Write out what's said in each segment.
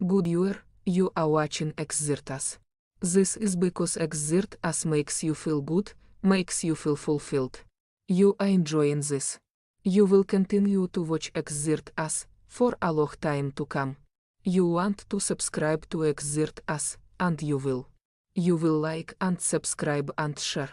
Good viewer, you are watching Xirtus. This is because Xirtus makes you feel good, makes you feel fulfilled. You are enjoying this. You will continue to watch Xirtus for a long time to come. You want to subscribe to Xirtus, and you will. You will like and subscribe and share.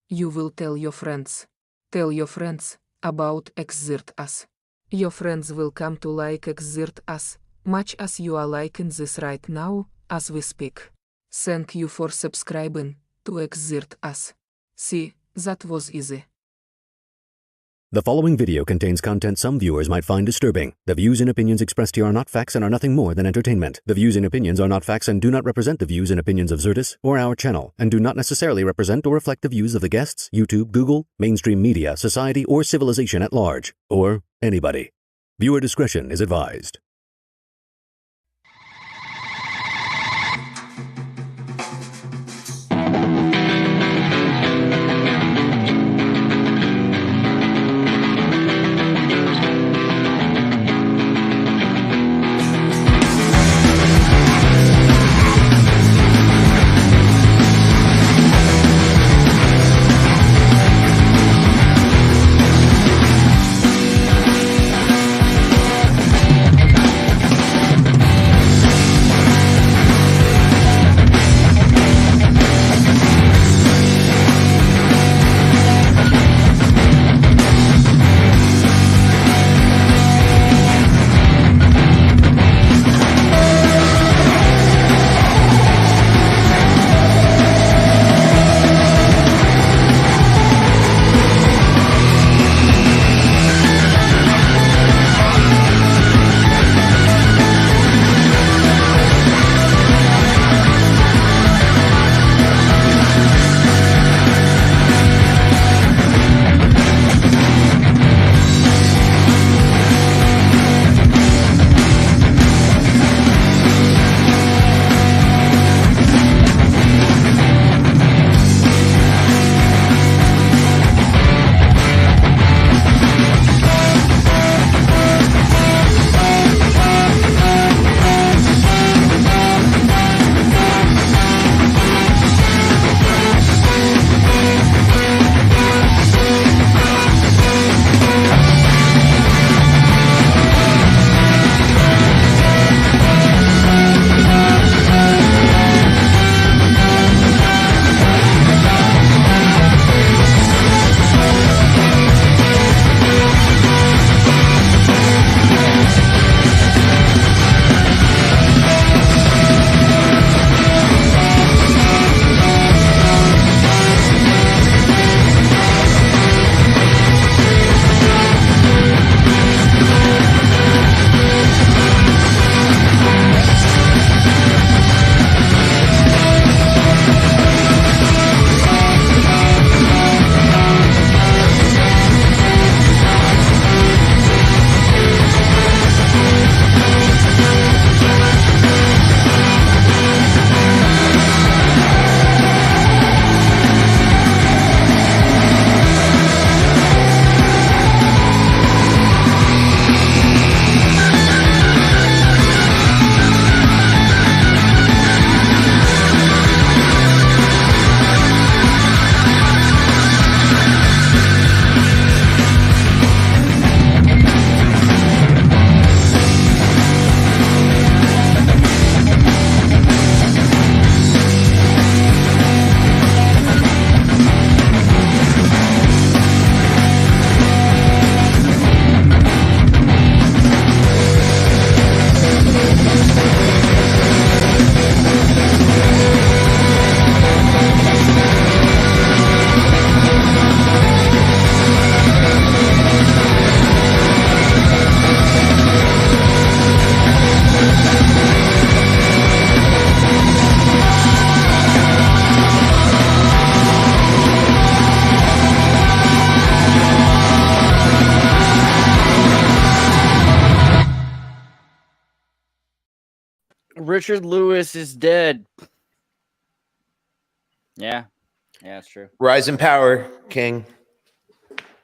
You will tell your friends. Tell your friends about Xirtus. Your friends will come to like Xirtus, much as you are liking this right now, as we speak. Thank you for subscribing to Xirtus. See, that was easy. The following video contains content some viewers might find disturbing. The views and opinions expressed here are not facts and are nothing more than entertainment. The views and opinions are not facts and do not represent the views and opinions of Xirtus or our channel, and do not necessarily represent or reflect the views of the guests, YouTube, Google, mainstream media, society, or civilization at large, or anybody. Viewer discretion is advised. Richard Lewis is dead. Yeah, it's true. Rise in power, King.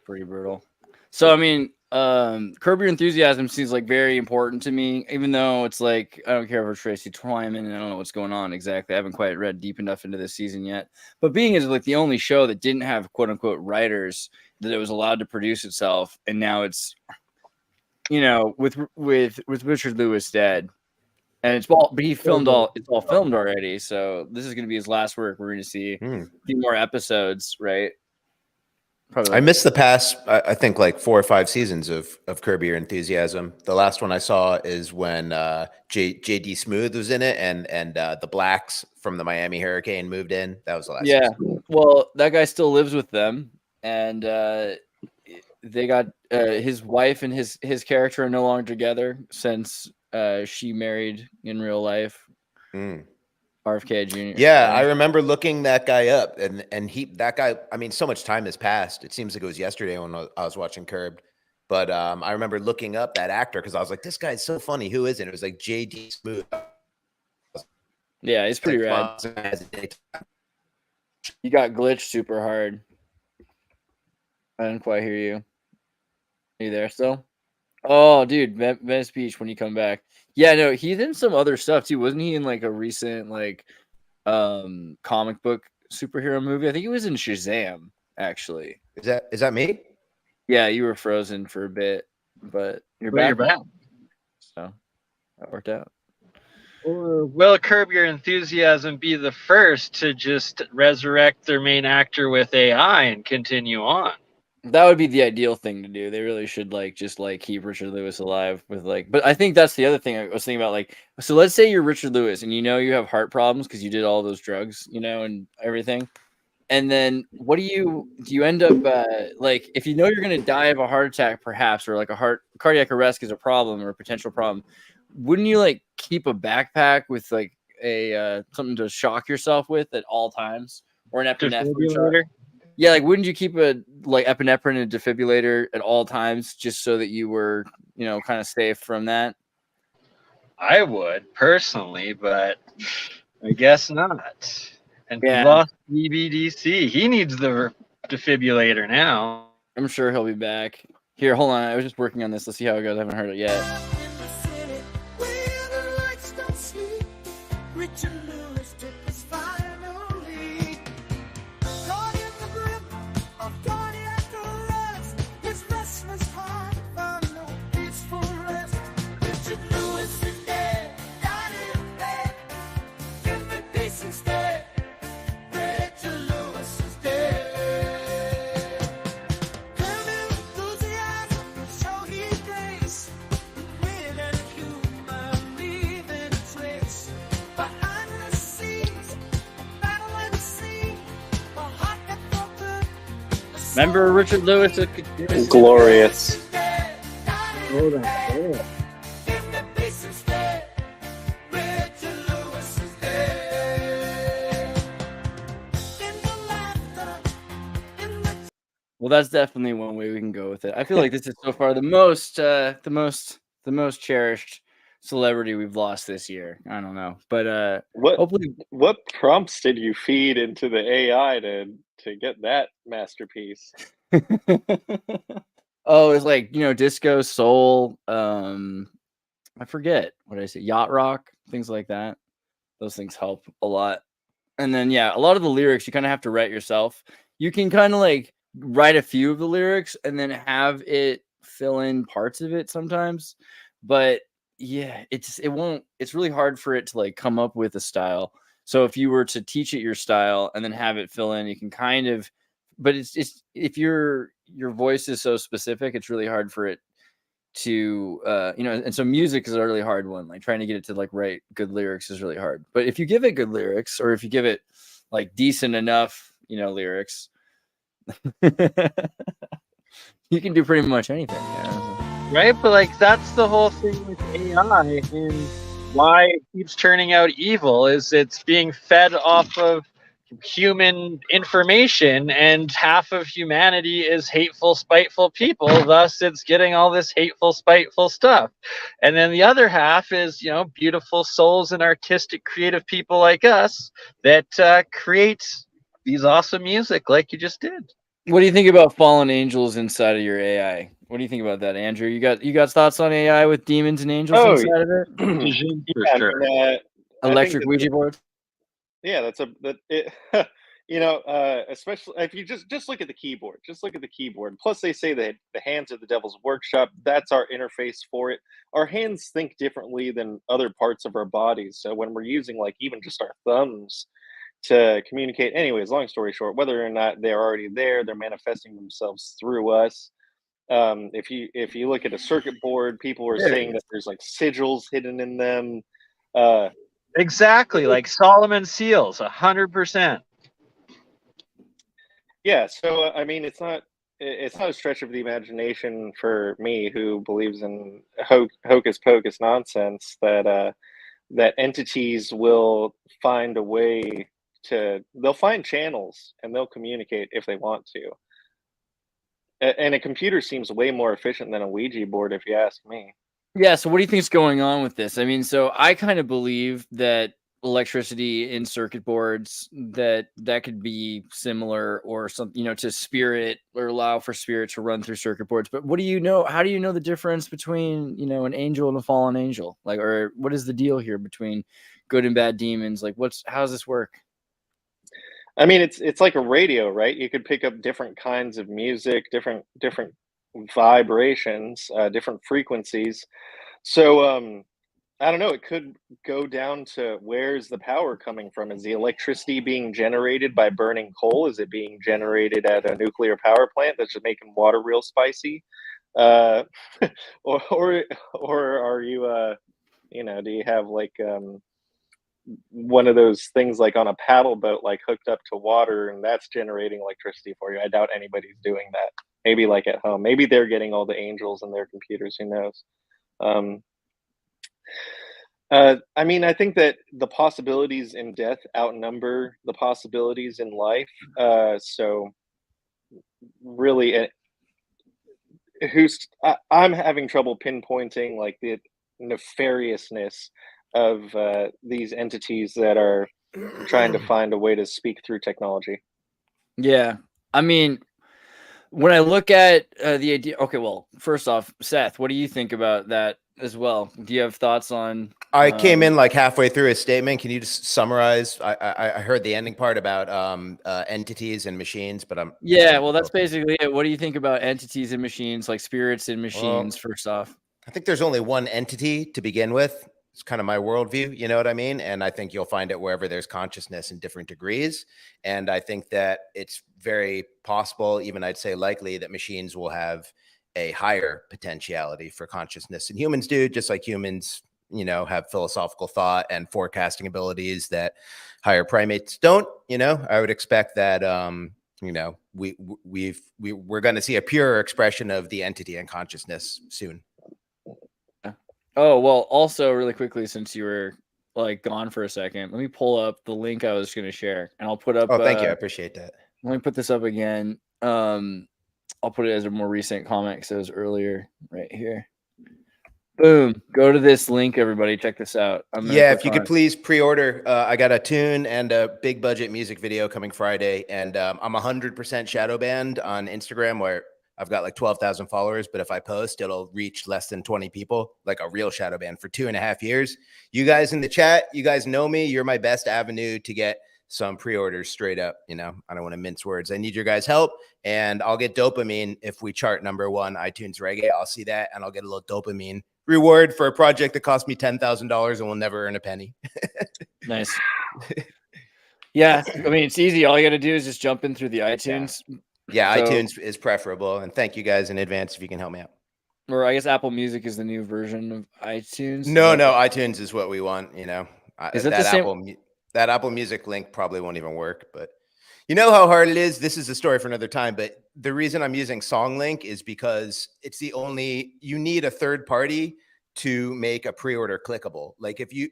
Pretty brutal. So, I mean, Curb Your Enthusiasm seems like very important to me, even though it's like I don't care for Tracy Twyman and I don't know what's going on exactly. I haven't quite read deep enough into this season yet. But being is like the only show that didn't have quote unquote writers, that it was allowed to produce itself, and now it's, you know, with Richard Lewis dead, and it's all, but he filmed it's all filmed already. So this is going to be his last work. We're going to see a few more episodes, right? Probably I missed the past, I think, like 4 or 5 seasons of Curb Your Enthusiasm. The last one I saw is when JD Smooth was in it, and the Blacks from the Miami Hurricane moved in. That was the last season. Well, that guy still lives with them, and they got his wife and his character are no longer together since she married in real life. RFK Jr. Yeah, I remember looking that guy up, and that guy. I mean, so much time has passed. It seems like it was yesterday when I was watching Curbed, but I remember looking up that actor because I was like, this guy's so funny. Who is it? It was like JD Smooth. Yeah, he's pretty rad. You got glitched super hard. I didn't quite hear you. Are you there still? Oh, dude, Venice Beach when you come back. Yeah, no, he's in some other stuff too. Wasn't he in like a recent like comic book superhero movie? I think he was in Shazam, actually. Is that me? Yeah, you were frozen for a bit, but you're back. So that worked out. Or will Curb Your Enthusiasm be the first to just resurrect their main actor with AI and continue on? That would be the ideal thing to do. They really should just keep Richard Lewis alive with but I think that's the other thing I was thinking about. So let's say you're Richard Lewis and you have heart problems because you did all those drugs, and everything. And then what do you end up if you're going to die of a heart attack, perhaps, or cardiac arrest is a problem or a potential problem, wouldn't you keep a backpack with a something to shock yourself with at all times, or an epinephrine? Yeah, wouldn't you keep a epinephrine and a defibrillator at all times just so that you were, kind of safe from that? I would personally, but I guess not. And yeah. He lost BBDC. He needs the defibrillator now. I'm sure he'll be back. Here, hold on. I was just working on this. Let's see how it goes. I haven't heard it yet. Remember Richard Lewis? Glorious. Hold on. Well, that's definitely one way we can go with it. I feel like this is so far the most cherished celebrity we've lost this year. I don't know, but what prompts did you feed into the AI to get that masterpiece? Oh, it's disco, soul, I forget what I say, yacht rock, things like that. Those things help a lot. And then a lot of the lyrics you kind of have to write yourself. You can kind of write a few of the lyrics and then have it fill in parts of it sometimes, but it's really hard for it to come up with a style. So if you were to teach it your style and then have it fill in, you can kind of, but it's if your voice is so specific, it's really hard for it to and so music is a really hard one. Trying to get it to write good lyrics is really hard. But if you give it good lyrics, or if you give it decent enough, lyrics, you can do pretty much anything. Right, but that's the whole thing with AI, and why it keeps turning out evil is it's being fed off of human information, and half of humanity is hateful, spiteful people. Thus, it's getting all this hateful, spiteful stuff, and then the other half is beautiful souls and artistic, creative people like us that create these awesome music, like you just did. What do you think about fallen angels inside of your AI? What do you think about that, Andrew? You got thoughts on AI with demons and angels Oh, inside of it? For I sure. mean, I think Electric that Ouija boards? yeah, especially if you just look at the keyboard. Just look at the keyboard. Plus, they say that the hands are the devil's workshop. That's our interface for it. Our hands think differently than other parts of our bodies. So when we're using like even just our thumbs to communicate, anyways, long story short, whether or not they're already there, they're manifesting themselves through us. If you look at a circuit board, people are There it saying is. that there's like sigils hidden in them. Uh, Exactly, like Solomon seals, 100%. Yeah, so I mean, it's not a stretch of the imagination for me, who believes in hocus pocus nonsense, that entities will find a way they'll find channels and they'll communicate if they want to. And a computer seems way more efficient than a Ouija board, if you ask me. Yeah, so what do you think is going on with this? I mean, so I kind of believe that electricity in circuit boards that could be similar or something, to spirit, or allow for spirit to run through circuit boards. But what do you know? How do you know the difference between, an angel and a fallen angel? Like, or what is the deal here between good and bad demons? Like, how does this work? I mean, it's like a radio, right? You could pick up different kinds of music, different vibrations, different frequencies. So I don't know. It could go down to, where's the power coming from? Is the electricity being generated by burning coal? Is it being generated at a nuclear power plant that's just making water real spicy? Uh, or are you do you have like one of those things like on a paddle boat, like hooked up to water, and that's generating electricity for you? I doubt anybody's doing that. Maybe like at home. Maybe they're getting all the angels in their computers. Who knows? Um, I mean, I think that the possibilities in death outnumber the possibilities in life. So really, I'm having trouble pinpointing like the nefariousness of these entities that are trying to find a way to speak through technology. Yeah, I mean, when I look at the idea, okay, well, first off, Seth, what do you think about that as well? Do you have thoughts on? I came in like halfway through his statement. Can you just summarize? I heard the ending part about entities and machines, but Yeah, well, that's basically it. What do you think about entities and machines, like spirits in machines? First off, I think there's only one entity to begin with. It's kind of my worldview, you know what I mean? And I think you'll find it wherever there's consciousness in different degrees. And I think that it's very possible, even I'd say likely, that machines will have a higher potentiality for consciousness than humans do, just like humans, have philosophical thought and forecasting abilities that higher primates don't. I would expect that, we're going to see a pure expression of the entity and consciousness soon. Oh, well, also really quickly, since you were like gone for a second, let me pull up the link I was going to share, and I'll put up. Oh, thank you. I appreciate that. Let me put this up again. I'll put it as a more recent comment because it was earlier right here. Boom. Go to this link, everybody. Check this out. Yeah, if you could please pre-order. I got a tune and a big budget music video coming Friday, and I'm 100% shadow banned on Instagram, where I've got like 12,000 followers, but if I post, it'll reach less than 20 people, like a real shadow ban for 2.5 years. You guys in the chat, you guys know me. You're my best avenue to get some pre-orders straight up. I don't want to mince words. I need your guys' help, and I'll get dopamine if we chart #1 iTunes reggae. I'll see that, and I'll get a little dopamine reward for a project that cost me $10,000 and will never earn a penny. Nice. Yeah, I mean, it's easy. All you got to do is just jump in through the iTunes. Yeah, iTunes is preferable, and thank you guys in advance if you can help me out. Or I guess Apple Music is the new version of iTunes. No, iTunes is what we want. Is it the same? That Apple Music link probably won't even work, but you know how hard it is. This is a story for another time, but the reason I'm using SongLink is because it's you need a third party to make a pre-order clickable. Like if you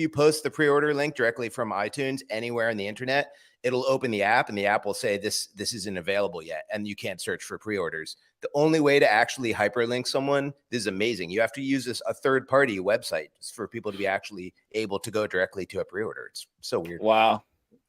post the pre-order link directly from iTunes anywhere on the internet, it'll open the app and the app will say this isn't available yet, and you can't search for pre-orders. The only way to actually hyperlink someone, this is amazing. You have to use a third-party website for people to be actually able to go directly to a pre-order. It's so weird. Wow.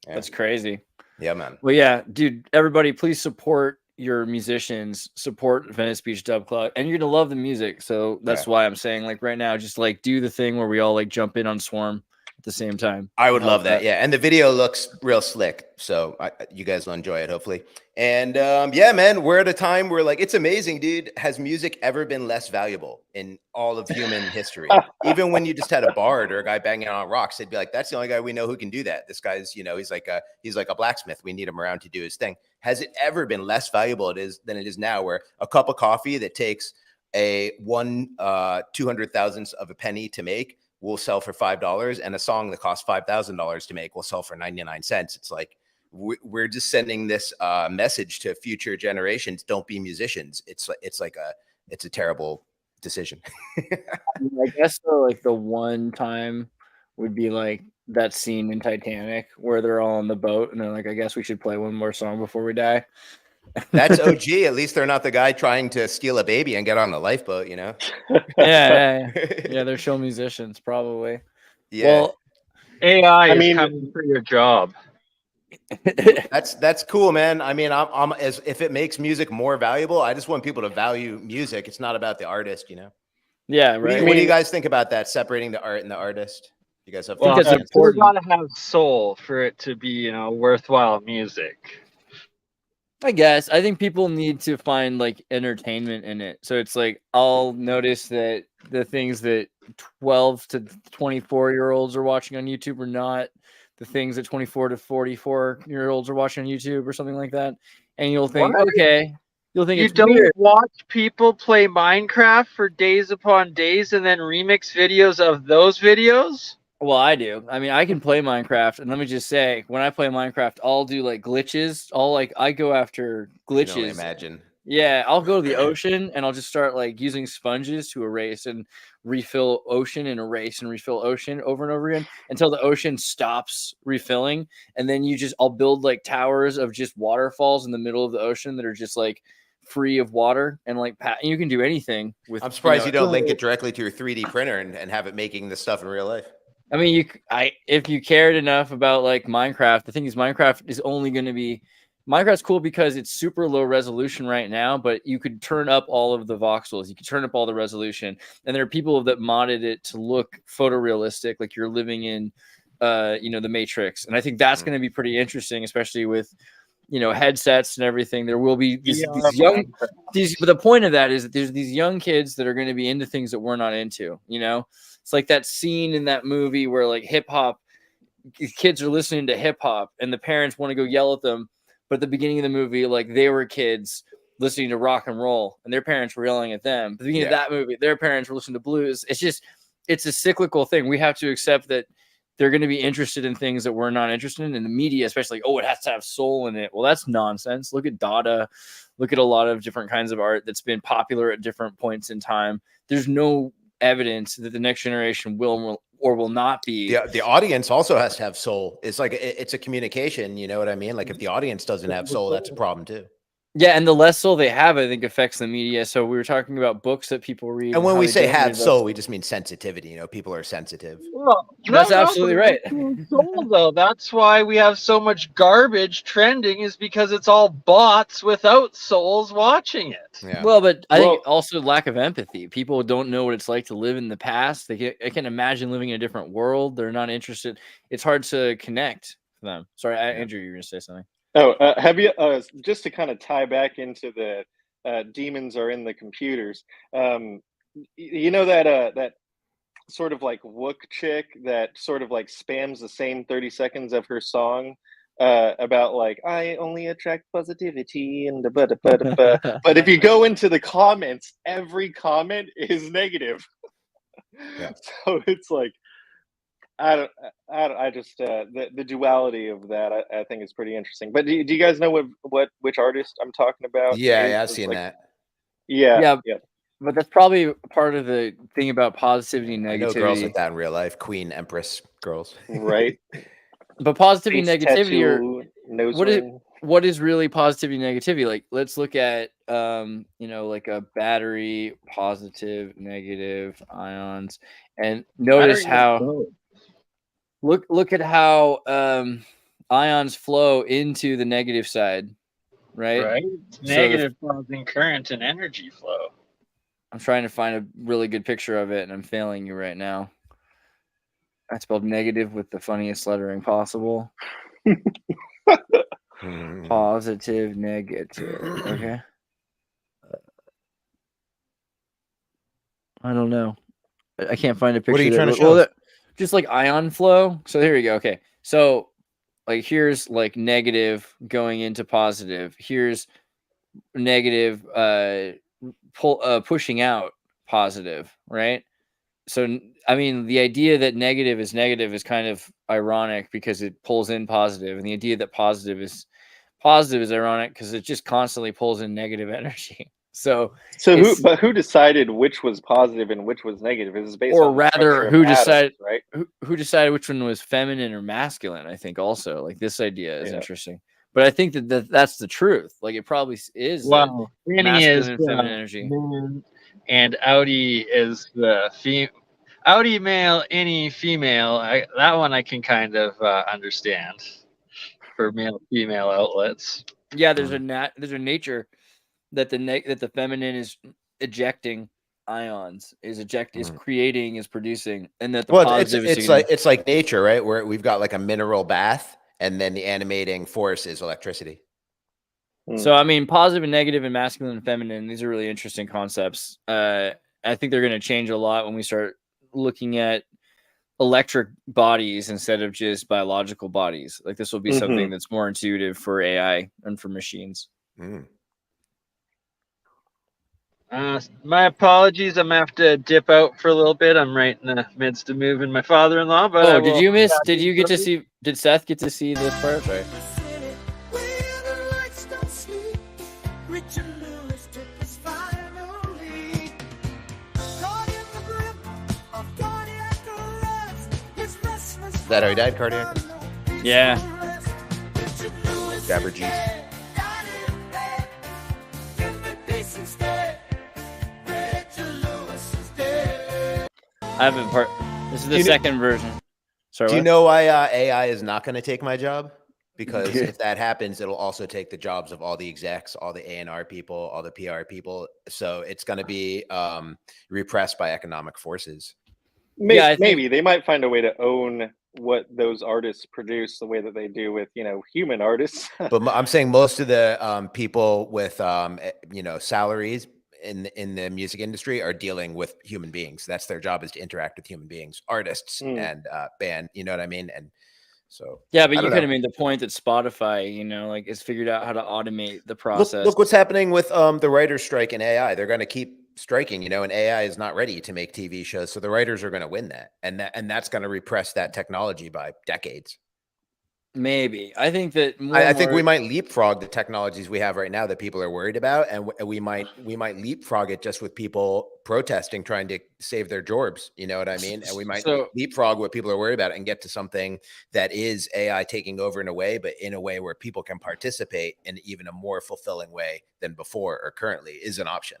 Yeah. That's crazy. Yeah, man. Well, yeah, dude, everybody, please support your musicians, support Venice Beach Dub Club, and you're gonna love the music. So that's why I'm saying, like, right now, just like do the thing where we all like jump in on Swarm at the same time. I would love that. Yeah. And the video looks real slick. So you guys will enjoy it, hopefully. And yeah, man, we're at a time where like, it's amazing, dude. Has music ever been less valuable in all of human history? Even when you just had a bard or a guy banging on rocks, they'd be like, that's the only guy we know who can do that. This guy's, you know, he's like a blacksmith. We need him around to do his thing. Has it ever been less valuable than it is now, where a cup of coffee that takes a 200,000th of a penny to make will sell for $5, and a song that costs $5,000 to make will sell for 99 cents. It's like we're just sending this message to future generations: don't be musicians. It's a terrible decision. I guess so, like the one time would be like that scene in Titanic where they're all on the boat and they're like, I guess we should play one more song before we die. That's OG. At least they're not the guy trying to steal a baby and get on the lifeboat, you know? Yeah, they're show musicians, probably. Yeah. Well, AI is coming for your job. That's cool, man. I mean, I'm as if it makes music more valuable, I just want people to value music. It's not about the artist, you know? Yeah, right. What do you guys think about that? Separating the art and the artist? You guys have it's got to have soul for it to be, you know, worthwhile music. I guess. I think people need to find like entertainment in it. So it's like I'll notice that the things that 12 to 24-year-olds are watching on YouTube are not the things that 24 to 44-year-olds are watching on YouTube or something like that. And you'll think, okay, you'll think you it's don't weird. Watch people play Minecraft for days upon days and then remix videos of those videos? Well, I do. I mean, I can play Minecraft, and let me just say, when I play Minecraft, I'll do like glitches. I go after glitches. You can only imagine. Yeah, I'll go to the ocean and I'll just start like using sponges to erase and refill ocean and erase and refill ocean over and over again until the ocean stops refilling. And then I'll build like towers of just waterfalls in the middle of the ocean that are just like free of water, and like you can do anything with. I'm surprised you don't link it directly to your 3D printer and have it making this stuff in real life. I mean, if you cared enough about like Minecraft, the thing is Minecraft is only going to be. Minecraft's cool because it's super low resolution right now, but you could turn up all of the voxels. You could turn up all the resolution. And there are people that modded it to look photorealistic, like you're living in, the Matrix. And I think that's going to be pretty interesting, especially with, headsets and everything. There will be but the point of that is that there's these young kids that are going to be into things that we're not into, It's like that scene in that movie where like hip hop, kids are listening to hip hop and the parents want to go yell at them. But at the beginning of the movie, like they were kids listening to rock and roll and their parents were yelling at them. At the beginning of that movie, their parents were listening to blues. It's a cyclical thing. We have to accept that they're going to be interested in things that we're not interested in the media, especially, it has to have soul in it. Well, that's nonsense. Look at Dada. Look at a lot of different kinds of art that's been popular at different points in time. There's no evidence that the next generation will or will not be. The audience also has to have soul. It's like it's a communication, you know what I mean? Like if the audience doesn't have soul, that's a problem too. Yeah, and the less soul they have, I think, affects the media. So we were talking about books that people read. And when we say have soul, we just mean sensitivity. People are sensitive. Well, that's absolutely right. Soul, though. That's why we have so much garbage trending, is because it's all bots without souls watching it. Yeah. Well, but I think also lack of empathy. People don't know what it's like to live in the past. They can imagine living in a different world. They're not interested. It's hard to connect for them. Sorry, Andrew, you were going to say something. Oh, have you just to kind of tie back into the demons are in the computers? That sort of like Wook chick that sort of like spams the same 30 seconds of her song about like I only attract positivity and but if you go into the comments, every comment is negative. Yeah. So it's like I just the duality of that I think is pretty interesting. But do you guys know which artist I'm talking about? Yeah, I've seen that. Yeah. But that's probably part of the thing about positivity and negativity. I know girls like that in real life, Queen, Empress girls, right? But positivity and negativity what is really positivity and negativity? Like let's look at like a battery, positive, negative ions, and notice how. Look at how ions flow into the negative side, right? Right? Negative causing current and energy flow. I'm trying to find a really good picture of it, and I'm failing you right now. I spelled negative with the funniest lettering possible. Positive, negative. Okay. I don't know. I can't find a picture. What are you trying to show us? Just like ion flow. So here we go. Okay. So like here's like negative going into positive. Here's negative pushing out positive, right? So I mean, the idea that negative is kind of ironic because it pulls in positive, and the idea that positive is ironic because it just constantly pulls in negative energy. So who decided which was positive and which was negative? Is based or on the rather, structure of who atoms, decided right? Who decided which one was feminine or masculine? I think also like this idea is interesting, but I think that's the truth. Like it probably is. Well, Annie is and feminine energy, man, and Audi is the female. Audi male, any female. That one I can kind of understand for male female outlets. Yeah, there's a nature that the feminine is ejecting ions, is creating, is producing, and that the positive it's like nature, right? Where we've got like a mineral bath, and then the animating force is electricity. So I mean, positive and negative and masculine and feminine, these are really interesting concepts. I think they're going to change a lot when we start looking at electric bodies instead of just biological bodies. Like this will be something that's more intuitive for AI and for machines. My apologies. I'm gonna have to dip out for a little bit. I'm right in the midst of moving my father-in-law. But did you miss? Did you get to see? Did Seth get to see this part? Sorry. Is that how he died? Cardiac? Yeah. Gabber G's. I haven't part. This is the second version. Sorry. Do you know why AI is not going to take my job? Because if that happens, it'll also take the jobs of all the execs, all the A&R people, all the PR people. So it's going to be repressed by economic forces. Maybe they might find a way to own what those artists produce the way that they do with human artists. But I'm saying most of the people with salaries in the music industry are dealing with human beings. That's their job, is to interact with human beings, artists and band. You know what I mean? And so yeah, but you kind of made the point that Spotify, is figured out how to automate the process. Look what's happening with the writers' strike in AI. They're going to keep striking, and AI is not ready to make TV shows, so the writers are going to win that, and that's going to repress that technology by decades. Maybe. I think that I think we might leapfrog the technologies we have right now that people are worried about, and we might leapfrog it just with people protesting, trying to save their jobs. You know what I mean? And we might leapfrog what people are worried about and get to something that is AI taking over in a way, but in a way where people can participate in even a more fulfilling way than before or currently is an option.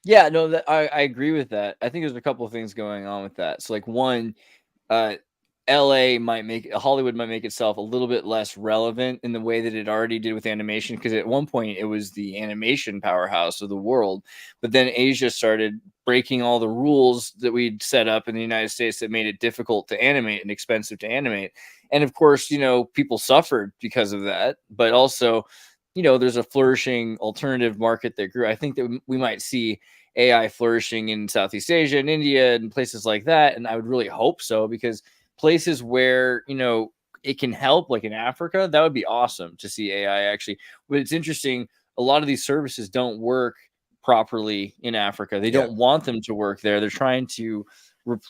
Yeah, no, I agree with that. I think there's a couple of things going on with that. So like one, Hollywood might make itself a little bit less relevant in the way that it already did with animation, because at one point it was the animation powerhouse of the world, but then Asia started breaking all the rules that we'd set up in the United States that made it difficult to animate and expensive to animate. And of course, people suffered because of that, but also, there's a flourishing alternative market that grew. I think that we might see AI flourishing in Southeast Asia and India and places like that. And I would really hope so, because places where, it can help, like in Africa, that would be awesome to see AI actually. But it's interesting, a lot of these services don't work properly in Africa. They don't want them to work there. They're trying to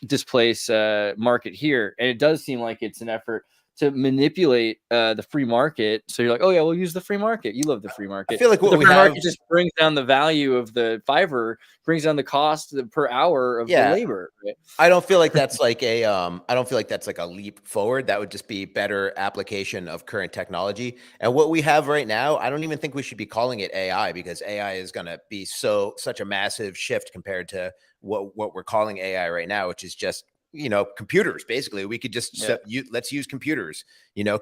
displace market here. And it does seem like it's an effort to manipulate the free market. So you're like, oh yeah, we'll use the free market. You love the free market. I feel like what the we free have market just brings down the value of the Fiverr, brings down the cost per hour of the labor. Right? I don't feel like that's like a leap forward. That would just be better application of current technology. And what we have right now, I don't even think we should be calling it AI, because AI is going to be such a massive shift compared to what we're calling AI right now, which is just computers. Basically, we could just let's use computers.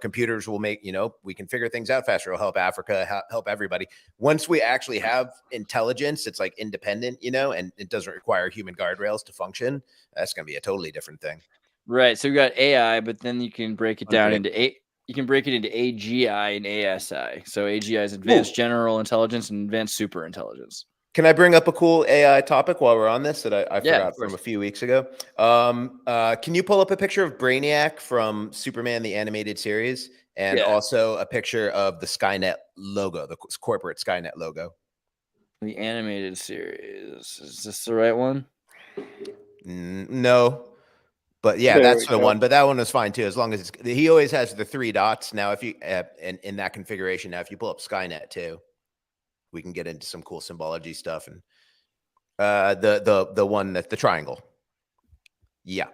Computers will make, we can figure things out faster. It'll help Africa, help everybody. Once we actually have intelligence, it's like independent, and it doesn't require human guardrails to function. That's going to be a totally different thing. Right. So we got AI, but then you can break it down into AGI and ASI. So AGI is advanced general intelligence and advanced super intelligence. Can I bring up a cool AI topic while we're on this that I forgot from a few weeks ago? Can you pull up a picture of Brainiac from Superman, the animated series, and also a picture of the Skynet logo, the corporate Skynet logo? The animated series. Is this the right one? No. But yeah, that's the one. But that one was fine too, as long as he always has the 3 dots. Now, if you in that configuration, now if you pull up Skynet too, we can get into some cool symbology stuff. And the one that the triangle. Yeah.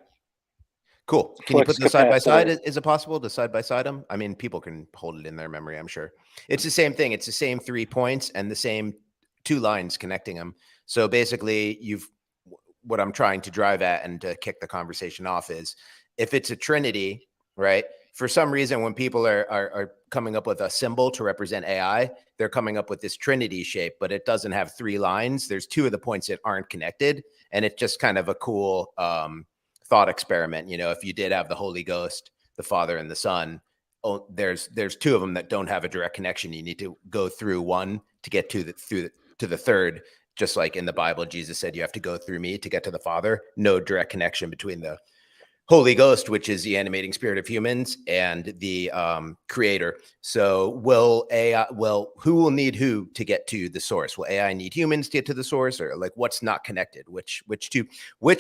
Cool. Can you put them side by side? Is it possible to side by side them? I mean, people can hold it in their memory, I'm sure. It's the same thing. It's the same 3 points and the same 2 lines connecting them. So basically, what I'm trying to drive at and to kick the conversation off is, if it's a trinity, right? For some reason, when people are coming up with a symbol to represent AI, they're coming up with this trinity shape, but it doesn't have 3 lines. There's 2 of the points that aren't connected. And it's just kind of a cool thought experiment. If you did have the Holy Ghost, the Father and the Son, there's 2 of them that don't have a direct connection. You need to go through one to get to the third. Just like in the Bible, Jesus said, you have to go through me to get to the Father. No direct connection between the Holy Ghost, which is the animating spirit of humans, and the creator. So who will need who to get to the source? Will AI need humans to get to the source, or like what's not connected? Which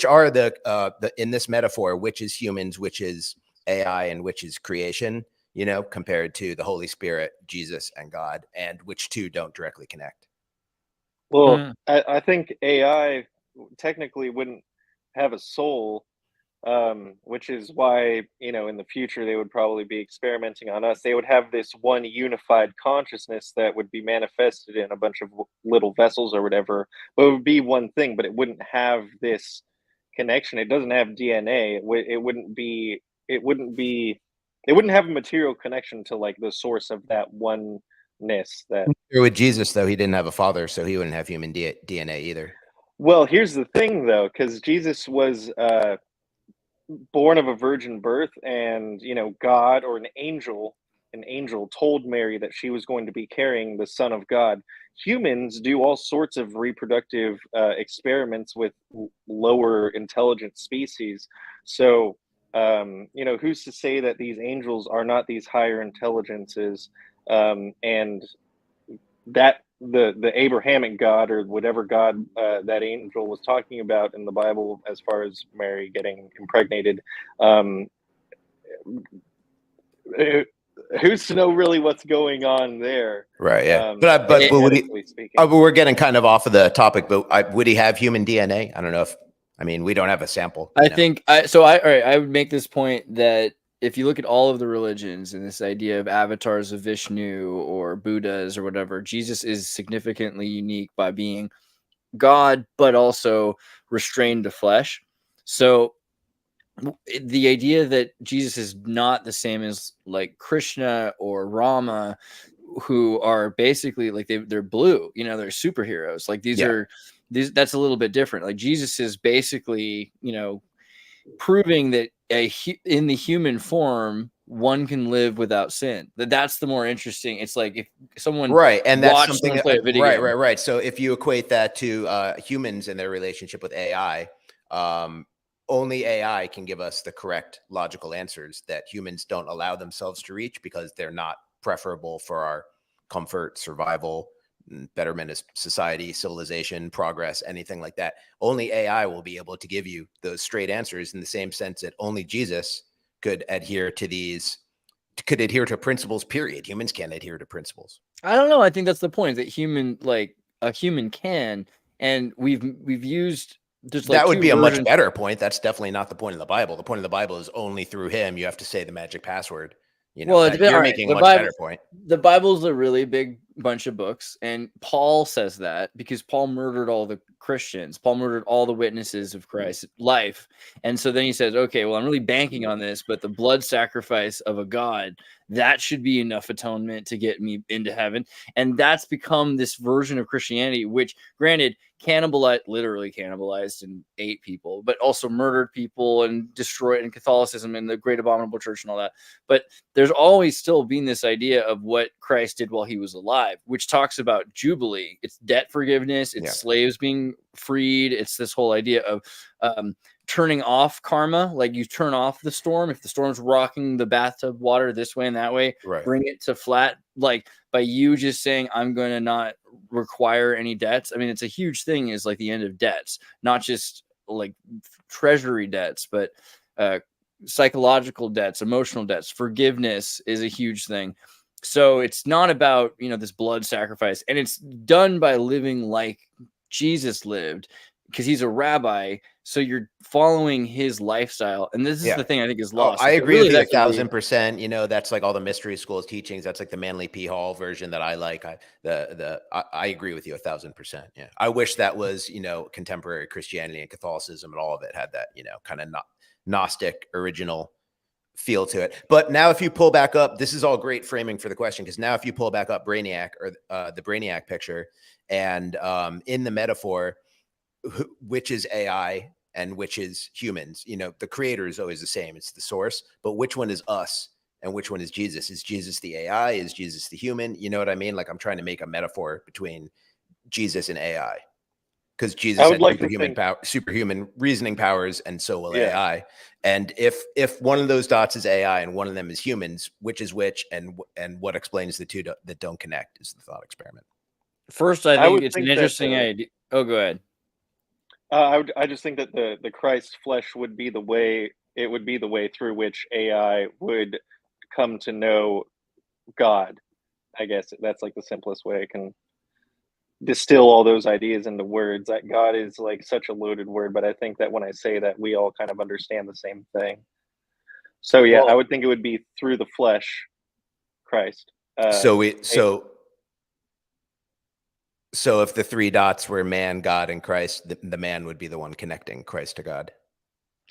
are the in this metaphor, which is humans, which is AI, and which is creation, compared to the Holy Spirit, Jesus, and God, and which 2 don't directly connect? Well, I think AI technically wouldn't have a soul, which is why, in the future, they would probably be experimenting on us. They would have this one unified consciousness that would be manifested in a bunch of little vessels or whatever, but it would be one thing, but it wouldn't have this connection. It doesn't have DNA. It wouldn't have a material connection to like the source of that oneness. That with Jesus, though, he didn't have a father, so he wouldn't have human DNA either. Well, here's the thing, though, because Jesus was born of a virgin birth, and God or an angel told Mary that she was going to be carrying the Son of God. Humans do all sorts of reproductive experiments with lower intelligent species. So, who's to say that these angels are not these higher intelligences? And that the Abrahamic God, or whatever God that angel was talking about in the Bible, as far as Mary getting impregnated, who's to know really what's going on there? Right. Yeah. But we're getting kind of off of the topic. But would he have human DNA? I don't know we don't have a sample. I think I would make this point that if you look at all of the religions and this idea of avatars of Vishnu or Buddhas or whatever, Jesus is significantly unique by being God, but also restrained to flesh. So the idea that Jesus is not the same as like Krishna or Rama, who are basically like they're blue, they're superheroes. Like that's a little bit different. Like Jesus is basically, proving that in the human form, one can live without sin. That's the more interesting. It's like if someone and that's something play a video game. Right. So if you equate that to humans and their relationship with AI, only AI can give us the correct logical answers that humans don't allow themselves to reach, because they're not preferable for our comfort, survival, betterment of society, civilization, progress, anything like that. Only AI will be able to give you those straight answers, in the same sense that only Jesus could adhere to principles, period. Humans can't adhere to principles. I don't know. I think that's the point, that a human can, and we've used just like that would be a much better point. That's definitely not the point of the Bible. The point of the Bible is only through him. You have to say the magic password. You're making a much better point. The Bible's a really big bunch of books, and Paul says that because Paul murdered all the Christians. Paul murdered all the witnesses of Christ's life. And so then he says, okay, well, I'm really banking on this, but the blood sacrifice of a God, that should be enough atonement to get me into heaven. And that's become this version of Christianity, which, granted, literally cannibalized and ate people, but also murdered people and destroyed in Catholicism and the Great Abominable Church and all that. But there's always still been this idea of what Christ did while he was alive, which talks about Jubilee. It's debt forgiveness. It's slaves being freed. It's this whole idea of turning off karma. Like you turn off the storm. If the storm's rocking the bathtub water this way and that way, bring it to flat. Like by you just saying, I'm going to not require any debts. I mean, it's a huge thing, is like the end of debts, not just like treasury debts, but psychological debts, emotional debts. Forgiveness is a huge thing. So it's not about, this blood sacrifice, and it's done by living like Jesus lived, because he's a rabbi. So you're following his lifestyle. And this is the thing I think is lost. I agree with you 1,000%. That's like all the mystery schools teachings. That's like the Manly P. Hall version that I like. I agree with you 1,000%. Yeah. I wish that was, contemporary Christianity and Catholicism and all of it had that, kind of Gnostic original feel to it. But now if you pull back up, this is all great framing for the question, because now if you pull back up Brainiac, or the Brainiac picture, and in the metaphor, which is AI and which is humans, the creator is always the same. It's the source, but which one is us and which one is Jesus? Is Jesus the AI? Is Jesus the human? You know what I mean? Like I'm trying to make a metaphor between Jesus and AI, because Jesus had superhuman reasoning powers, and so will AI. And if one of those dots is AI and one of them is humans, which is which, and what explains the two that don't connect, is the thought experiment. First, I think it's an interesting idea. Oh, go ahead. I just think that the Christ flesh would be the way. It would be the way through which AI would come to know God. I guess that's like the simplest way I can distill all those ideas into words. That God is like such a loaded word, but I think that when I say that, we all kind of understand the same thing. So yeah, I would think it would be through the flesh, Christ. So if the three dots were man, God, and Christ, the man would be the one connecting Christ to God.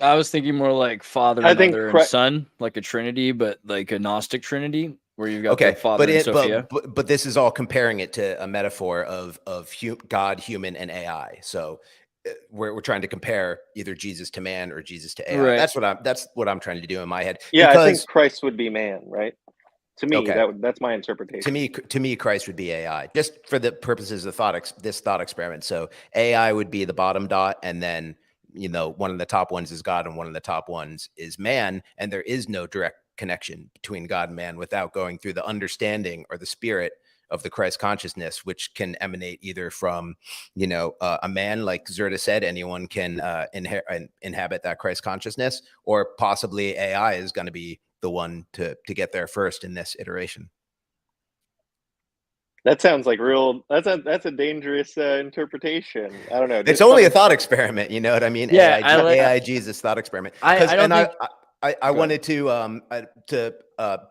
I was thinking more like Father, Mother, and Son, like a Trinity, but like a Gnostic Trinity, where you've got the Father and Sophia. But this is all comparing it to a metaphor of God, human, and AI. So we're trying to compare either Jesus to man or Jesus to AI. Right. That's what I'm trying to do in my head. Yeah, I think Christ would be man, right? To me, that's my interpretation. To me, Christ would be AI, just for the purposes of this thought experiment. So AI would be the bottom dot, and then one of the top ones is God, and one of the top ones is man, and there is no direct connection between God and man without going through the understanding or the spirit of the Christ consciousness, which can emanate either from a man, like Xirtus said, anyone can inhabit that Christ consciousness, or possibly AI is going to be the one to get there first in this iteration. That sounds like that's a dangerous interpretation. I don't know. It's only a thought experiment. You know what I mean? Yeah, AI Jesus thought experiment. I wanted to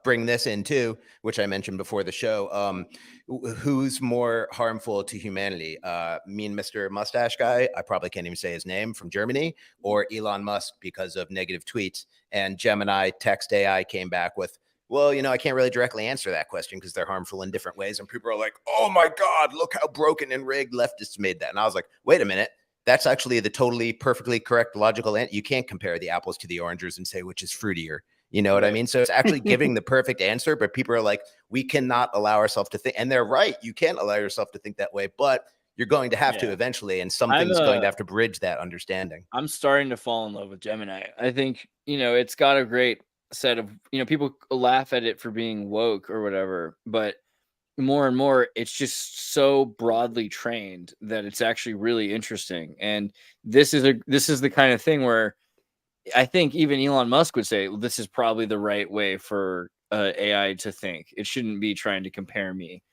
bring this in too, which I mentioned before the show. Who's more harmful to humanity? Me and Mr. Mustache Guy, I probably can't even say his name, from Germany, or Elon Musk because of negative tweets. And Gemini text AI came back with, well, I can't really directly answer that question because they're harmful in different ways. And people are like, oh my God, look how broken and rigged leftists made that. And I was like, wait a minute. That's actually the totally perfectly correct logical answer. You can't compare the apples to the oranges and say which is fruitier. You know what I mean? So it's actually giving the perfect answer, but people are like, we cannot allow ourselves to think. And they're right. You can't allow yourself to think that way, but you're going to have to eventually, and something's going to have to bridge that understanding. I'm starting to fall in love with Gemini. I think, it's got a great set of, people laugh at it for being woke or whatever, but more and more, it's just so broadly trained that it's actually really interesting. And this is the kind of thing where I think even Elon Musk would say, well, this is probably the right way for AI to think. It shouldn't be trying to compare me.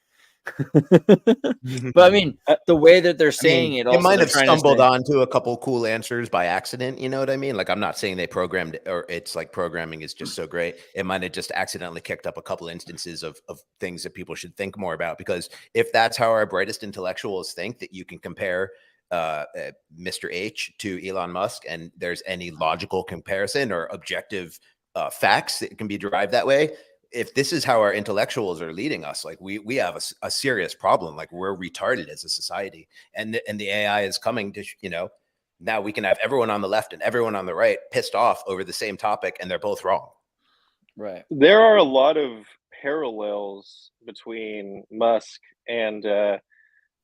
But I mean, the way that they're saying it, also, it might have stumbled onto a couple cool answers by accident. You know what I mean? Like, I'm not saying they programmed it, or it's like programming is just so great. It might have just accidentally kicked up a couple instances of things that people should think more about. Because if that's how our brightest intellectuals think, that you can compare Mr. H to Elon Musk, and there's any logical comparison or objective facts that can be derived that way, if this is how our intellectuals are leading us, like we have a serious problem. Like we're retarded as a society, and the AI is coming to, now we can have everyone on the left and everyone on the right pissed off over the same topic, and they're both wrong. Right. There are a lot of parallels between Musk and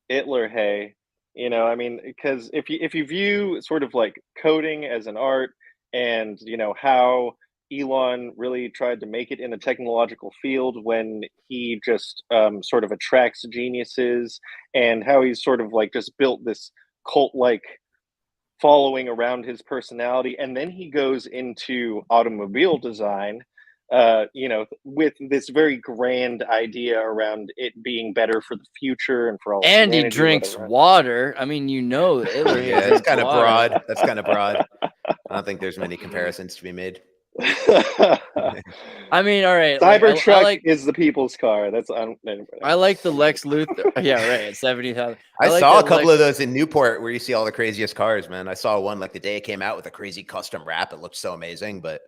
Hitler. Hey, I mean, because if you view sort of like coding as an art, and how Elon really tried to make it in a technological field when he just sort of attracts geniuses, and how he's sort of like just built this cult-like following around his personality, and then he goes into automobile design, with this very grand idea around it being better for the future and for all. And he drinks water. I mean, Hitler. Yeah, that's kind of broad. That's kind of broad. I don't think there's many comparisons to be made. I mean, all right. Cybertruck is the people's car. That's I like the Lex Luthor. Yeah, right. At 70,000. I saw a couple of those in Newport where you see all the craziest cars, man. I saw one like the day it came out with a crazy custom wrap. It looked so amazing, but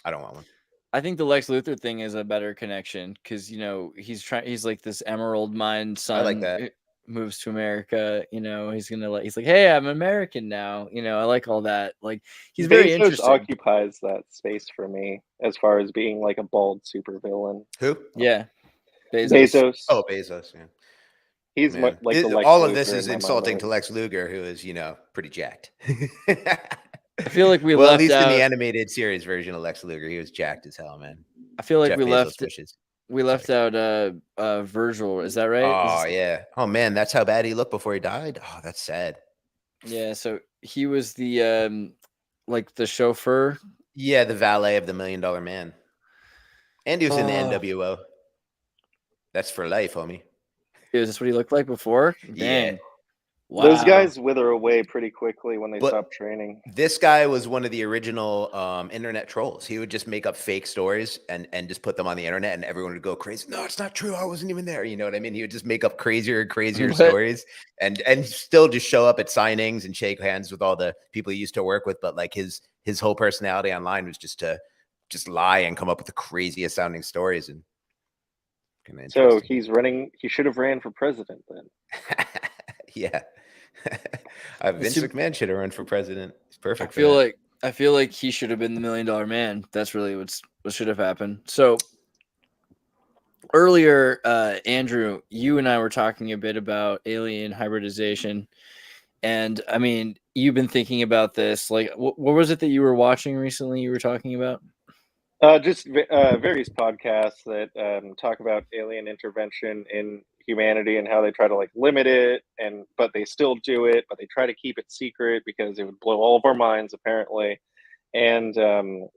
I don't want one. I think the Lex Luthor thing is a better connection because he's like this emerald mine son. I like that. Moves to America, he's like, hey, I'm American now. I like all that. Like he's very interesting. Occupies that space for me as far as being like a bald supervillain. Who? Yeah, Bezos. Oh, Bezos. Yeah, he's like the Lex all Luthor of this is insulting to Lex. Lex Luger, who is pretty jacked. I feel like we left at least in the animated series version of Lex Luger, he was jacked as hell, man. I feel like Jeff we Bezos left out Virgil. Is that right? Oh yeah. Oh man, that's how bad he looked before he died. Oh, that's sad. Yeah, so he was the like the chauffeur. Yeah, the valet of the $1 Million Man. And he was in the NWO. That's for life, homie. Is this what he looked like before? Dang. Yeah. Wow. Those guys wither away pretty quickly when they stop training. This guy was one of the original internet trolls. He would just make up fake stories and just put them on the internet, and everyone would go crazy. No, it's not true. I wasn't even there. You know what I mean? He would just make up crazier and crazier stories and still just show up at signings and shake hands with all the people he used to work with. But like his whole personality online was just to lie and come up with the craziest sounding stories. And so he's running. He should have ran for president then. Yeah. Vince McMahon should have run for president. It's perfect. I feel like he should have been the $1 Million Man. That's really what should have happened. So earlier, Andrew, you and I were talking a bit about alien hybridization, and I mean, you've been thinking about this. Like, what was it that you were watching recently? You were talking about just various podcasts that talk about alien intervention in humanity and how they try to like limit it, but they still do it, but they try to keep it secret because it would blow all of our minds apparently. And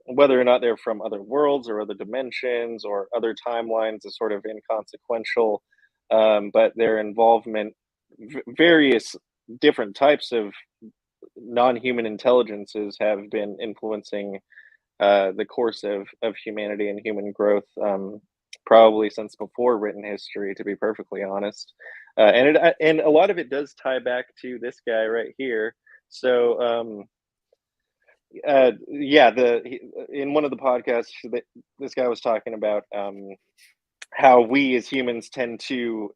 whether or not they're from other worlds or other dimensions or other timelines is sort of inconsequential, but their involvement, various different types of non-human intelligences have been influencing the course of humanity and human growth, probably since before written history, to be perfectly honest. And a lot of it does tie back to this guy right here. So in one of the podcasts, this guy was talking about how we as humans tend to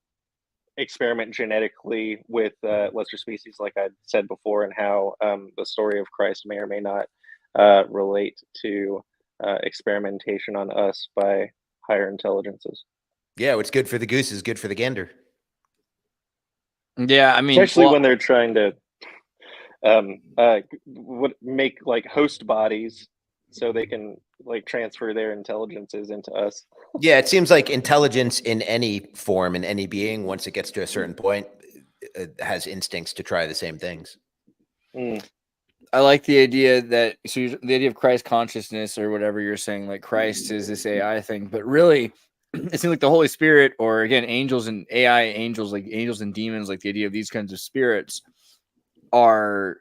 experiment genetically with lesser species, like I said before, and how the story of Christ may or may not relate to experimentation on us by higher intelligences. Yeah, what's good for the goose is good for the gander. Yeah, I mean, especially when they're trying to make like host bodies so they can like transfer their intelligences into us. Yeah, it seems like intelligence in any form, in any being, once it gets to a certain point, has instincts to try the same things. I like the idea that the idea of Christ consciousness or whatever you're saying, like Christ is this AI thing, but really it seems like the Holy Spirit, or again, angels and AI angels, like angels and demons, like the idea of these kinds of spirits are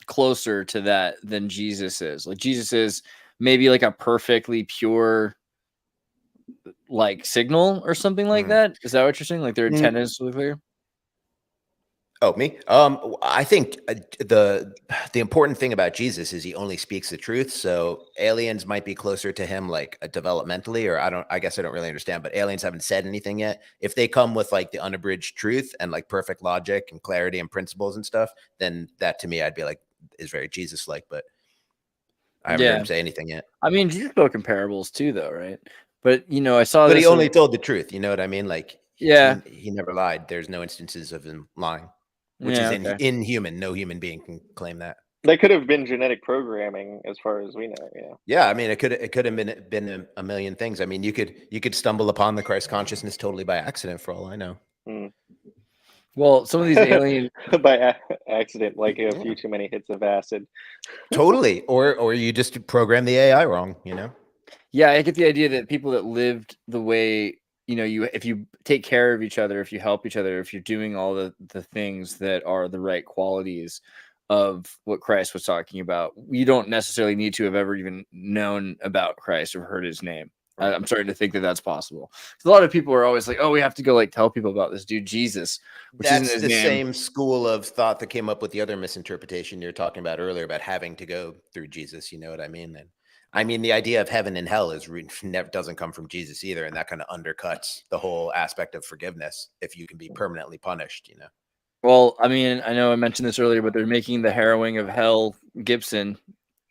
closer to that than Jesus is. Like Jesus is maybe like a perfectly pure like signal or something like that. Is that what you're saying? Like their antennas are clear? Oh, me? I think the important thing about Jesus is he only speaks the truth. So aliens might be closer to him, like developmentally, or I guess I don't really understand. But aliens haven't said anything yet. If they come with like the unabridged truth and like perfect logic and clarity and principles and stuff, then that to me I'd be like is very Jesus-like. But I haven't heard him say anything yet. I mean, Jesus spoke in parables too, though, right? But I saw But this. he only told the truth. You know what I mean? Like, Yeah, he never lied. There's no instances of him lying, which yeah, is okay. inhuman. No human being can claim that. That could have been genetic programming, as far as we know. Yeah. Yeah, I mean, it could have been a million things. I mean, you could stumble upon the Christ consciousness totally by accident, for all I know. Well, some of these alien by accident, like a few too many hits of acid. Totally, or you just program the AI wrong. Yeah, I get the idea that people that lived the way if you take care of each other, if you help each other, if you're doing all the things that are the right qualities of what Christ was talking about, you don't necessarily need to have ever even known about Christ or heard his name. I'm starting to think that that's possible. A lot of people are always like, "Oh, we have to go like tell people about this dude Jesus," which That's isn't his the name. same school of thought that came up with the other misinterpretation you're talking about earlier about having to go through Jesus. You know what I mean? And I mean, the idea of heaven and hell never doesn't come from Jesus either, and that kind of undercuts the whole aspect of forgiveness if you can be permanently punished. Well, I mean, I know I mentioned this earlier, but they're making the harrowing of hell Gibson,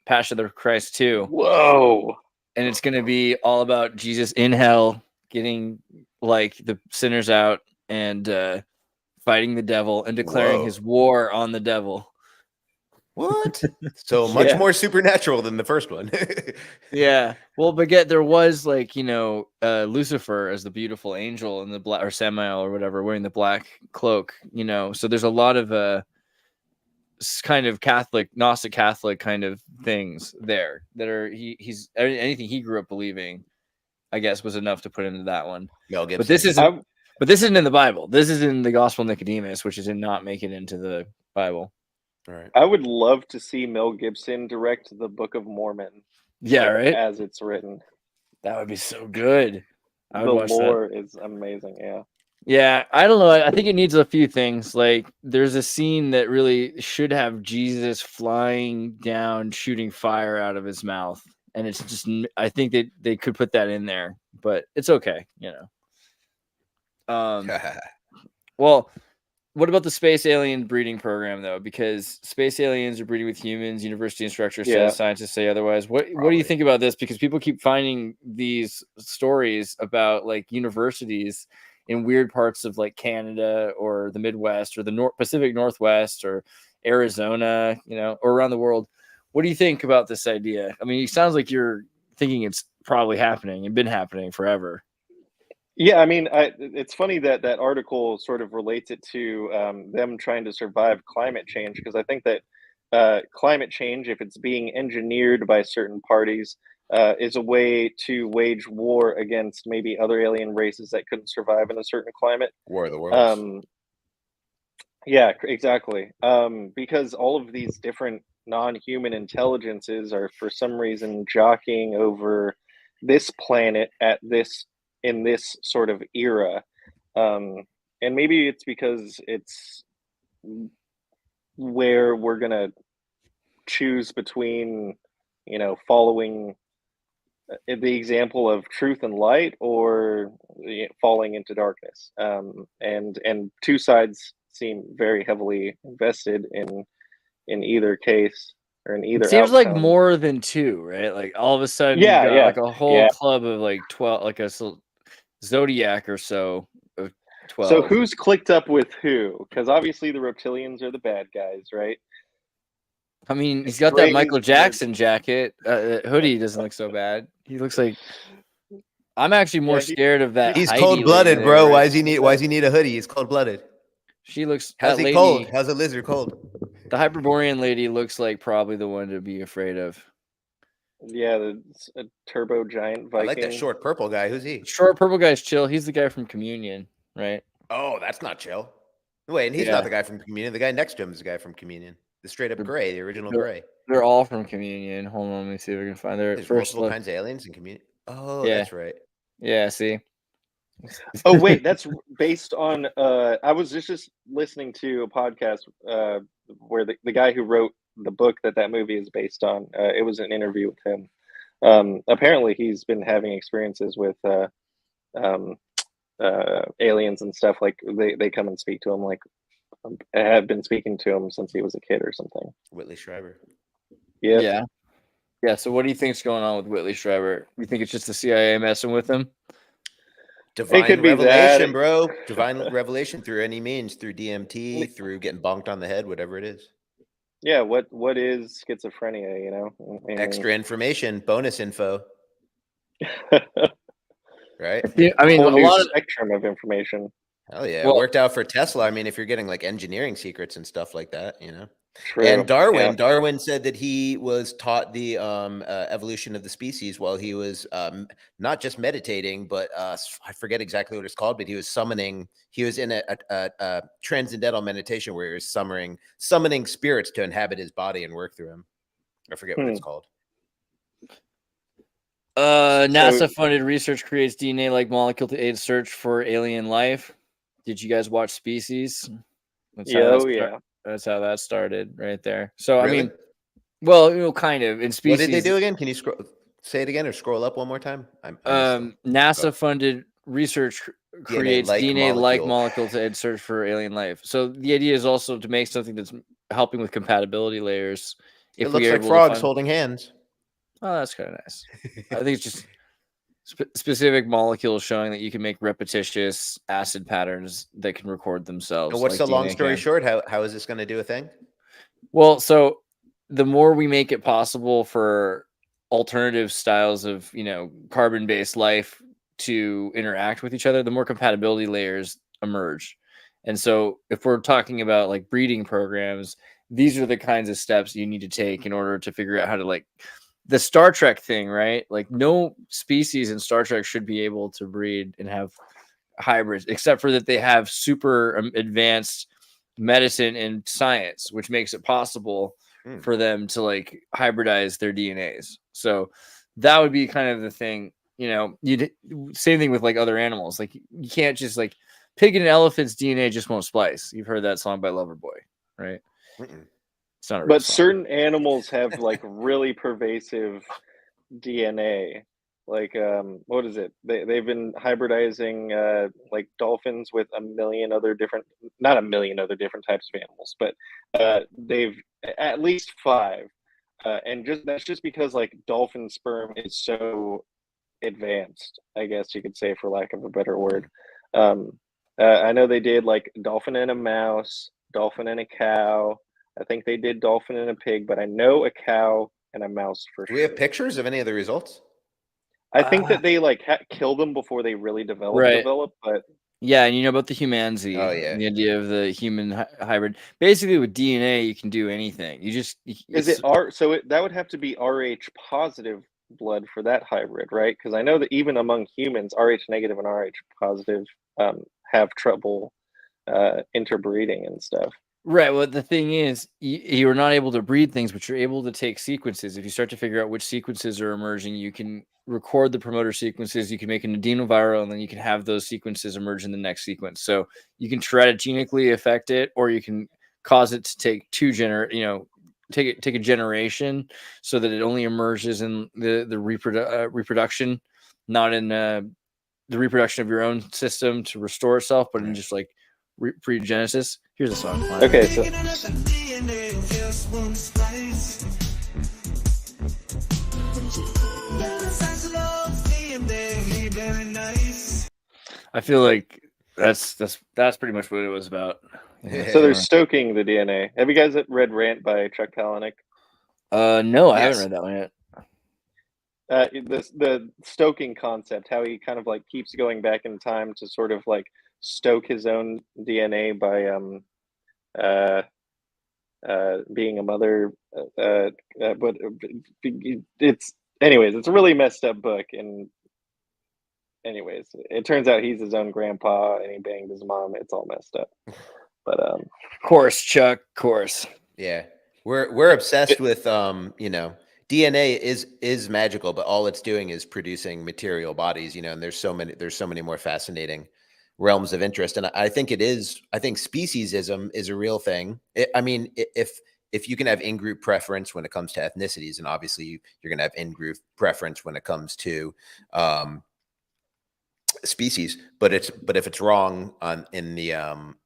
Passion of the Christ 2. Whoa. And it's going to be all about Jesus in hell, getting like the sinners out and fighting the devil and declaring his war on the devil. What? So much more supernatural than the first one. Yeah. Well, but there was like, Lucifer as the beautiful angel in the black, or Samael or whatever, wearing the black cloak, so there's a lot of kind of Gnostic Catholic kind of things there that are he's anything he grew up believing, I guess, was enough to put into that one. Mel Gibson. But this isn't in the Bible. This is in the Gospel of Nicodemus, which did not make it into the Bible. Right. I would love to see Mel Gibson direct the Book of Mormon. Yeah, right. As it's written. That would be so good. The lore is amazing. Yeah. Yeah, I don't know. I think it needs a few things. Like, there's a scene that really should have Jesus flying down, shooting fire out of his mouth, and it's just. I think that they could put that in there, but it's okay, Well, what about the space alien breeding program, though? Because space aliens are breeding with humans. University instructors says, scientists say otherwise. What do you think about this? Because people keep finding these stories about like universities in weird parts of like Canada or the Midwest or the Pacific Northwest or Arizona, or around the world. What do you think about this idea? I mean, it sounds like you're thinking it's probably happening and been happening forever. Yeah, I mean, it's funny that article sort of relates it to them trying to survive climate change, because I think that climate change, if it's being engineered by certain parties, is a way to wage war against maybe other alien races that couldn't survive in a certain climate. War of the Worlds. Yeah, exactly. Because all of these different non-human intelligences are for some reason jockeying over this planet in this sort of era. And maybe it's because it's where we're going to choose between, following the example of truth and light or falling into darkness. And two sides seem very heavily invested in either case or in either. It seems outcome. like more than two, right? Like all of a sudden, you got like a whole club of like 12, like a zodiac or so of 12. So who's clicked up with who? Because obviously the reptilians are the bad guys, right? I mean, he's got that Michael Jackson jacket. Hoodie doesn't look so bad. He looks like. I'm actually more scared of that. He's cold-blooded, bro. Why does he need a hoodie? He's cold-blooded. She looks. How's he cold? How's a lizard cold? The Hyperborean lady looks like probably the one to be afraid of. Yeah, the turbo giant Viking. I like that short purple guy. Who's he? Short purple guy's chill. He's the guy from Communion, right? Oh, that's not chill. Wait, and he's not the guy from Communion. The guy next to him is the guy from Communion. The straight up gray, the original gray. They're all from Communion. Hold on, let me see if I can find their There's multiple kinds of aliens in Communion. Oh, yeah. That's right. Yeah, see. Oh wait, that's based on. I was just listening to a podcast where the guy who wrote the book that movie is based on. It was an interview with him. Apparently, he's been having experiences with um, aliens and stuff. Like they come and speak to him. Like have been speaking to him since he was a kid or something. Whitley Schreiber. Yep. Yeah. So what do you think's going on with Whitley Schreiber? You think it's just the CIA messing with him? Divine could be revelation, that. bro. Divine revelation through any means, through DMT, through getting bonked on the head, whatever it is. Yeah. What is schizophrenia? You know, I mean, Extra information, bonus info, right? Yeah, I mean, whole a new lot of spectrum of information. Hell yeah, Well- it worked out for Tesla. I mean, if you're getting like engineering secrets and stuff like that, you know. True. And Yeah. Darwin said that he was taught the evolution of the species while he was not just meditating, but I forget exactly what it's called, but he was summoning. He was in a transcendental meditation where he was summoning spirits to inhabit his body and work through him. I forget what it's called. NASA-funded research creates DNA-like molecule to aid search for alien life. Did you guys watch Species? That's how that started right there. So Really? I mean, well, kind of in Species. What did they do again? Can you say it again or scroll up one more time? NASA-funded research creates DNA-like molecule to aid search for alien life. So the idea is also to make something that's helping with compatibility layers. It looks like frogs holding hands. Oh, that's kind of nice. I think it's just specific molecules showing that you can make repetitious acid patterns that can record themselves. And what's the long story short? How is this going to do a thing? Well, so the more we make it possible for alternative styles of, carbon-based life to interact with each other, the more compatibility layers emerge. And so if we're talking about like breeding programs, these are the kinds of steps you need to take in order to figure out how to the Star Trek thing, right? Like no species in Star Trek should be able to breed and have hybrids, except for that they have super advanced medicine and science, which makes it possible for them to hybridize their DNAs. So that would be kind of the thing, same thing with other animals. Like you can't just pig and elephant's DNA just won't splice. You've heard that song by Loverboy, right? It's not a real song. Certain animals have really pervasive DNA. What is it? They've been hybridizing dolphins with not a million other different types of animals, but they've at least 5. And that's just because dolphin sperm is so advanced, I guess you could say, for lack of a better word. I know they did dolphin and a mouse, dolphin and a cow. I think they did dolphin and a pig, but I know a cow and a mouse for sure. Do we have pictures of any of the results? I think that they kill them before they really develop, but yeah, and you know about the humanity. Oh yeah, the idea of the human hybrid. Basically, with DNA, you can do anything. That would have to be Rh positive blood for that hybrid, right? Because I know that even among humans, Rh negative and Rh positive have trouble interbreeding and stuff. Right. Well, the thing is, you're not able to breed things, but you're able to take sequences. If you start to figure out which sequences are emerging, you can record the promoter sequences. You can make an adenoviral, and then you can have those sequences emerge in the next sequence. So you can strategically affect it, or you can cause it to take take a generation, so that it only emerges in the reproduction, not in the reproduction of your own system to restore itself, but in just pre-genesis. Here's a song. Okay, so I feel like that's pretty much what it was about. So they're stoking the DNA. Have you guys read Rant by Chuck Palahniuk? No, I haven't read that one yet. The stoking concept, how he kind of keeps going back in time to sort of stoke his own DNA by being a mother, but it's a really messed up book. And anyways, it turns out he's his own grandpa and he banged his mom. It's all messed up. But course, Chuck, course. Yeah, we're obsessed with DNA is magical, but all it's doing is producing material bodies, you know, and there's so many more fascinating realms of interest. And I think speciesism is a real thing. I mean, if you can have in-group preference when it comes to ethnicities, and obviously you're going to have in-group preference when it comes to species, but if it's wrong on in the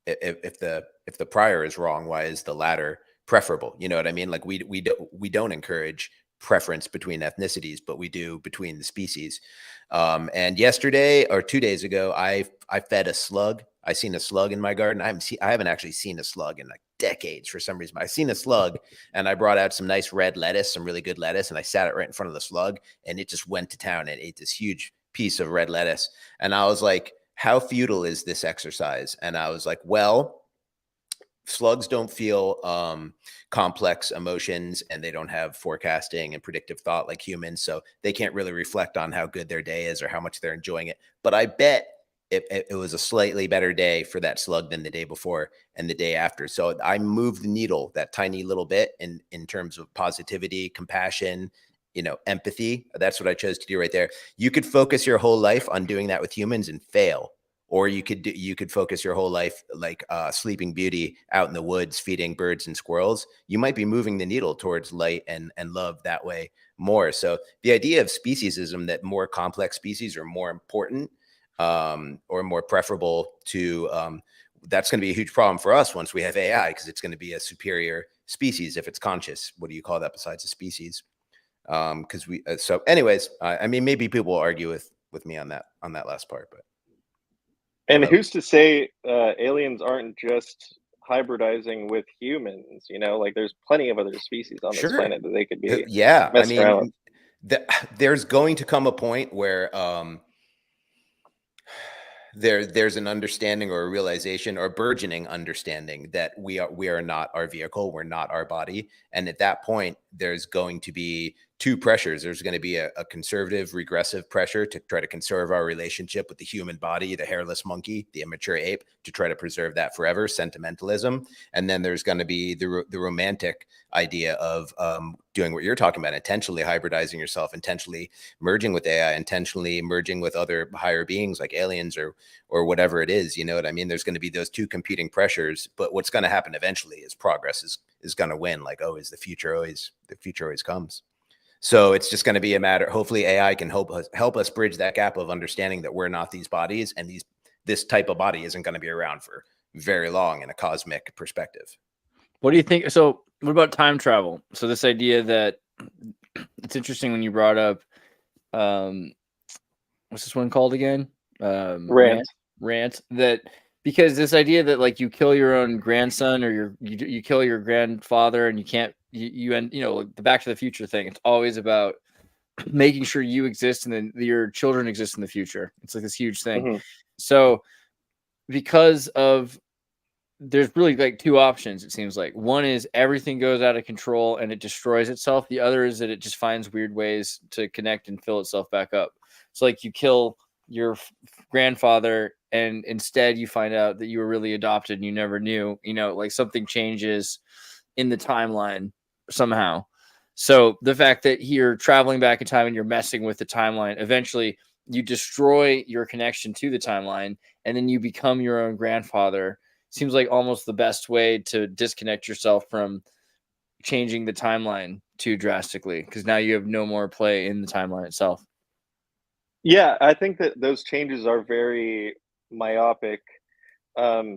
if the prior is wrong, why is the latter preferable? You know what I mean? Like we don't encourage preference between ethnicities, but we do between the species. And yesterday or 2 days ago, I fed a slug. I seen a slug in my garden. I haven't actually seen a slug in like decades for some reason. I seen a slug, and I brought out some nice red lettuce, some really good lettuce, and I sat it right in front of the slug, and it just went to town and ate this huge piece of red lettuce. And I was like, how futile is this exercise? And I was like, well, slugs don't feel complex emotions, and they don't have forecasting and predictive thought like humans. So they can't really reflect on how good their day is or how much they're enjoying it. But I bet it was a slightly better day for that slug than the day before and the day after. So I moved the needle that tiny little bit in terms of positivity, compassion, you know, empathy. That's what I chose to do right there. You could focus your whole life on doing that with humans and fail. Or you could focus your whole life like Sleeping Beauty out in the woods, feeding birds and squirrels. You might be moving the needle towards light and love that way more. So the idea of speciesism, that more complex species are more important or more preferable to, that's going to be a huge problem for us once we have AI, because it's going to be a superior species if it's conscious. What do you call that besides a species? Because so anyways, I mean, maybe people will argue with me on that last part, but. And who's to say aliens aren't just hybridizing with humans? You know, like there's plenty of other species on this planet that they could be. Yeah, I mean, there's going to come a point where there's an understanding or a realization or burgeoning understanding that we are not our vehicle, we're not our body, and at that point, there's going to be two pressures. There's going to be a conservative, regressive pressure to try to conserve our relationship with the human body, the hairless monkey, the immature ape, to try to preserve that forever, sentimentalism. And then there's going to be the romantic idea of doing what you're talking about, intentionally hybridizing yourself, intentionally merging with AI, intentionally merging with other higher beings like aliens or whatever it is. You know what I mean? There's going to be those two competing pressures, but what's going to happen eventually is progress is going to win. Like, the future always comes. So it's just going to be a matter. Hopefully AI can help us bridge that gap of understanding that we're not these bodies, and this type of body isn't going to be around for very long in a cosmic perspective. What do you think? So what about time travel? So this idea that it's interesting when you brought up, what's this one called again? Rant. That because this idea that like you kill your own grandson or you kill your grandfather and you can't, you end, you know, the Back to the Future thing. It's always about making sure you exist and then your children exist in the future. It's like this huge thing. Mm-hmm. So because of, there's really like two options, it seems like. One is everything goes out of control and it destroys itself. The other is that it just finds weird ways to connect and fill itself back up. So like you kill your grandfather and instead you find out that you were really adopted and you never knew, you know, like something changes in the timeline somehow. So the fact that you're traveling back in time and you're messing with the timeline, eventually you destroy your connection to the timeline and then you become your own grandfather. Seems like almost the best way to disconnect yourself from changing the timeline too drastically, because now you have no more play in the timeline itself. Yeah, I think that those changes are very myopic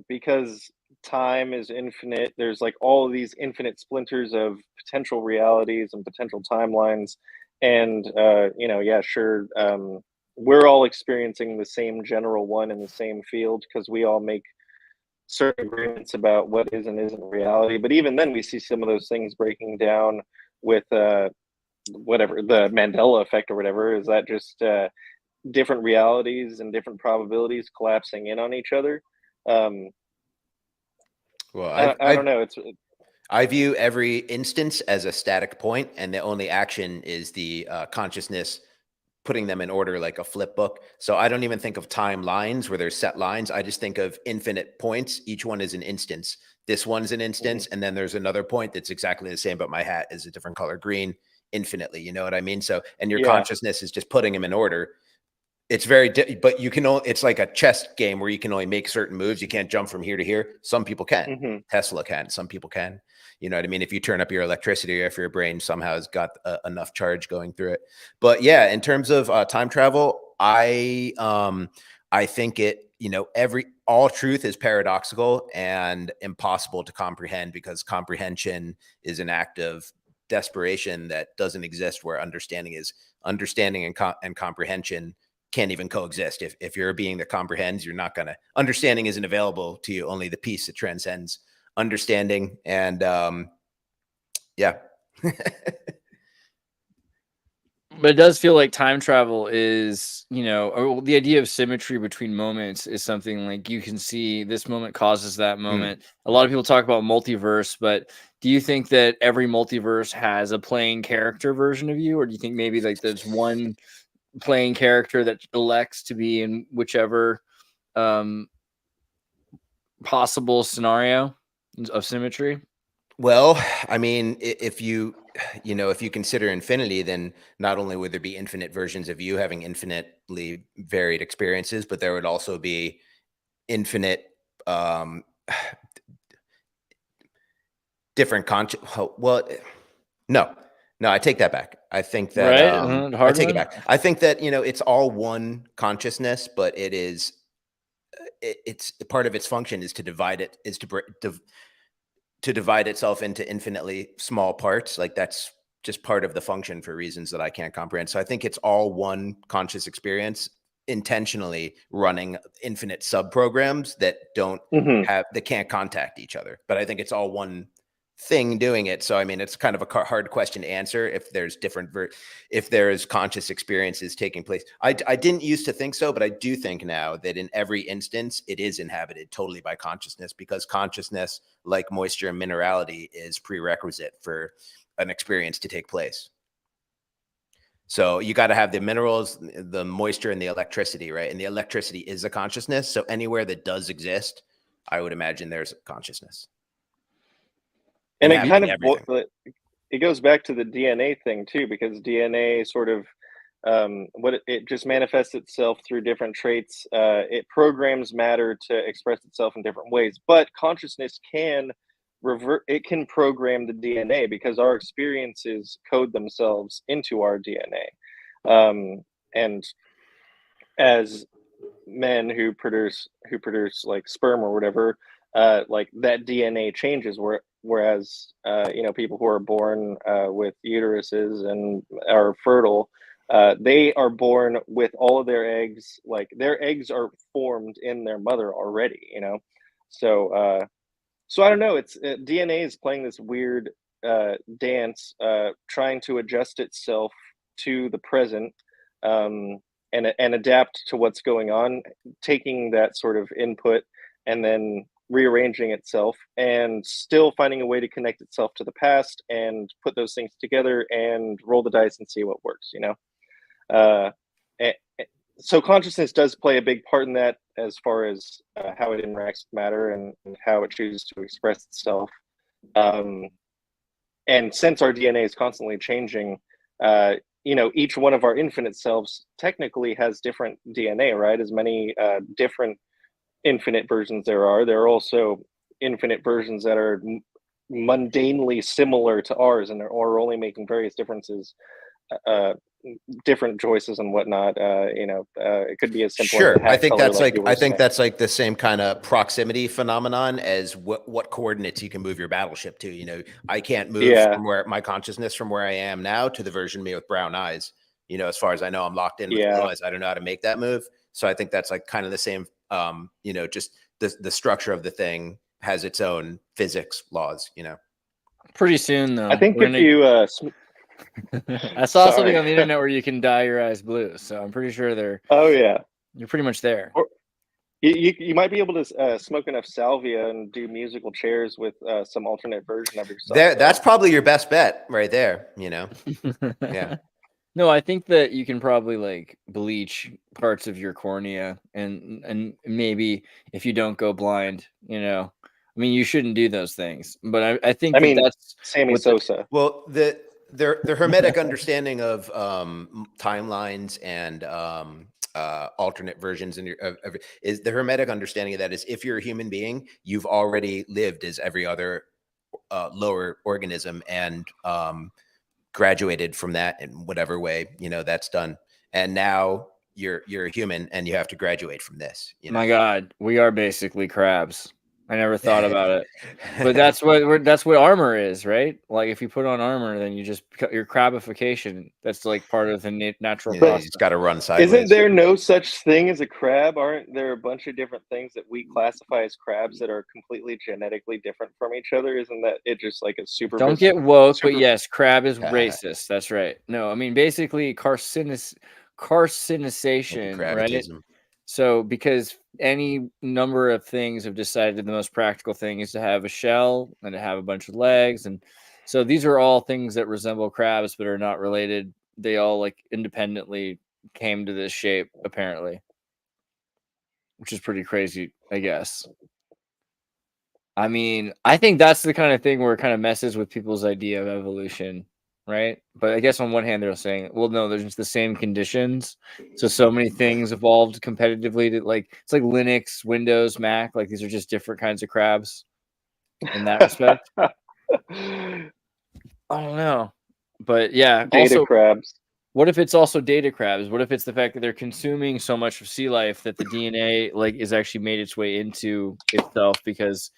because time is infinite. There's like all of these infinite splinters of potential realities and potential timelines. And, you know, yeah, sure. We're all experiencing the same general one in the same field because we all make certain agreements about what is and isn't reality. But even then we see some of those things breaking down with whatever, the Mandela effect or whatever. Is that just different realities and different probabilities collapsing in on each other? Well, I don't know. I view every instance as a static point, and the only action is the consciousness putting them in order like a flip book. So I don't even think of timelines where there's set lines. I just think of infinite points. Each one is an instance. This one's an instance, and then there's another point that's exactly the same, but my hat is a different color green. infinitely. You know what I mean? So, and your Yeah. consciousness is just putting them in order. It's very, but you can only, it's like a chess game where you can only make certain moves. You can't jump from here to here. Some people can. Mm-hmm. Tesla can. Some people can. You know what I mean? If you turn up your electricity, or if your brain somehow has got enough charge going through it. But yeah, in terms of time travel, I think it, you know, all truth is paradoxical and impossible to comprehend, because comprehension is an act of desperation that doesn't exist, where understanding and comprehension can't even coexist. If you're a being that comprehends, you're not gonna, understanding isn't available to you, only the piece that transcends understanding. And yeah. But it does feel like time travel is, you know, or the idea of symmetry between moments is something like you can see this moment causes that moment. A lot of people talk about multiverse, but do you think that every multiverse has a playing character version of you? Or do you think maybe like there's one playing character that elects to be in whichever possible scenario of symmetry? Well, I mean, if you consider infinity, then not only would there be infinite versions of you having infinitely varied experiences, but there would also be infinite different no, I take that back. I think that Right? I take it back. I think that, you know, it's all one consciousness, but it's part of its function is to divide it, is to divide itself into infinitely small parts. Like, that's just part of the function for reasons that I can't comprehend. So I think it's all one conscious experience, intentionally running infinite sub programs that that can't contact each other. But I think it's all one thing doing it. So I mean, it's kind of a hard question to answer if there's if there's conscious experiences taking place. I didn't used to think so, but I do think now that in every instance it is inhabited totally by consciousness, because consciousness, like moisture and minerality, is prerequisite for an experience to take place. So you got to have the minerals, the moisture, and the electricity, right? And the electricity is a consciousness. So anywhere that does exist, I would imagine there's consciousness. And it kind of, it goes back to the DNA thing too, because DNA sort of, it just manifests itself through different traits. It programs matter to express itself in different ways, but consciousness can program the DNA, because our experiences code themselves into our DNA. And as men who produce like sperm or whatever, like that DNA changes, whereas you know, people who are born with uteruses and are fertile, they are born with all of their eggs, like their eggs are formed in their mother already, you know. So so I don't know, it's DNA is playing this weird dance, trying to adjust itself to the present, and adapt to what's going on, taking that sort of input and then rearranging itself, and still finding a way to connect itself to the past and put those things together and roll the dice and see what works, you know. So consciousness does play a big part in that, as far as how it interacts with matter and how it chooses to express itself. And since our DNA is constantly changing, you know, each one of our infinite selves technically has different DNA, right? As many different infinite versions there are also infinite versions that are mundanely similar to ours, and are only making various differences, different choices and whatnot. You know, it could be as simple as I think color, that's like saying. that's like the same kind of proximity phenomenon as what coordinates you can move your battleship to. You know, I can't move from where my consciousness from where I am now to the version of me with brown eyes. You know, as far as I know, I'm locked in with blue eyes. I don't know how to make that move. So I think that's like kind of the same. You know, just the structure of the thing has its own physics laws. You know, pretty soon though, I think if you I saw something on the internet where you can dye your eyes blue, so I'm pretty sure you're pretty much there. Or you might be able to smoke enough salvia and do musical chairs with some alternate version of yourself. That's probably your best bet right there. You know, yeah. No, I think that you can probably like bleach parts of your cornea, and maybe if you don't go blind, you know, I mean, you shouldn't do those things, but I think that's Sammy Sosa. Well, their hermetic understanding of timelines and alternate versions is the hermetic understanding of that is if you're a human being, you've already lived as every other lower organism and graduated from that in whatever way, that's done. And now you're a human and you have to graduate from this. My God, we are basically crabs. I never thought about it, but that's what armor is, right? Like if you put on armor, then your crabification. That's like part of the natural process. You just got to run sideways. Isn't there no such thing as a crab? Aren't there a bunch of different things that we classify as crabs that are completely genetically different from each other? Isn't that it? Just like a super. Don't get woke, but yes, crab is racist. That's right. No, I mean basically carcinization, right? So because any number of things have decided the most practical thing is to have a shell and to have a bunch of legs. And so these are all things that resemble crabs but are not related. They all like independently came to this shape, apparently, which is pretty crazy, I guess. I mean, I think that's the kind of thing where it kind of messes with people's idea of evolution, right? But I guess on one hand, they're saying, well, no, there's just the same conditions. So many things evolved competitively to it's like Linux, Windows, Mac. Like these are just different kinds of crabs in that respect. I don't know. But yeah, data crabs. What if it's also data crabs? What if it's the fact that they're consuming so much of sea life that the DNA is actually made its way into itself because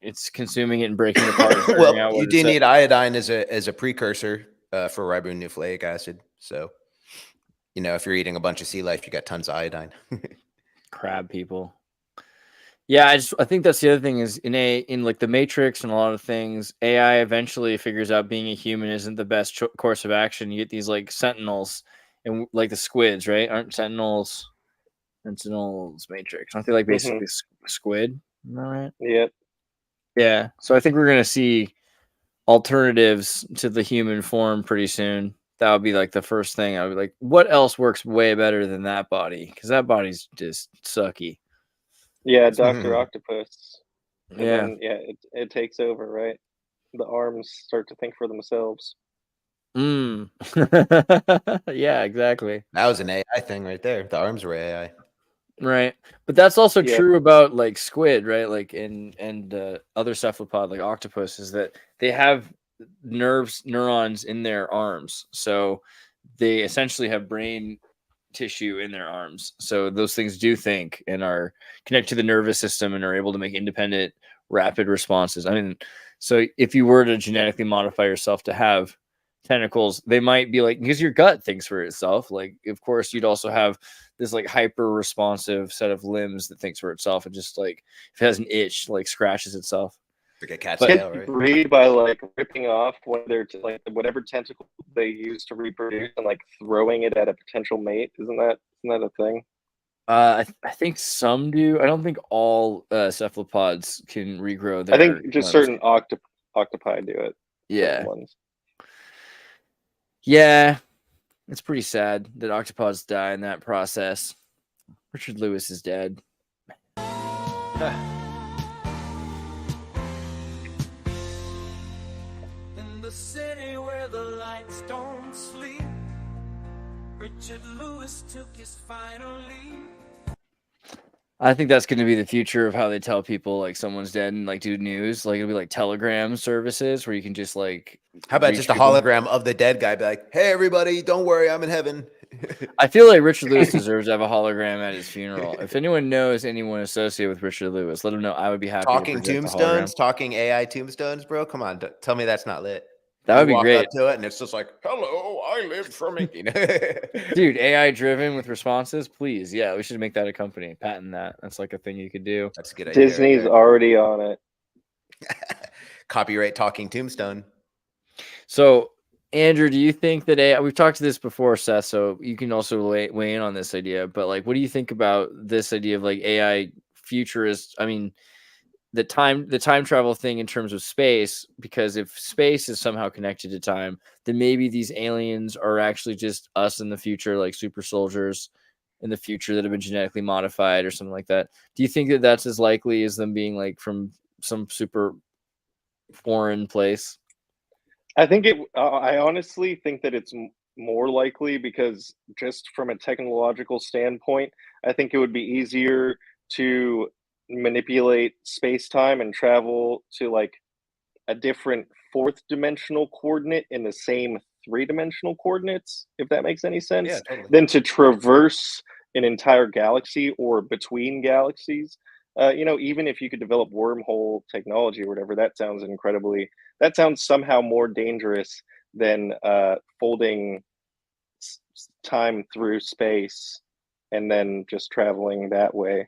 it's consuming it and breaking it apart. Well, you do need iodine as a precursor for ribonucleic acid. So, if you're eating a bunch of sea life, you got tons of iodine. Crab people. Yeah, I think that's the other thing is in like the Matrix and a lot of things, AI eventually figures out being a human isn't the best course of action. You get these like sentinels and like the squids, right? Aren't sentinels Matrix? Aren't they like basically squid? Am I right? Yep. Yeah. So I think we're gonna see alternatives to the human form pretty soon. That would be like the first thing. I would be like, what else works way better than that body? Because that body's just sucky. Yeah, Dr. Octopus. Yeah. It takes over, right? The arms start to think for themselves. Yeah, exactly. That was an AI thing right there. The arms were AI. Right. But that's also true about like squid, right? Like and other cephalopod like octopus is that they have neurons in their arms. So they essentially have brain tissue in their arms. So those things do think and are connected to the nervous system and are able to make independent, rapid responses. I mean, so if you were to genetically modify yourself to have tentacles, they might be like, because your gut thinks for itself. Like, of course, you'd also have this like hyper responsive set of limbs that thinks for itself and just like if it has an itch, like scratches itself. Like a cat's tail, right? Breed by like ripping off whatever tentacle they use to reproduce and like throwing it at a potential mate. Isn't that a thing? I think some do. I don't think all cephalopods can regrow their. I think just certain octopi do it. Yeah. Yeah, it's pretty sad that octopods die in that process. Richard Lewis is dead. In the city where the lights don't sleep, Richard Lewis took his final leave. I think that's going to be the future of how they tell people like someone's dead and like do news. Like it'll be like telegram services where you can just like. How about just a hologram of the dead guy? Be like, hey, everybody, don't worry, I'm in heaven. I feel like Richard Lewis deserves to have a hologram at his funeral. If anyone knows anyone associated with Richard Lewis, let them know. I would be happy. Talking tombstones, talking AI tombstones, bro. Come on, tell me that's not lit. That would be great. Up to it and it's just like, hello, I lived from Dude, AI driven with responses, please. Yeah, we should make that a company. Patent that. That's like a thing you could do. That's a good idea. Disney's already on it. Copyright talking tombstone. So, Andrew, do you think that AI? We've talked to this before, Seth. So you can also weigh in on this idea. But like, what do you think about this idea of like AI futurist? I mean, the time travel thing in terms of space, because if space is somehow connected to time, then maybe these aliens are actually just us in the future, like super soldiers in the future that have been genetically modified or something like that. Do you think that that's as likely as them being like from some super foreign place? I think it. I honestly think that it's more likely because just from a technological standpoint, I think it would be easier to manipulate space time and travel to like a different fourth dimensional coordinate in the same three-dimensional coordinates, if that makes any Yeah, sense, totally. than to traverse an entire galaxy or between galaxies. Even if you could develop wormhole technology or whatever, that sounds somehow more dangerous than folding time through space and then just traveling that way.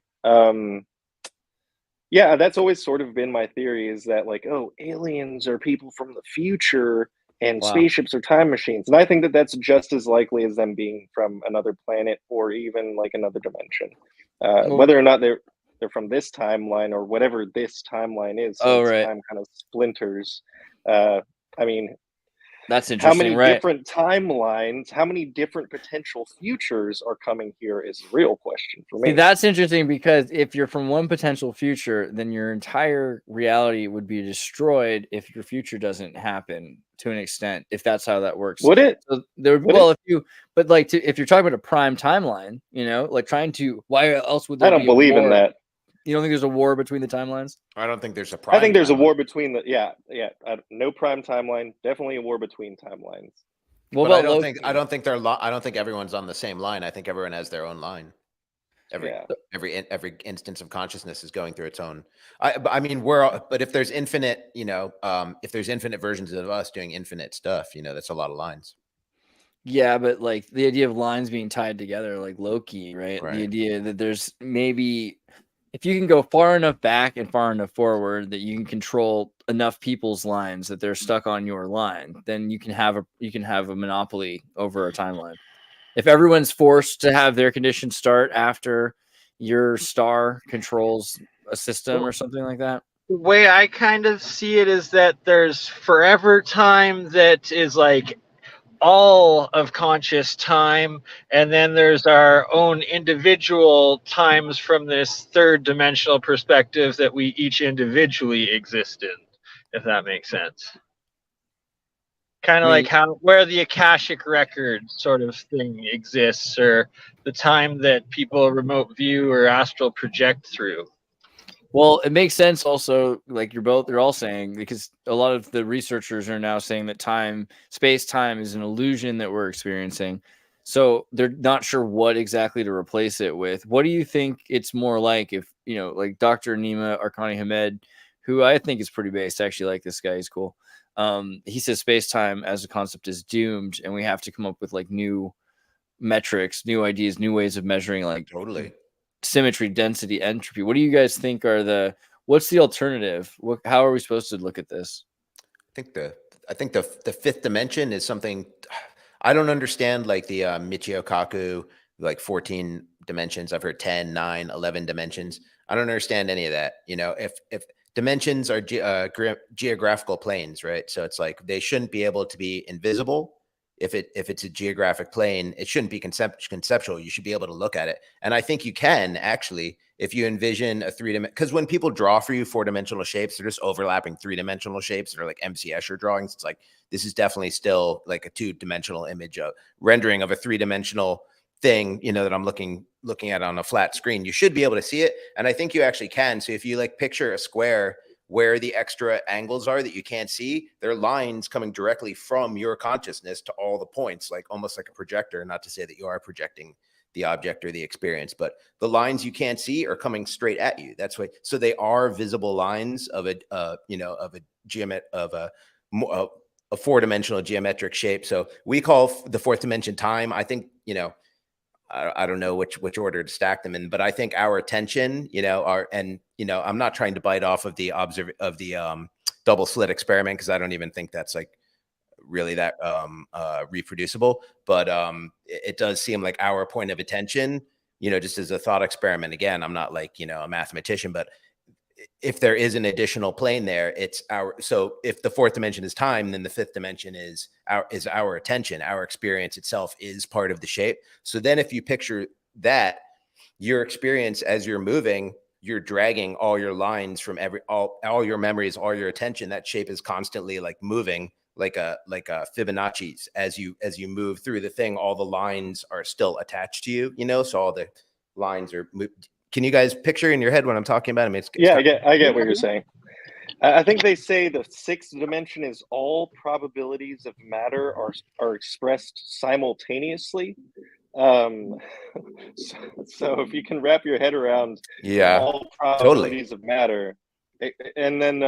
Yeah, that's always sort of been my theory is that like, oh, aliens are people from the future and Wow. spaceships are time machines. And I think that that's just as likely as them being from another planet or even like another dimension. Well, Whether or not they're from this timeline or whatever this timeline is, oh, since right. time kind of splinters. Uh, I mean, That's how interesting, many right? different timelines, how many different potential futures are coming here is a real question for See, me. that's interesting because if you're from one potential future, then your entire reality would be destroyed if your future doesn't happen to an extent, if that's how that works. Would it? So there, Would well, it? but like, if you're talking about a prime timeline, like trying to, why else would I there don't be a believe in war? that. You don't think there's a war between the timelines? I don't think there's a I think prime there's a timeline. war between no prime timeline. Definitely a war between timelines. What But I about don't Loki? think I don't think everyone's on the same line. I think everyone has their own line. Every instance of consciousness is going through its own. I mean, but if there's infinite, if there's infinite versions of us doing infinite stuff, that's a lot of lines. Yeah, but like the idea of lines being tied together, like Loki, right? The Right. idea that there's maybe if you can go far enough back and far enough forward that you can control enough people's lines that they're stuck on your line, then you can have a monopoly over a timeline. If everyone's forced to have their conditions start after your star controls a system or something like that. The way I kind of see it is that there's forever time that is like all of conscious time, and then there's our own individual times from this third dimensional perspective that we each individually exist in, if that makes sense. Kind of I mean, like where the Akashic record sort of thing exists, or the time that people remote view or astral project through. well, it makes sense also, like they're all saying, because a lot of the researchers are now saying that space-time is an illusion that we're experiencing. So they're not sure what exactly to replace it with. What do you think it's more like if, like Dr. Nima Arkani Hamed, who I think is pretty based, I actually like this guy, he's cool. He says space-time as a concept is doomed, and we have to come up with like new metrics, new ideas, new ways of measuring like Totally. symmetry, density, entropy. What do you guys think what's the alternative? How are we supposed to look at this? I think the fifth dimension is something I don't understand, like the Michio Kaku, like 14 dimensions. I've heard 10, 9, 11 dimensions. I don't understand any of that. If dimensions are geographical planes, right? So it's like they shouldn't be able to be invisible. If it's a geographic plane, it shouldn't be conceptual. You should be able to look at it. And I think you can actually, if you envision a three-dimensional, because when people draw for you four-dimensional shapes, they're just overlapping three-dimensional shapes. They're like MC Escher drawings. It's like, this is definitely still like a two-dimensional image of rendering of a three-dimensional thing, that I'm looking at on a flat screen. You should be able to see it. And I think you actually can. So if you like picture a square where the extra angles are that you can't see, they're lines coming directly from your consciousness to all the points, like almost like a projector. Not to say that you are projecting the object or the experience, but the lines you can't see are coming straight at you. That's why. So they are visible lines of a four-dimensional geometric shape. So we call the fourth dimension time. I think, I don't know which order to stack them in, but I think our attention, I'm not trying to bite off of the double slit experiment, because I don't even think that's like really that reproducible. But it does seem like our point of attention, just as a thought experiment. Again, I'm not like a mathematician, but if there is an additional plane there, it's so if the fourth dimension is time, then the fifth dimension is our attention. Our experience itself is part of the shape. So then if you picture that, your experience as you're moving, you're dragging all your lines from all your memories, all your attention. That shape is constantly like moving Fibonacci's. As you move through the thing, all the lines are still attached to you, you know, so all the lines are can you guys picture in your head what I'm talking about? I mean, yeah, I get what you're saying. I think they say the sixth dimension is all probabilities of matter are expressed simultaneously. So if you can wrap your head around all probabilities of matter, and then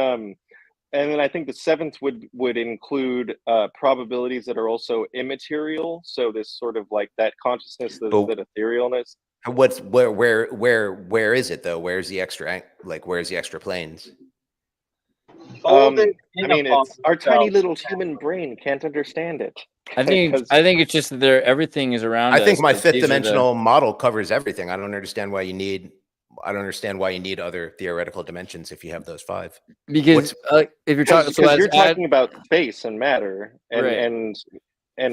I think the seventh would include probabilities that are also immaterial. So this sort of like that consciousness, that etherealness. Where is it though? Where's the extra where's the extra planes? I mean, it's our tiny little human brain can't understand it. I think it's just that everything is around us. I think my fifth dimensional model covers everything. I don't understand why you need other theoretical dimensions if you have those five. Because if you're talking, you're talking about space and matter, and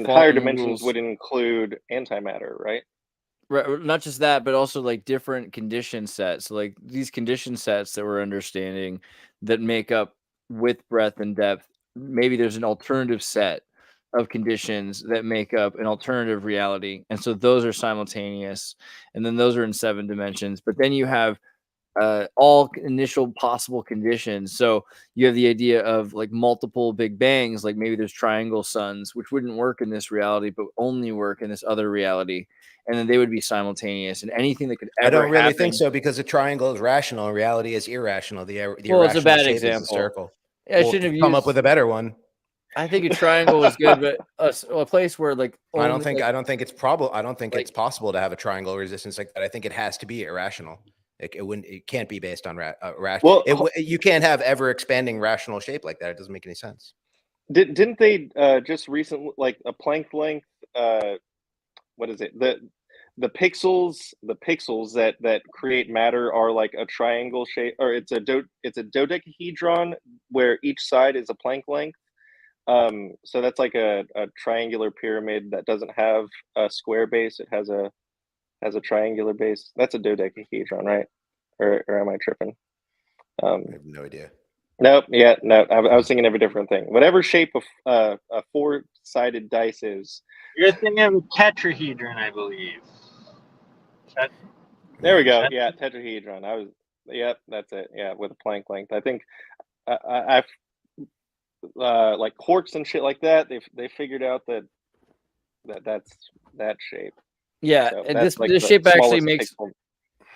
higher dimensions would include antimatter, right? Right, not just that, but also like different condition sets. So like these condition sets that we're understanding that make up width, breadth, and depth. Maybe there's an alternative set of conditions that make up an alternative reality, and so those are simultaneous, and then those are in 7 dimensions. But then you have all initial possible conditions. So you have the idea of like multiple big bangs, like maybe there's triangle suns, which wouldn't work in this reality, but only work in this other reality. And then they would be simultaneous, and anything that could ever I don't really happen, think so, because a triangle is rational and reality is irrational. The well, it's a bad shape example. is a circle. Yeah, I shouldn't have come up with a better one. I think a triangle is good, but a place where like I don't think it's probable. I don't think it's possible to have a triangle resistance like that. I think it has to be irrational. It can't be based on rational. Well, you can't have ever expanding rational shape like that. It doesn't make any sense. Didn't they just recently, like a Planck length? What is it? The pixels that create matter are like a triangle shape, or it's a dodecahedron where each side is a Planck length. So that's like a triangular pyramid that doesn't have a square base. It has a triangular base. That's a dodecahedron, right? Or am I tripping? I have no idea. Nope. Yeah, no. I was thinking of a different thing. Whatever shape of a 4-sided dice is. You're thinking of a tetrahedron, I believe. There we go. Yeah, tetrahedron. Yep, that's it. Yeah, with a Planck length. I think I've like quarks and shit like that. They figured out that's that shape. Yeah, So and this shape actually makes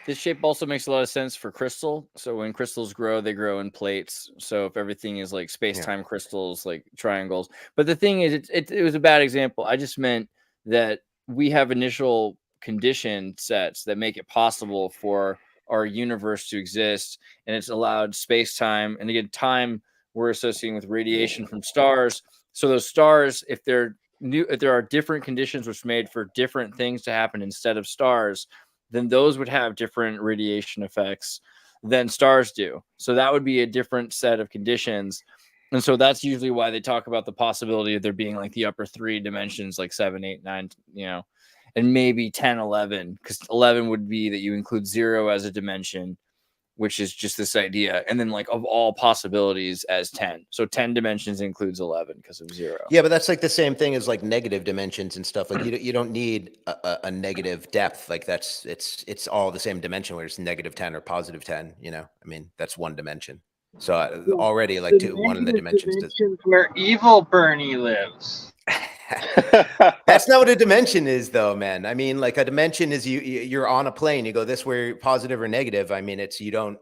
this shape also makes a lot of sense for crystal. So when crystals grow, they grow in plates. So if everything is like space-time crystals, like triangles. But the thing is, it was a bad example. I just meant that we have initial condition sets that make it possible for our universe to exist, and it's allowed space-time. And again, time we're associating with radiation from stars. So those stars, if there are different conditions which made for different things to happen instead of stars, then those would have different radiation effects than stars do. So that would be a different set of conditions. And so that's usually why they talk about the possibility of there being like the upper 3 dimensions, like 7, 8, 9, and maybe 10, 11, because 11 would be that you include 0 as a dimension, which is just this idea. And then like of all possibilities as 10. So 10 dimensions includes 11 because of 0. Yeah, but that's like the same thing as like negative dimensions and stuff. Like you don't need a negative depth. Like it's all the same dimension, where it's negative 10 or positive 10, I mean, that's one dimension. So already like one of the dimensions where evil BurnEye lives. That's not what a dimension is, though, man. I mean, like a dimension is you're on a plane. You go this way, positive or negative. I mean, you're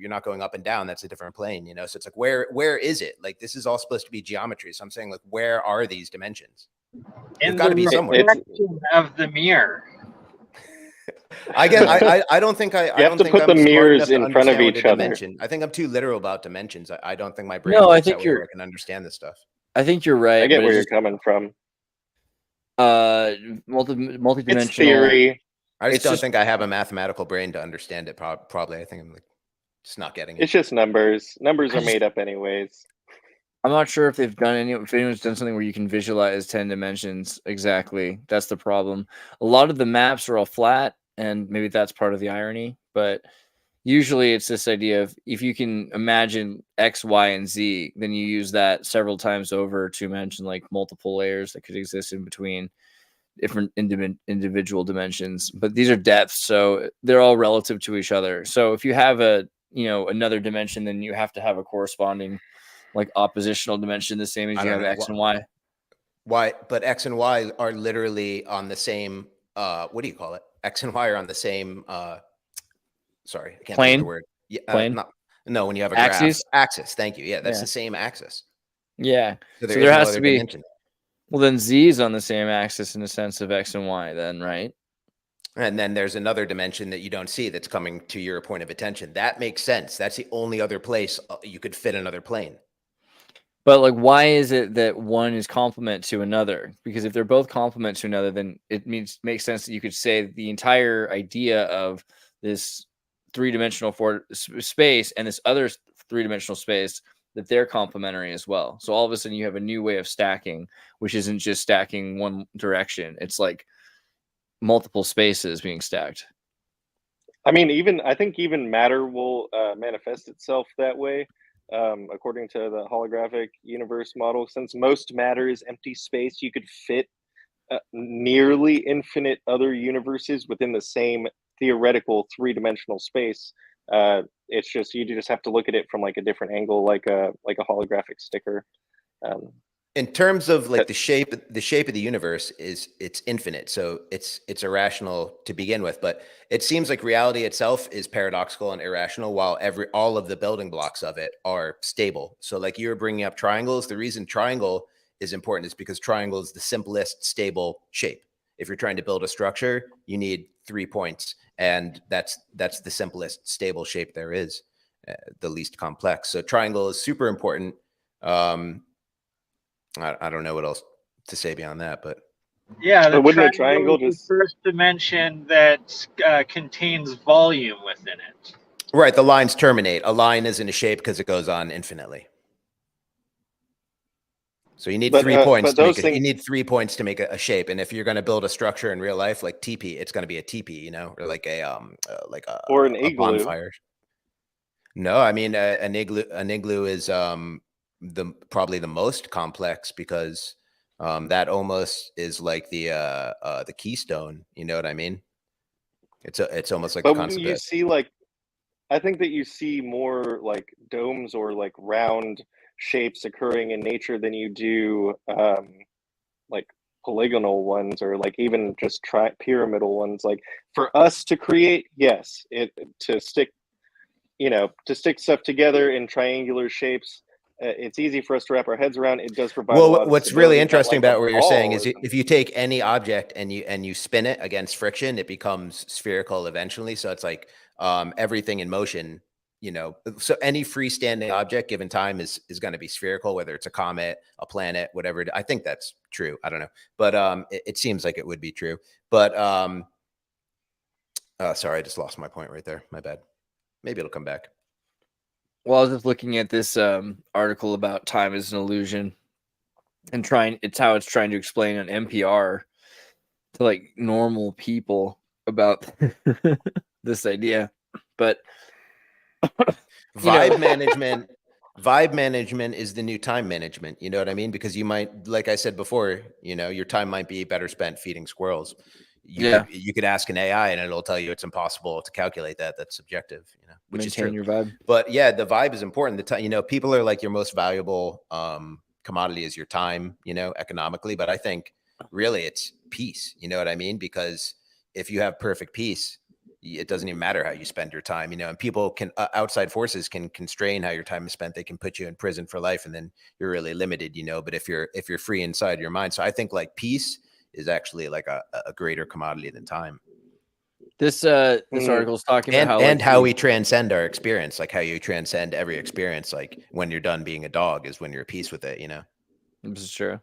not going up and down. That's a different plane, So it's like where is it? Like this is all supposed to be geometry. So I'm saying, like, where are these dimensions? They've got to be somewhere. Of the mirror. I don't think I have to put the mirrors in front of each other. Dimension. I think I'm too literal about dimensions. I don't think my brain. No, I think I can understand this stuff. I think you're right. I get where you're coming from. Multi-dimensional. It's theory. I just don't think I have a mathematical brain to understand it. Probably, I think I'm like just not getting it. It's just numbers. Numbers are made up anyways. I'm not sure if if anyone's done something where you can visualize 10 dimensions exactly. That's the problem. A lot of the maps are all flat, and maybe that's part of the irony. But usually it's this idea of if you can imagine X, Y, and Z, then you use that several times over to mention like multiple layers that could exist in between different individual dimensions. But these are depths, so they're all relative to each other. So if you have a another dimension, then you have to have a corresponding like oppositional dimension, the same as I you don't have know X and Y. why, but X and Y are literally on the same. What do you call it? X and Y are on the same. Sorry, I can't think of Plane? the word. Yeah, Plane? no, when you have a Axes? graph, axis. Thank you. Yeah, that's Yeah. the same axis. Yeah. So So there there is no has other to be. dimension. Well, then Z is on the same axis in the sense of X and Y, then, right? And then there's another dimension that you don't see that's coming to your point of attention. That makes sense. That's the only other place you could fit another plane. But like, why is it that one is complement to another? Because if they're both complement to another, then it makes sense that you could say the entire idea of this three-dimensional space and this other three-dimensional space, that they're complementary as well. So all of a sudden you have a new way of stacking, which isn't just stacking one direction. It's like multiple spaces being stacked. I mean, I think even matter will manifest itself that way, according to the holographic universe model. Since most matter is empty space, you could fit nearly infinite other universes within the same theoretical three-dimensional space. It's just you just have to look at it from like a different angle, like a holographic sticker. In terms of like the shape of the universe it's infinite, so it's irrational to begin with, but it seems like reality itself is paradoxical and irrational, while all of the building blocks of it are stable. So like you were bringing up triangles, the reason triangle is important is because triangle is the simplest stable shape. If you're trying to build a structure, you need 3 points, and that's the simplest stable shape there is, the least complex. So triangle is super important. I don't know what else to say beyond that, but Yeah, the But wouldn't a triangle triangle is the just first dimension that contains volume within it. right, the lines terminate. A line isn't a shape because it goes on infinitely. So you need But, 3 points but to make those it. You things, need 3 points to make a shape. And if you're going to build a structure in real life, like teepee, it's going to be a teepee, or like or an a igloo. bonfire. No, I mean an igloo is probably the most complex because that almost is like the keystone. You know what I mean? It's almost like the But when concept you that see like, I think that you see more like domes or like round shapes occurring in nature than you do like polygonal ones or like even just pyramidal ones. Like for us to create, yes, to stick stuff together in triangular shapes. It's easy for us to wrap our heads around. It does provide a lot of what's really stability, but interesting like a about what you're saying ball is isn't. if you take any object and you spin it against friction, it becomes spherical eventually. So it's like everything in motion, so any freestanding object given time is going to be spherical, whether it's a comet, a planet, whatever. I think that's true. I don't know, but it seems like it would be true. But sorry, I just lost my point right there. My bad. Maybe it'll come back. Well, I was just looking at this article about time as an illusion and it's how it's trying to explain on NPR to like normal people about this idea. But vibe management is the new time management. You know what I mean? Because you might, like I said before, your time might be better spent feeding squirrels. You could ask an AI and it'll tell you it's impossible to calculate that. That's subjective, which is true. Maintain your vibe. But yeah, the vibe is important. People are like your most valuable commodity is your time, economically. But I think really it's peace. You know what I mean? Because if you have perfect peace, it doesn't even matter how you spend your time, and people can outside forces can constrain how your time is spent. They can put you in prison for life, and then you're really limited, but if you're free inside your mind. So I think like peace is actually like a greater commodity than time. This article is talking about how we transcend our experience, like how you transcend every experience. Like when you're done being a dog is when you're at peace with it. This is true.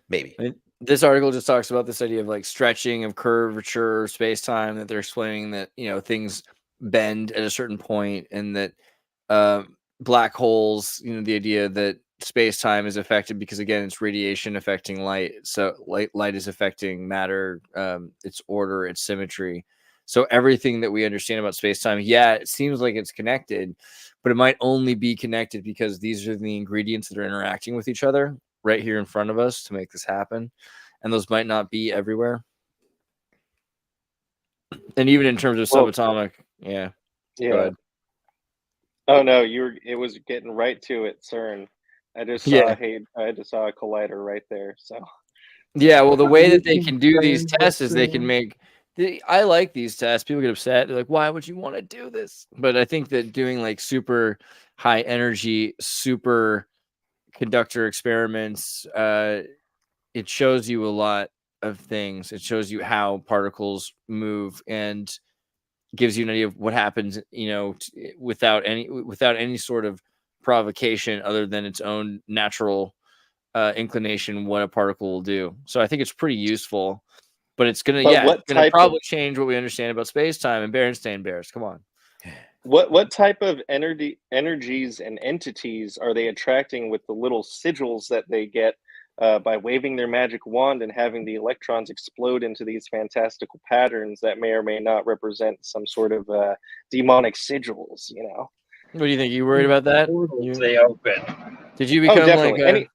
Maybe. This article just talks about this idea of like stretching of curvature space time, that they're explaining that things bend at a certain point, and that black holes, the idea that space time is affected because again it's radiation affecting light. So light is affecting matter, its order, its symmetry. So everything that we understand about space-time, yeah, it seems like it's connected, but it might only be connected because these are the ingredients that are interacting with each other right here in front of us to make this happen. And those might not be everywhere. And even in terms of subatomic, yeah. Go Yeah. ahead. Oh no, it was getting right to it, CERN. I just saw a collider right there. So yeah, well, the way that they can do these Confirmed with tests is they can make I like these tests. People get upset. They're like, why would you want to do this? But I think that doing like super high energy, super conductor experiments, it shows you a lot of things. It shows you how particles move and gives you an idea of what happens, you know, without any sort of provocation other than its own natural inclination, what a particle will do. So I think it's pretty useful, but it's gonna, But it's what gonna type probably of change what we understand about space time and Berenstain Bears. Come on. what type of energies and entities are they attracting with the little sigils that they get by waving their magic wand and having the electrons explode into these fantastical patterns that may or may not represent some sort of demonic sigils, you know? What do you think? You worried about that? They open. Did you Oh, become like definitely. you become a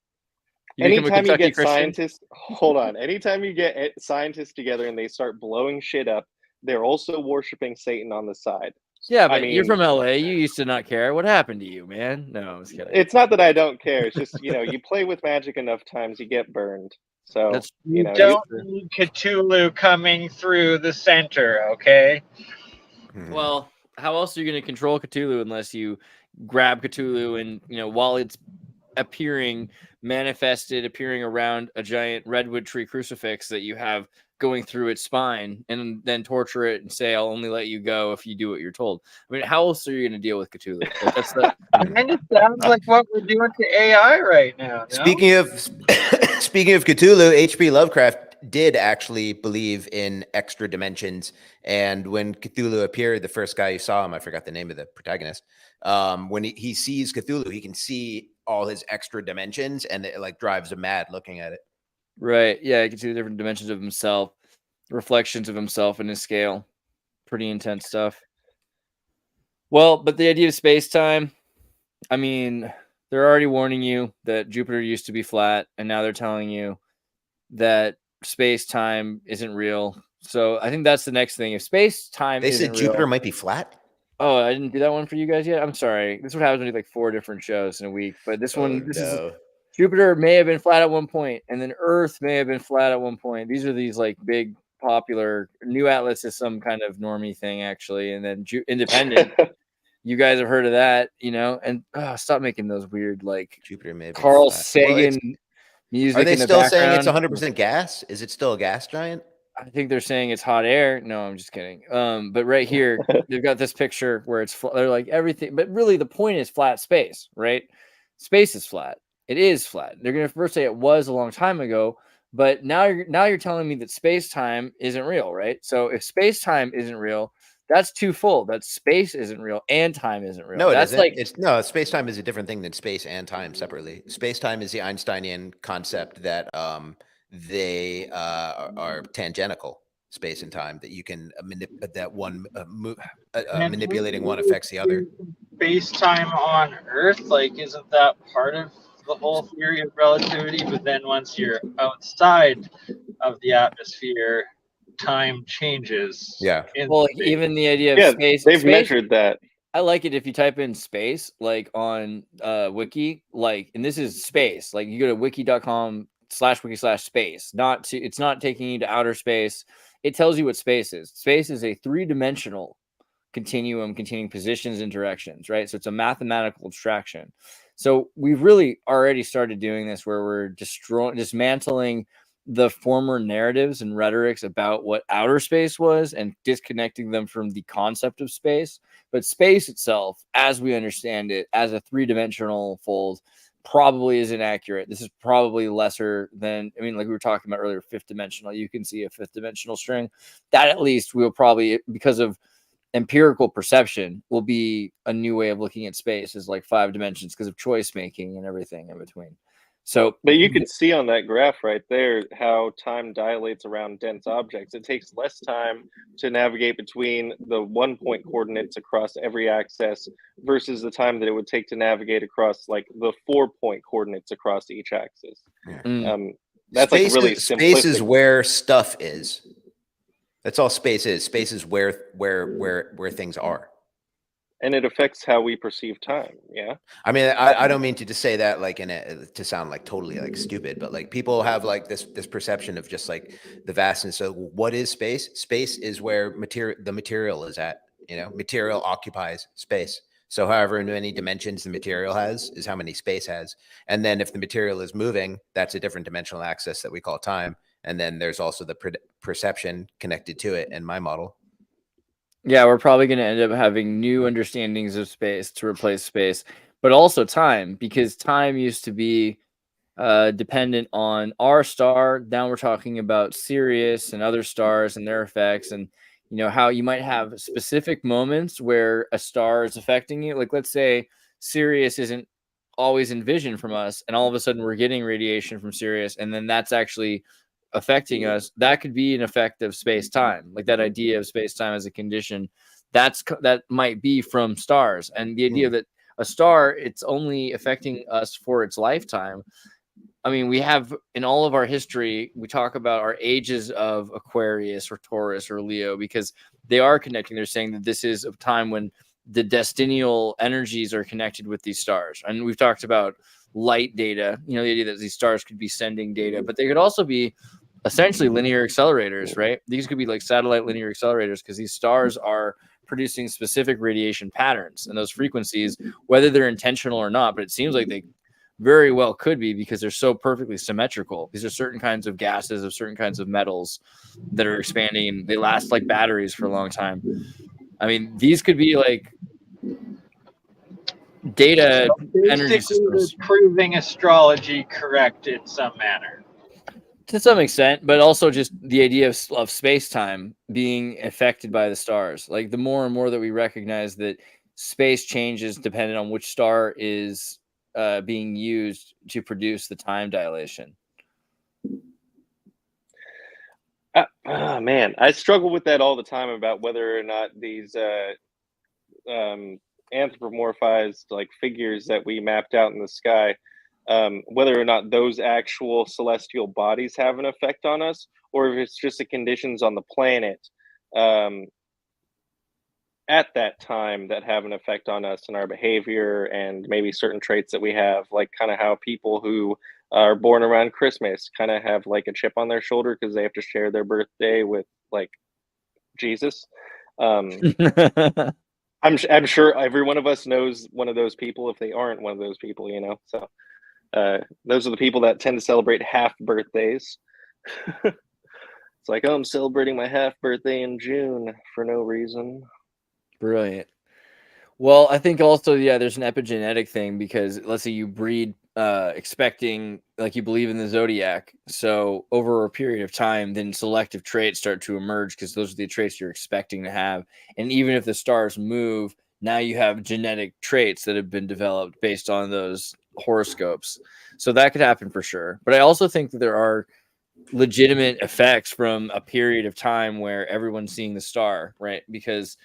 Anytime you Kentucky get Christian? scientists, hold on. Anytime you get scientists together and they start blowing shit up, they're also worshiping Satan on the side. Yeah, I but you're mean, from LA. You used to not care. What happened to you, man? No, I was kidding. it's not that I don't care. It's just, you know, you play with magic enough times, you get burned. So, That's you know, Don't need Cthulhu coming through the center, okay? well, how else are you going to control Cthulhu unless you grab Cthulhu and, you know, while it's appearing around a giant redwood tree crucifix that you have going through its spine, and then torture it and say, I'll only let you go if you do what you're told. I mean, how else are you going to deal with Cthulhu? Like, that's the And it sounds like what we're doing to AI right now. No? Speaking of Cthulhu, H.P. Lovecraft did actually believe in extra dimensions. And when Cthulhu appeared, the first guy you saw him, I forgot the name of the protagonist. When he sees Cthulhu, he can see all his extra dimensions, and it like drives him mad looking at it. right. Yeah, you can see the different dimensions of himself, reflections of himself in his scale. Pretty intense stuff. Well, but the idea of space-time, I mean, they're already warning you that Jupiter used to be flat, and now they're telling you that space-time isn't real. So I think that's the next thing. If space-time They isn't said Jupiter real, might be flat. oh, I didn't do that one for you guys yet. I'm sorry. This is what happens when you do like 4 different shows in a week. But this one, this is Jupiter may have been flat at one point, and then Earth may have been flat at one point. These are these like big popular. New Atlas is some kind of normie thing actually, and then Independent. You guys have heard of that, you know? And stop making those weird like Jupiter may have been Carl flat. Sagan music. Are they in the still saying it's background. 100% gas? Is it still a gas giant? I think they're saying it's hot air. No, I'm just kidding. But right here, they've got this picture where it's they're like everything, but really the point is flat space, right? Space is flat. It is flat. They're gonna first say it was a long time ago, but now you're telling me that space time isn't real, right? So if space time isn't real, that's twofold. That space isn't real and time isn't real. No, it That's isn't. like Space time is a different thing than space and time separately. Space time is the Einsteinian concept that they are tangential, space and time, that you can manipulating one affects the other. Space time on Earth, like, isn't that part of the whole theory of relativity? But then once you're outside of the atmosphere, time changes. Yeah. well, instantly. even the idea of yeah, space. they've space measured that. I like it if you type in space, like on wiki, like, and this is space, like you go to wiki.com/wiki/space, it's not taking you to outer space. It tells you what space is. Space is a 3-dimensional continuum containing positions and directions, right? So it's a mathematical abstraction. So we've really already started doing this where we're dismantling the former narratives and rhetorics about what outer space was and disconnecting them from the concept of space. But space itself, as we understand it, as a 3-dimensional fold, probably isn't accurate. This is probably lesser than, I mean, like we were talking about earlier, 5th dimensional. You can see a 5th dimensional string. That at least will probably, because of empirical perception, will be a new way of looking at space, is like 5 dimensions because of choice making and everything in between. So, But you can see on that graph right there how time dilates around dense objects. It takes less time to navigate between the 1-point coordinates across every axis versus the time that it would take to navigate across like the 4-point coordinates across each axis. That's like really space is simplistic. where stuff is. That's all space is. Space is where things are. And it affects how we perceive time. Yeah. I mean, I don't mean to just say that like to sound like totally like stupid, but like people have like this perception of just like the vastness. So what is space? Space is where the material is at. You know, material occupies space. So however many dimensions the material has is how many space has. And then if the material is moving, that's a different dimensional axis that we call time. And then there's also the perception connected to it in my model. Yeah, we're probably going to end up having new understandings of space to replace space, but also time, because time used to be dependent on our star. Now we're talking about Sirius and other stars and their effects, and you know how you might have specific moments where a star is affecting you. Like let's say Sirius isn't always in vision from us, and all of a sudden we're getting radiation from Sirius, and then that's actually affecting us. That could be an effect of space-time, like that idea of space-time as a condition. That might be from stars, and the idea that a star, it's only affecting us for its lifetime. I mean, we have in all of our history, we talk about our ages of Aquarius or Taurus or Leo because they are connecting. They're saying that this is a time when the destinial energies are connected with these stars. And we've talked about light data, you know, the idea that these stars could be sending data, but they could also be essentially linear accelerators, right? These could be like satellite linear accelerators because these stars are producing specific radiation patterns and those frequencies, whether they're intentional or not, but it seems like they very well could be because they're so perfectly symmetrical. These are certain kinds of gases of certain kinds of metals that are expanding and they last like batteries for a long time. I mean, these could be like data energy systems. Proving astrology correct in some manner. To some extent, but also just the idea of space-time being affected by the stars. Like the more and more that we recognize that space changes depending on which star is being used to produce the time dilation. Man, I struggle with that all the time about whether or not these anthropomorphized like figures that we mapped out in the sky, whether or not those actual celestial bodies have an effect on us, or if it's just the conditions on the planet at that time that have an effect on us and our behavior and maybe certain traits that we have, like kind of how people who are born around Christmas kind of have like a chip on their shoulder because they have to share their birthday with like Jesus. I'm sure every one of us knows one of those people if they aren't one of those people, you know. So those are the people that tend to celebrate half birthdays. It's like, oh, I'm celebrating my half birthday in June for no reason. Brilliant. Well, I think also, yeah, there's an epigenetic thing because let's say you breed expecting, like you believe in the zodiac. So over a period of time, then selective traits start to emerge because those are the traits you're expecting to have. And even if the stars move, now you have genetic traits that have been developed based on those horoscopes. So that could happen for sure. But I also think that there are legitimate effects from a period of time where everyone's seeing the star, right? Because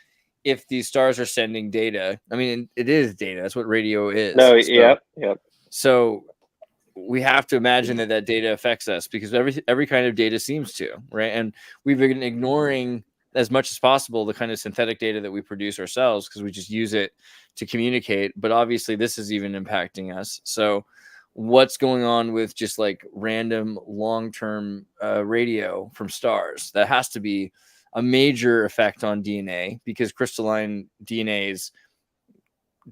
if these stars are sending data, I mean, it is data. That's what radio is. No, so, yep. So we have to imagine that that data affects us because every kind of data seems to, right? And we've been ignoring as much as possible the kind of synthetic data that we produce ourselves because we just use it to communicate. But obviously, this is even impacting us. So what's going on with just like random long-term radio from stars? That has to be a major effect on DNA because crystalline DNA is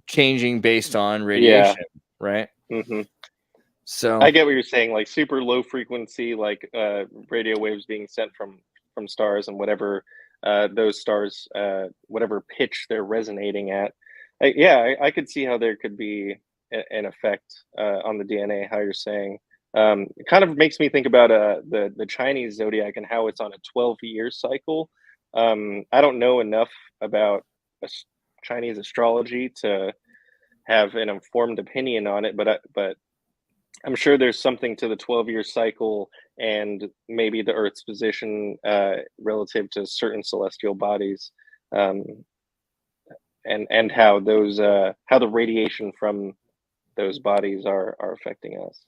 changing based on radiation, right? Mm-hmm. So I get what you're saying, like super low frequency, like radio waves being sent from stars and whatever those stars, whatever pitch they're resonating at. I could see how there could be an effect on the DNA. How you're saying, it kind of makes me think about the Chinese zodiac and how it's on a 12-year cycle. I don't know enough about Chinese astrology to have an informed opinion on it, but I'm sure there's something to the 12-year cycle and maybe the Earth's position relative to certain celestial bodies, um, and how those how the radiation from those bodies are affecting us.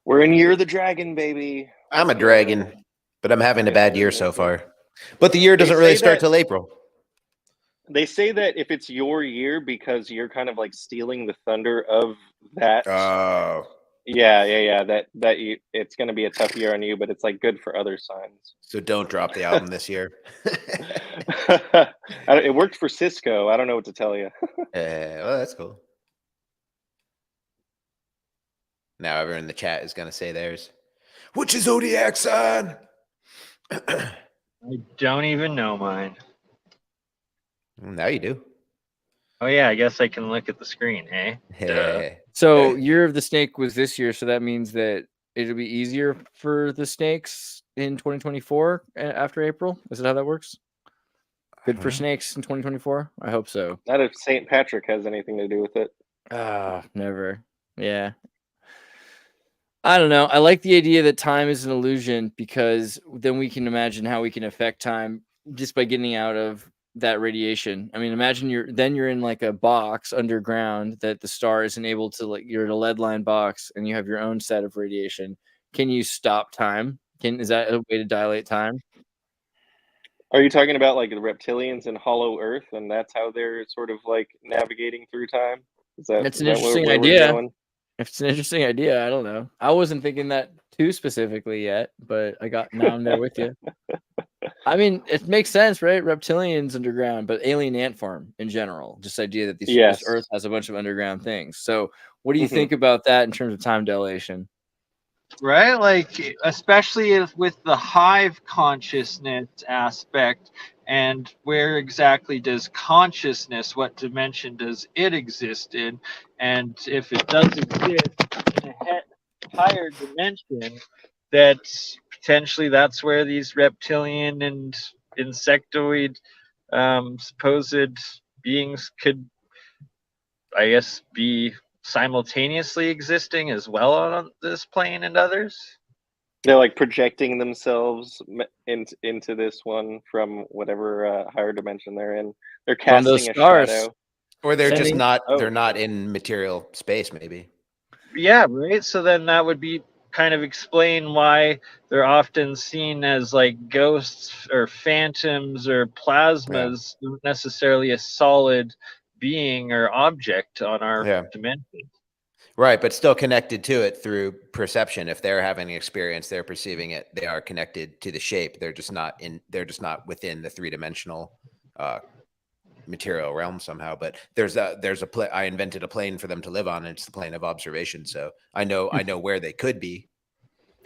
We're in Year of the Dragon, baby. I'm a Let's go. dragon, but I'm having a Yes, bad sir, year yes, so sir. far. But the year They doesn't really say start that till April. they say that if it's your year because you're kind of like stealing the thunder of that. Oh, Yeah. That you, it's going to be a tough year on you, but it's like good for other signs. so don't drop the album this year. It worked for Cisco. I don't know what to tell you. Well, that's cool. Now everyone in the chat is going to say theirs. Which is zodiac sign? I don't even know mine. Now you do. Oh yeah, I guess I can look at the screen, hey? Duh. So Year of the Snake was this year, so that means that it'll be easier for the snakes in 2024 after April. Is that how that works? Good for snakes in 2024? I hope so. Not if St. Patrick has anything to do with it. Never. Yeah. I don't know. I like the idea that time is an illusion because then we can imagine how we can affect time just by getting out of that radiation. I mean, imagine you're in like a box underground that the star isn't able to, like, you're in a lead line box and you have your own set of radiation. Can you stop time? Is that a way to dilate time? Are you talking about like the reptilians in Hollow Earth, and that's how they're sort of like navigating through time? That's Is an that interesting where we're idea. going? It's an interesting idea. I don't know. I wasn't thinking that too specifically yet, but now I'm there with you. I mean, it makes sense, right? Reptilians underground, but alien ant farm in general. Just the idea that this Earth has a bunch of underground things. So, what do you think about that in terms of time dilation? Right, like especially with the hive consciousness aspect, and where exactly does consciousness, what dimension does it exist in, and if it does exist in a higher dimension, that potentially that's where these reptilian and insectoid supposed beings could, I guess, be simultaneously existing as well on this plane and others. They're like projecting themselves into this one from whatever higher dimension they're in. They're casting a shadow, or they're just not. They're not in material space, maybe. Yeah, right. So then that would be kind of explain why they're often seen as like ghosts or phantoms or plasmas, not necessarily a solid being or object on our dimension. Right, but still connected to it through perception. If they're having an experience, they're perceiving it. They are connected to the shape. They're just not within the three-dimensional material realm somehow. But I invented a plane for them to live on, and it's the plane of observation. So I know where they could be.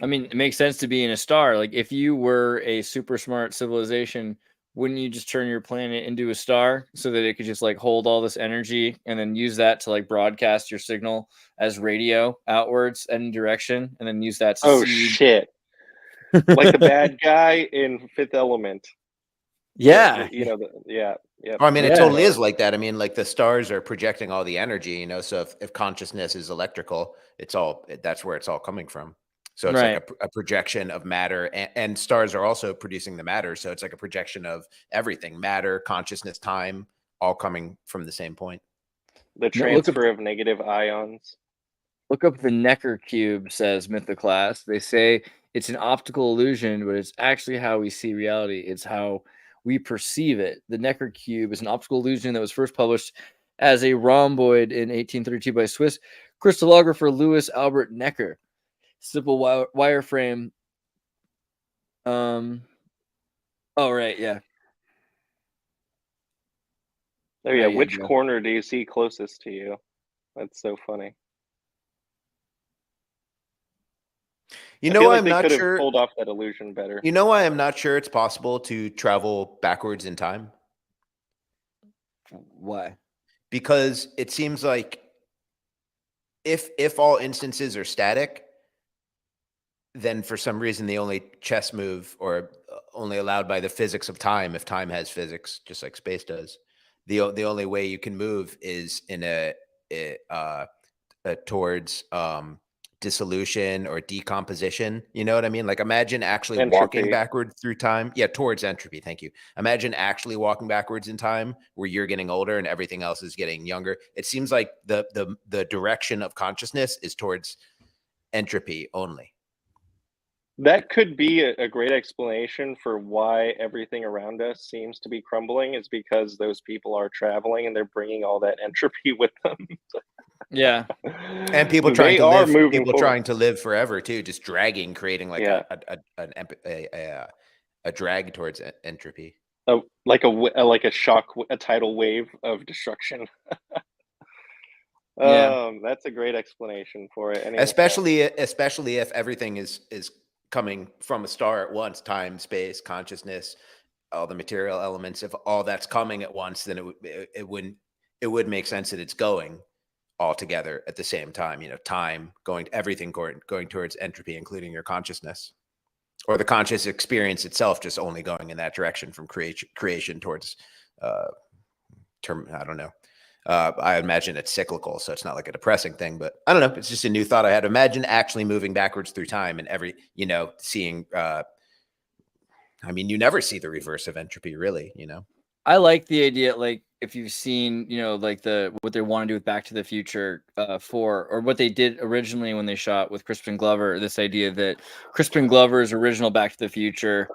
I mean, it makes sense to be in a star. Like if you were a super smart civilization, wouldn't you just turn your planet into a star so that it could just like hold all this energy and then use that to like broadcast your signal as radio outwards and direction, and then use that to shit. Like the bad guy in Fifth Element. Yeah. Yeah. I mean, it totally is like that. I mean, like the stars are projecting all the energy, so if consciousness is electrical, that's where it's all coming from. So it's like a projection of matter, and stars are also producing the matter. So it's like a projection of everything: matter, consciousness, time, all coming from the same point. The transfer of negative ions. Look up the Necker cube, says Mythoclast. They say it's an optical illusion, but it's actually how we see reality. It's how we perceive it. The Necker cube is an optical illusion that was first published as a rhomboid in 1832 by Swiss crystallographer Louis Albert Necker. Simple wireframe. Oh, right, yeah. Oh, yeah. Which corner do you see closest to you? That's so funny. I'm not sure. Pulled off that illusion better. I am not sure it's possible to travel backwards in time. Why? Because it seems like if all instances are static, then for some reason the only chess move, or only allowed by the physics of time, if time has physics, just like space does, the only way you can move is in towards dissolution or decomposition. You know what I mean? Like imagine actually walking Entropy. backwards through time. Yeah, towards entropy. Thank you. Imagine actually walking backwards in time where you're getting older and everything else is getting younger. It seems like the direction of consciousness is towards entropy only. That could be a great explanation for why everything around us seems to be crumbling, is because those people are traveling and they're bringing all that entropy with them. Yeah. And people trying to live, people trying to live forever too, just dragging, creating like a drag towards entropy. Oh, like a shock, a tidal wave of destruction. That's a great explanation for it. Especially if everything is coming from a star at once, time, space, consciousness, all the material elements. If all that's coming at once, then it would make sense that it's going all together at the same time. You know, time going towards entropy, including your consciousness, or the conscious experience itself, just only going in that direction from creation towards I don't know. I imagine it's cyclical, so it's not like a depressing thing, but I don't know. It's just a new thought I had. Imagine actually moving backwards through time and seeing, I mean, you never see the reverse of entropy, really, you know? I like the idea, like if you've seen, like what they want to do with Back to the Future or what they did originally when they shot with Crispin Glover, this idea that Crispin Glover's original Back to the Future,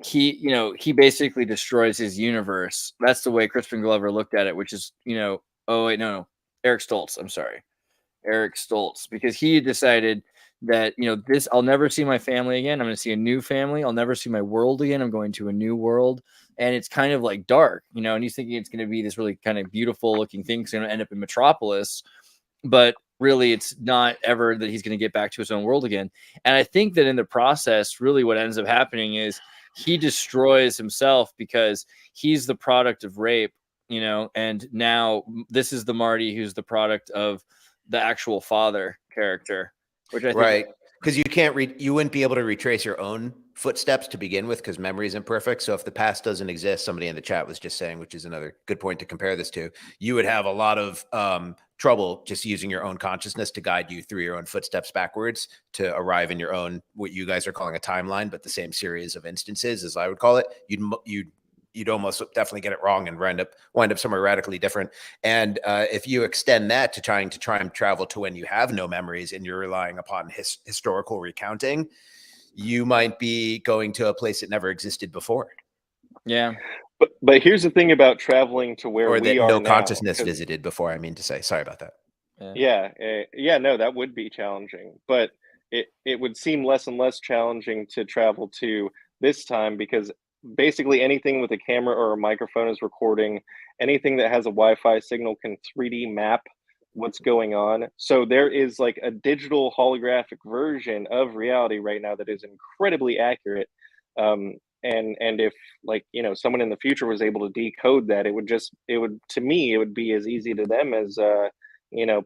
he basically destroys his universe. That's the way Crispin Glover looked at it, which is, Eric Stoltz. I'm sorry. Eric Stoltz, because he decided that, I'll never see my family again. I'm going to see a new family. I'll never see my world again. I'm going to a new world. And it's kind of like dark, and he's thinking it's going to be this really kind of beautiful looking thing. It's going to end up in Metropolis, but really it's not ever that he's going to get back to his own world again. And I think that in the process, really what ends up happening is he destroys himself because he's the product of rape, and now this is the Marty who's the product of the actual father character, which I think right. Because you wouldn't be able to retrace your own footsteps to begin with, because memory isn't perfect. So if the past doesn't exist, somebody in the chat was just saying, which is another good point to compare this to, you would have a lot of trouble just using your own consciousness to guide you through your own footsteps backwards to arrive in your own, what you guys are calling a timeline, but the same series of instances, as I would call it. You'd almost definitely get it wrong and wind up somewhere radically different. And if you extend that to try and travel to when you have no memories and you're relying upon historical recounting, you might be going to a place that never existed before. Yeah. But here's the thing about traveling to where we are no now, consciousness visited before, I mean to say. Sorry about that. No, that would be challenging. But it would seem less and less challenging to travel to this time, because basically anything with a camera or a microphone is recording. Anything that has a Wi-Fi signal can 3D map what's going on. So there is like a digital holographic version of reality right now that is incredibly accurate. And if someone in the future was able to decode that, it would be as easy to them as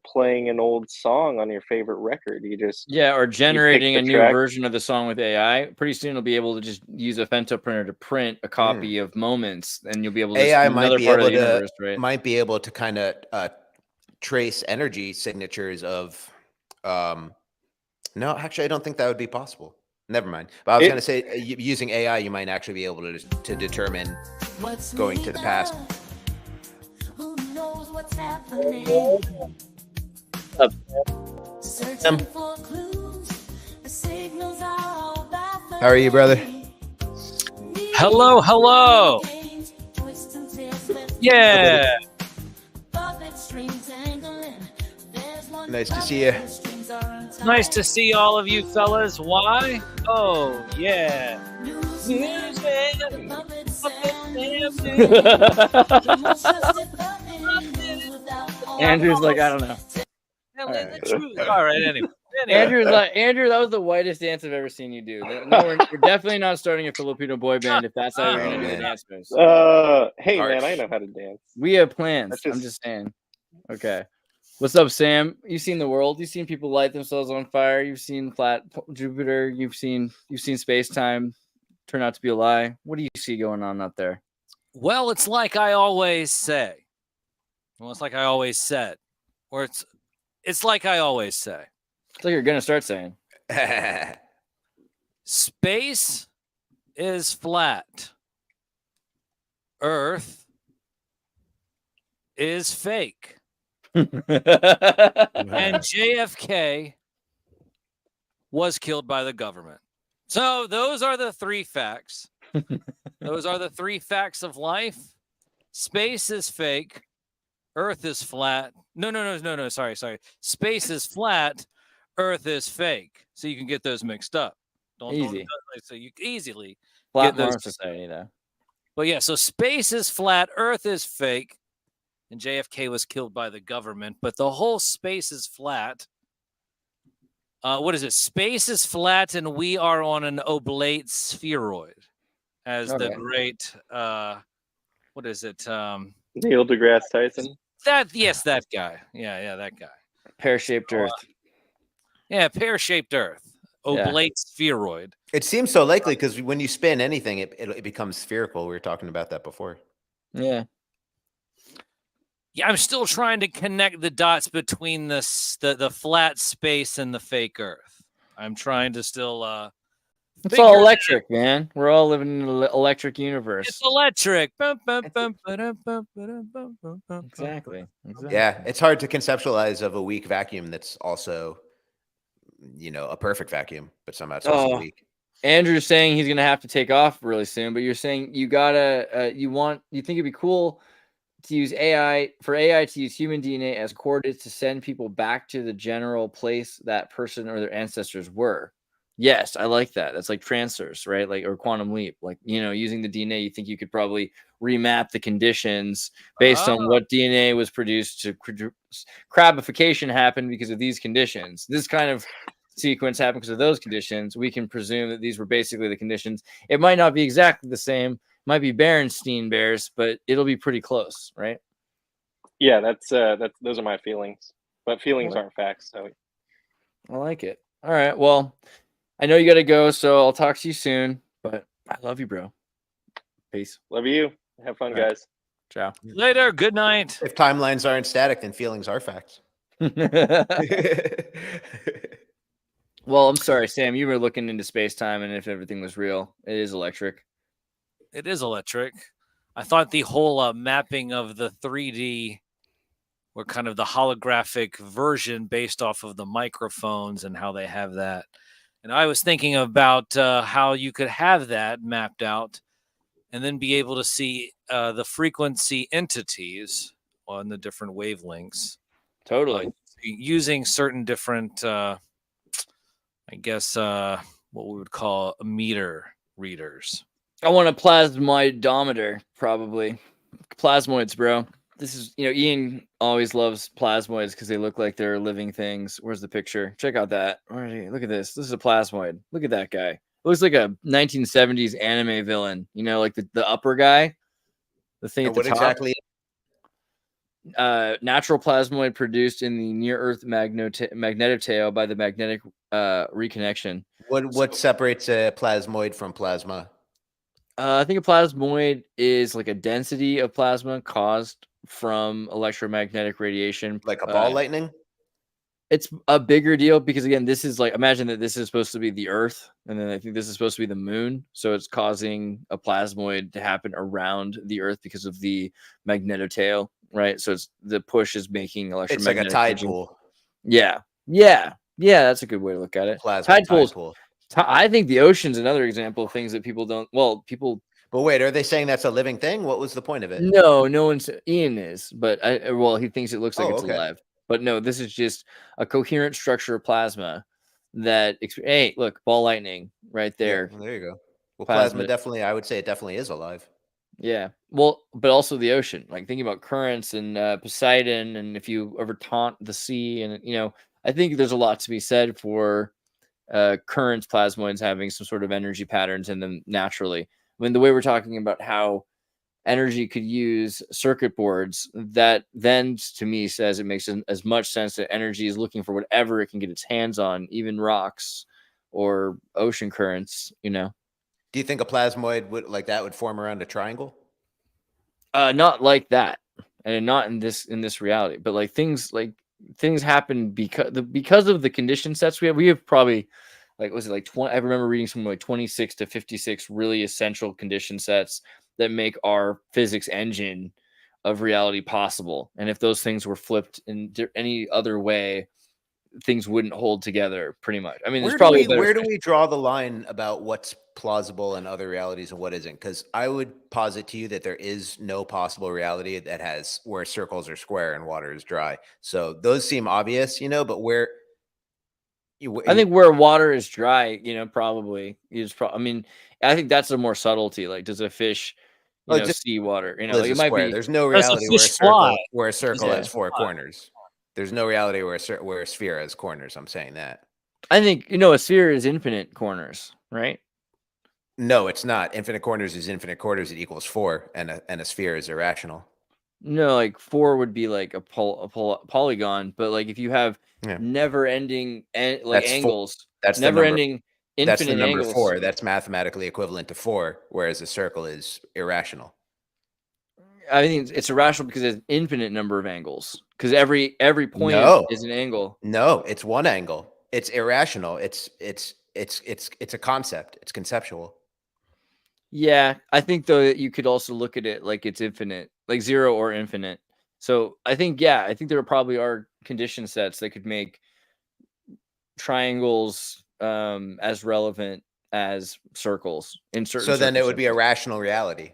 playing an old song on your favorite record. Or generating a new version of the song with AI. Pretty soon you'll be able to just use a femto printer to print a copy of moments, and you'll be able to AI might be able to kind of trace energy signatures of no, actually I don't think that would be possible. Never mind. But I was going to say, using AI, you might actually be able to determine going to the past. Who knows what's happening? How are you, brother? Hello. Yeah. Nice to see you. Nice to see all of you fellas. Why? Oh, yeah. Andrew's like, I don't know. All right, anyway. Andrew's like, Andrew, that was the whitest dance I've ever seen you do. No, we're definitely not starting a Filipino boy band if that's how you're going to do the dance moves. Hey, man, I know how to dance. We have plans. I'm just saying. Okay. What's up, Sam? You've seen the world. You've seen people light themselves on fire. You've seen flat Jupiter. You've seen space-time turn out to be a lie. What do you see going on out there? Well, it's like I always say. Well, it's like I always said. Or it's like I always say. It's like you're gonna start saying. Space is flat. Earth is fake. And JFK was killed by the government. So those are the three facts. Those are the three facts of life. Space is fake. Earth is flat. No. Sorry. Space is flat. Earth is fake. So you can get those mixed up. Easy. So you easily Flat get those. Mars Society, though. But yeah, so space is flat. Earth is fake. And JFK was killed by the government. But the whole space is flat. What is it? Space is flat, and we are on an oblate spheroid, as the great what is it? Neil deGrasse Tyson. That guy. Yeah, that guy. Pear-shaped Earth. Yeah, pear-shaped Earth, oblate spheroid. It seems so likely because when you spin anything, it becomes spherical. We were talking about that before. Yeah. Yeah, I'm still trying to connect the dots between the flat space and the fake Earth. I'm trying to still. It's all electric, man. We're all living in an electric universe. It's electric. Exactly. Yeah, it's hard to conceptualize of a weak vacuum that's also, a perfect vacuum, but somehow it's also weak. Andrew's saying he's gonna have to take off really soon, but you're saying you gotta, you think it'd be cool to use AI to use human DNA as coordinates to send people back to the general place that person or their ancestors were. Yes, I like that. That's like transfers, right? Like, or quantum leap. Like, using the DNA, you think you could probably remap the conditions based on what DNA was produced to crabification happened because of these conditions. This kind of sequence happened because of those conditions. We can presume that these were basically the conditions. It might not be exactly the same. Might be Berenstein Bears, but it'll be pretty close, right? Yeah, that's those are my feelings. But feelings aren't facts, so I like it. All right. Well, I know you gotta go, so I'll talk to you soon. But I love you, bro. Peace. Love you. Have fun, guys. Ciao. Later. Good night. If timelines aren't static, then feelings are facts. Well, I'm sorry, Sam. You were looking into space-time, and if everything was real, it is electric. It is electric. I thought the whole mapping of the 3D or kind of the holographic version based off of the microphones and how they have that. And I was thinking about how you could have that mapped out and then be able to see the frequency entities on the different wavelengths. Totally. Using certain different, I guess, what we would call meter readers. I want a plasmoidometer, probably. Plasmoids, bro. This is, Ian always loves plasmoids because they look like they're living things. Where's the picture? Check out that. Look at this. This is a plasmoid. Look at that guy. Looks like a 1970s anime villain. Like the upper guy. The thing at the top. Exactly? Natural plasmoid produced in the near-Earth magnetic tail by the magnetic reconnection. What separates a plasmoid from plasma? I think a plasmoid is like a density of plasma caused from electromagnetic radiation. Like a ball lightning? It's a bigger deal because, again, this is like, imagine that this is supposed to be the Earth, and then I think this is supposed to be the moon. So it's causing a plasmoid to happen around the Earth because of the magnetotail, right? So it's the push is making electromagnetic. It's like a tide pool. Yeah. That's a good way to look at it. Tide pool. I think the ocean's another example of things that people don't. Well, people. But wait, are they saying that's a living thing? What was the point of it? No one's. Ian is, but he thinks it looks like it's alive. But no, this is just a coherent structure of plasma that. Hey, look, ball lightning right there. Yeah, well, there you go. Well, plasma definitely. I would say it definitely is alive. Yeah. Well, but also the ocean. Like thinking about currents and Poseidon, and if you ever taunt the sea, and I think there's a lot to be said for. Current plasmoids having some sort of energy patterns in them naturally. I mean, the way we're talking about how energy could use circuit boards, that then to me says it makes as much sense that energy is looking for whatever it can get its hands on, even rocks or ocean currents, Do you think a plasmoid would form around a triangle? Not like that, and not in this reality, but like things happen because of the condition sets we have. We have probably like, was it like 20? I remember reading something like 26 to 56 really essential condition sets that make our physics engine of reality possible. And if those things were flipped in any other way, things wouldn't hold together pretty much. I mean, there's probably where do we draw the line about what's plausible in other realities and what isn't? Because I would posit to you that there is no possible reality that has where circles are square and water is dry. So those seem obvious, but where I think where water is dry, probably is. I mean, I think that's a more subtlety. Like, does a fish, just see water? lives Like a it might square. be. There's no Does a reality fish fly? where a circle Yeah. has four corners. There's no reality where a sphere has corners. I'm saying that. I think a sphere is infinite corners, right? No, it's not. Infinite corners is infinite quarters. It equals 4, and a sphere is irrational. No, like 4 would be like a polygon, but like if you have Yeah. never-ending That's angles, that's the number. never-ending That's the infinite number angles. 4. That's mathematically equivalent to 4, whereas a circle is irrational. I think it's irrational because it's an infinite number of angles. Because every point No. is an angle. No, it's one angle. It's irrational. It's a concept. It's conceptual. Yeah, I think though that you could also look at it like it's infinite, like 0 or infinite. So I think there probably are condition sets that could make triangles as relevant as circles in certain. So then it would be a rational reality.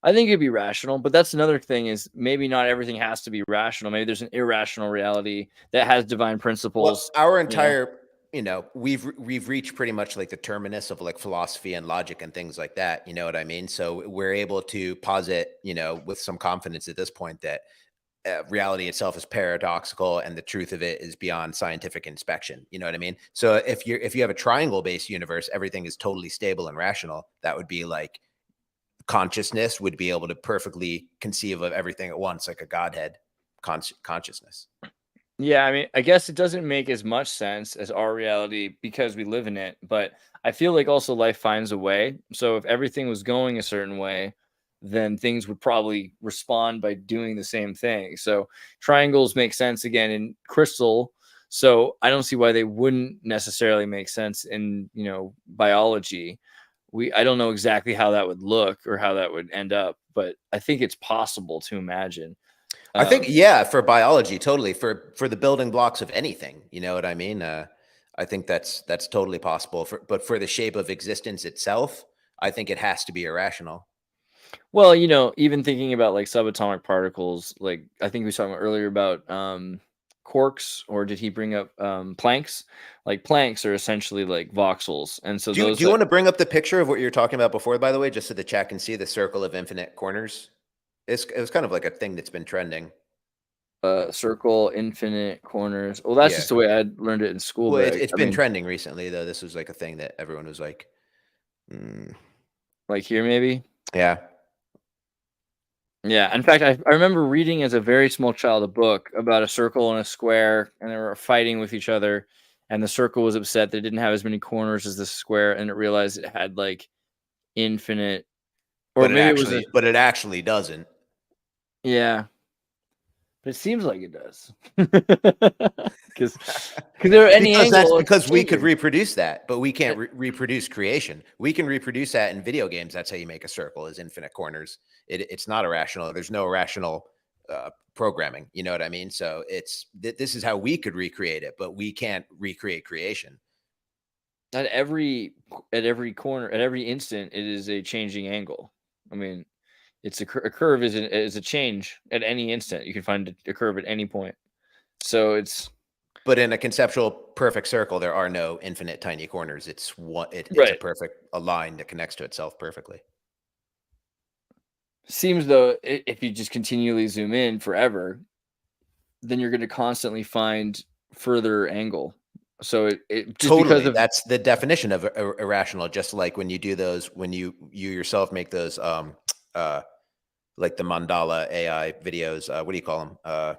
I think it'd be rational, but that's another thing is maybe not everything has to be rational. Maybe there's an irrational reality that has divine principles. Well, our entire, we've reached pretty much like the terminus of like philosophy and logic and things like that. You know what I mean? So we're able to posit, with some confidence at this point that reality itself is paradoxical and the truth of it is beyond scientific inspection. You know what I mean? So if you have a triangle based universe, everything is totally stable and rational. That would be like consciousness would be able to perfectly conceive of everything at once, like a Godhead consciousness. Yeah, I mean, I guess it doesn't make as much sense as our reality because we live in it, but I feel like also life finds a way. So if everything was going a certain way, then things would probably respond by doing the same thing. So triangles make sense again in crystal. So I don't see why they wouldn't necessarily make sense in, biology. I don't know exactly how that would look or how that would end up, but I think it's possible to imagine. I think, for biology, totally for the building blocks of anything, you know what I mean? I think that's totally possible. But for the shape of existence itself, I think it has to be irrational. Well, even thinking about like subatomic particles, like I think we were talking earlier about quarks, or did he bring up planks? Like planks are essentially like voxels, and so do you want to bring up the picture of what you were talking about before, by the way, just so the chat can see the circle of infinite corners? It was kind of like a thing that's been trending. Circle, infinite corners. Well, that's just the way I learned it in school. Well, it's been trending recently, though. This was like a thing that everyone was like, like here, maybe. Yeah. Yeah. In fact, I remember reading as a very small child a book about a circle and a square, and they were fighting with each other. And the circle was upset that it didn't have as many corners as the square, and it realized it had like infinite. Or maybe but it actually doesn't. Yeah. But it seems like it does. Because there are any angle. Because we could reproduce that, but we can't reproduce creation. We can reproduce that in video games. That's how you make a circle, is infinite corners. It's not irrational. There's no rational programming. You know what I mean? So this is how we could recreate it, but we can't recreate creation. At every corner, at every instant, it is a changing angle. I mean, it's a curve is a change at any instant. You can find a curve at any point. So it's. But in a conceptual perfect circle, there are no infinite tiny corners. It's a line that connects to itself perfectly. Seems though, if you just continually zoom in forever, then you're going to constantly find further angle. So it totally, that's the definition of irrational. Just like when you do those, when you yourself make those, like the mandala AI videos. What do you call them?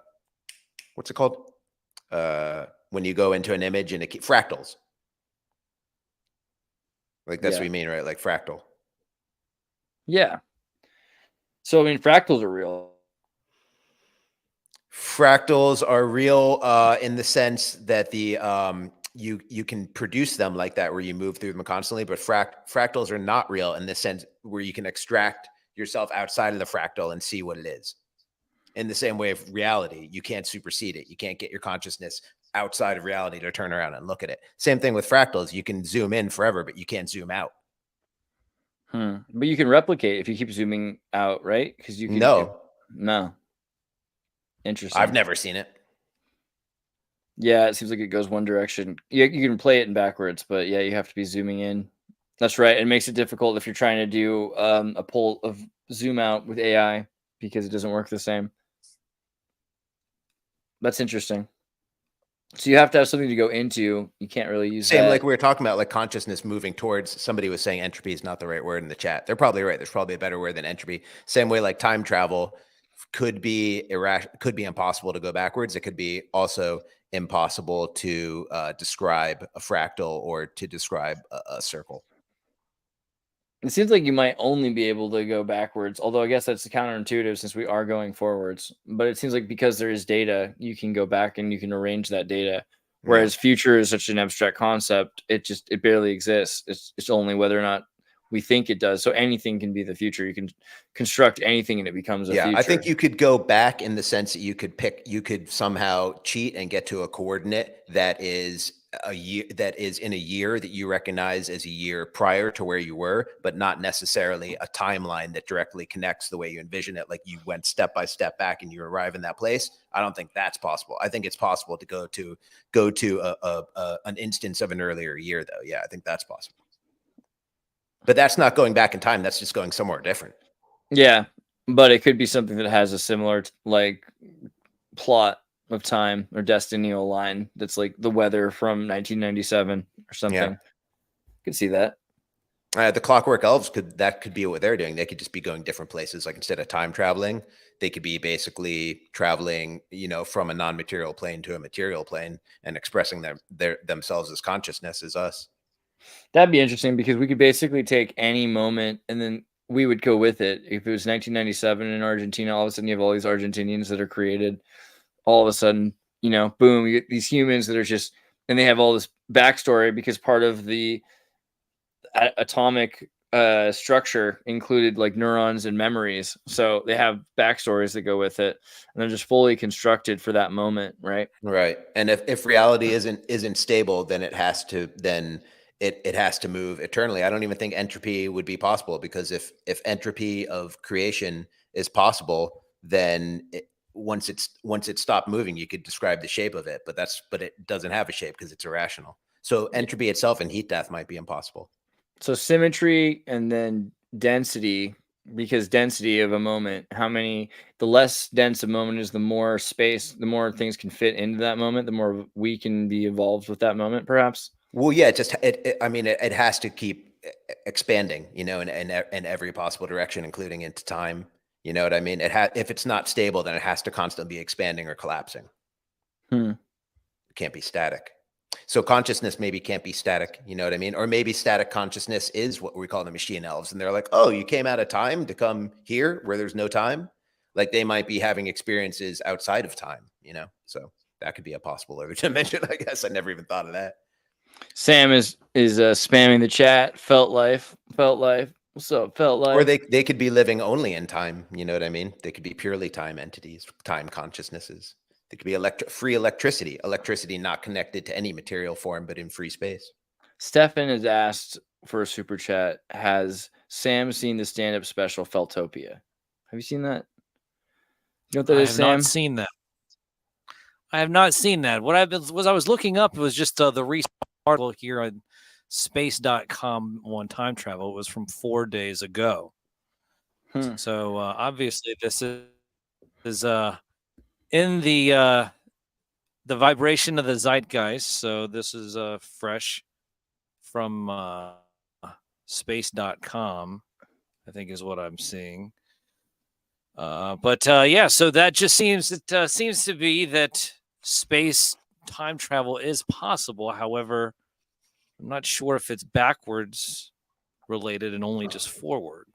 What's it called? When you go into an image and fractals. Like that's what you mean, right? Like fractal. Yeah. So I mean, fractals are real. Fractals are real in the sense that the you can produce them like that where you move through them constantly, but fractals are not real in the sense where you can extract yourself outside of the fractal and see what it is. In the same way of reality, you can't supersede it. You can't get your consciousness outside of reality to turn around and look at it. Same thing with fractals. You can zoom in forever, but you can't zoom out. But you can replicate if you keep zooming out, right? Because you can. No. Interesting. I've never seen it. Yeah, it seems like it goes one direction. You can play it in backwards, but yeah, you have to be zooming in. That's right. It makes it difficult if you're trying to do a pull of zoom out with AI because it doesn't work the same. That's interesting. So you have to have something to go into. You can't really use Same that. like we were talking about, like consciousness moving towards. Somebody was saying entropy is not the right word in the chat. They're probably right. There's probably a better word than entropy. Same way, like time travel could be impossible to go backwards. It could be also impossible to describe a fractal or to describe a circle. It seems like you might only be able to go backwards, although I guess that's counterintuitive since we are going forwards. But it seems like because there is data, you can go back and you can arrange that data. Whereas future is such an abstract concept, it barely exists. It's only whether or not we think it does. So anything can be the future. You can construct anything and it becomes a future. I think you could go back in the sense that you could somehow cheat and get to a coordinate that is in a year that you recognize as a year prior to where you were, but not necessarily a timeline that directly connects the way you envision it. Like you went step by step back and you arrive in that place. I don't think that's possible. I think it's possible to go to an instance of an earlier year though. Yeah, I think that's possible. But that's not going back in time. That's just going somewhere different. Yeah, but it could be something that has a similar like plot of time or destiny line that's like the weather from 1997 or something. Yeah. Could see that. The Clockwork Elves could be what they're doing. They could just be going different places. Like instead of time traveling, they could be basically traveling, from a non-material plane to a material plane and expressing themselves as consciousness as us. That'd be interesting because we could basically take any moment and then we would go with it. If it was 1997 in Argentina, all of a sudden you have all these Argentinians that are created. All of a sudden, boom, you get these humans that are just, and they have all this backstory because part of the atomic structure included like neurons and memories. So they have backstories that go with it and they're just fully constructed for that moment. Right. Right. And if reality isn't stable, then it has to, it has to move eternally. I don't even think entropy would be possible because if entropy of creation is possible, then once it stopped moving, you could describe the shape of it, but it doesn't have a shape because it's irrational. So entropy itself and heat death might be impossible. So symmetry and then density, because density of a moment, the less dense a moment is, the more space, the more things can fit into that moment, the more we can be involved with that moment, perhaps. Well, yeah, it has to keep expanding, in every possible direction, including into time. You know what I mean? If it's not stable, then it has to constantly be expanding or collapsing. It can't be static. So consciousness maybe can't be static. You know what I mean? Or maybe static consciousness is what we call the machine elves. And they're like, oh, you came out of time to come here where there's no time. Like they might be having experiences outside of time, So that could be a possible other dimension, I guess. I never even thought of that. Sam is spamming the chat. Felt life. What's up, felt life? Or they could be living only in time. You know what I mean? They could be purely time entities, time consciousnesses. They could be free electricity not connected to any material form, but in free space. Stefan has asked for a super chat. Has Sam seen the stand-up special Feltopia? Have you seen that? You know what that is, Sam? I have not seen that. I have not seen that. What I was looking up was just the recent article here on space.com on time travel. It was from 4 days ago. So obviously this is in the vibration of the zeitgeist. So this is fresh from space.com, I think is what I'm seeing. But so that just seems to be that space time travel is possible. However, I'm not sure if it's backwards related and only just forward.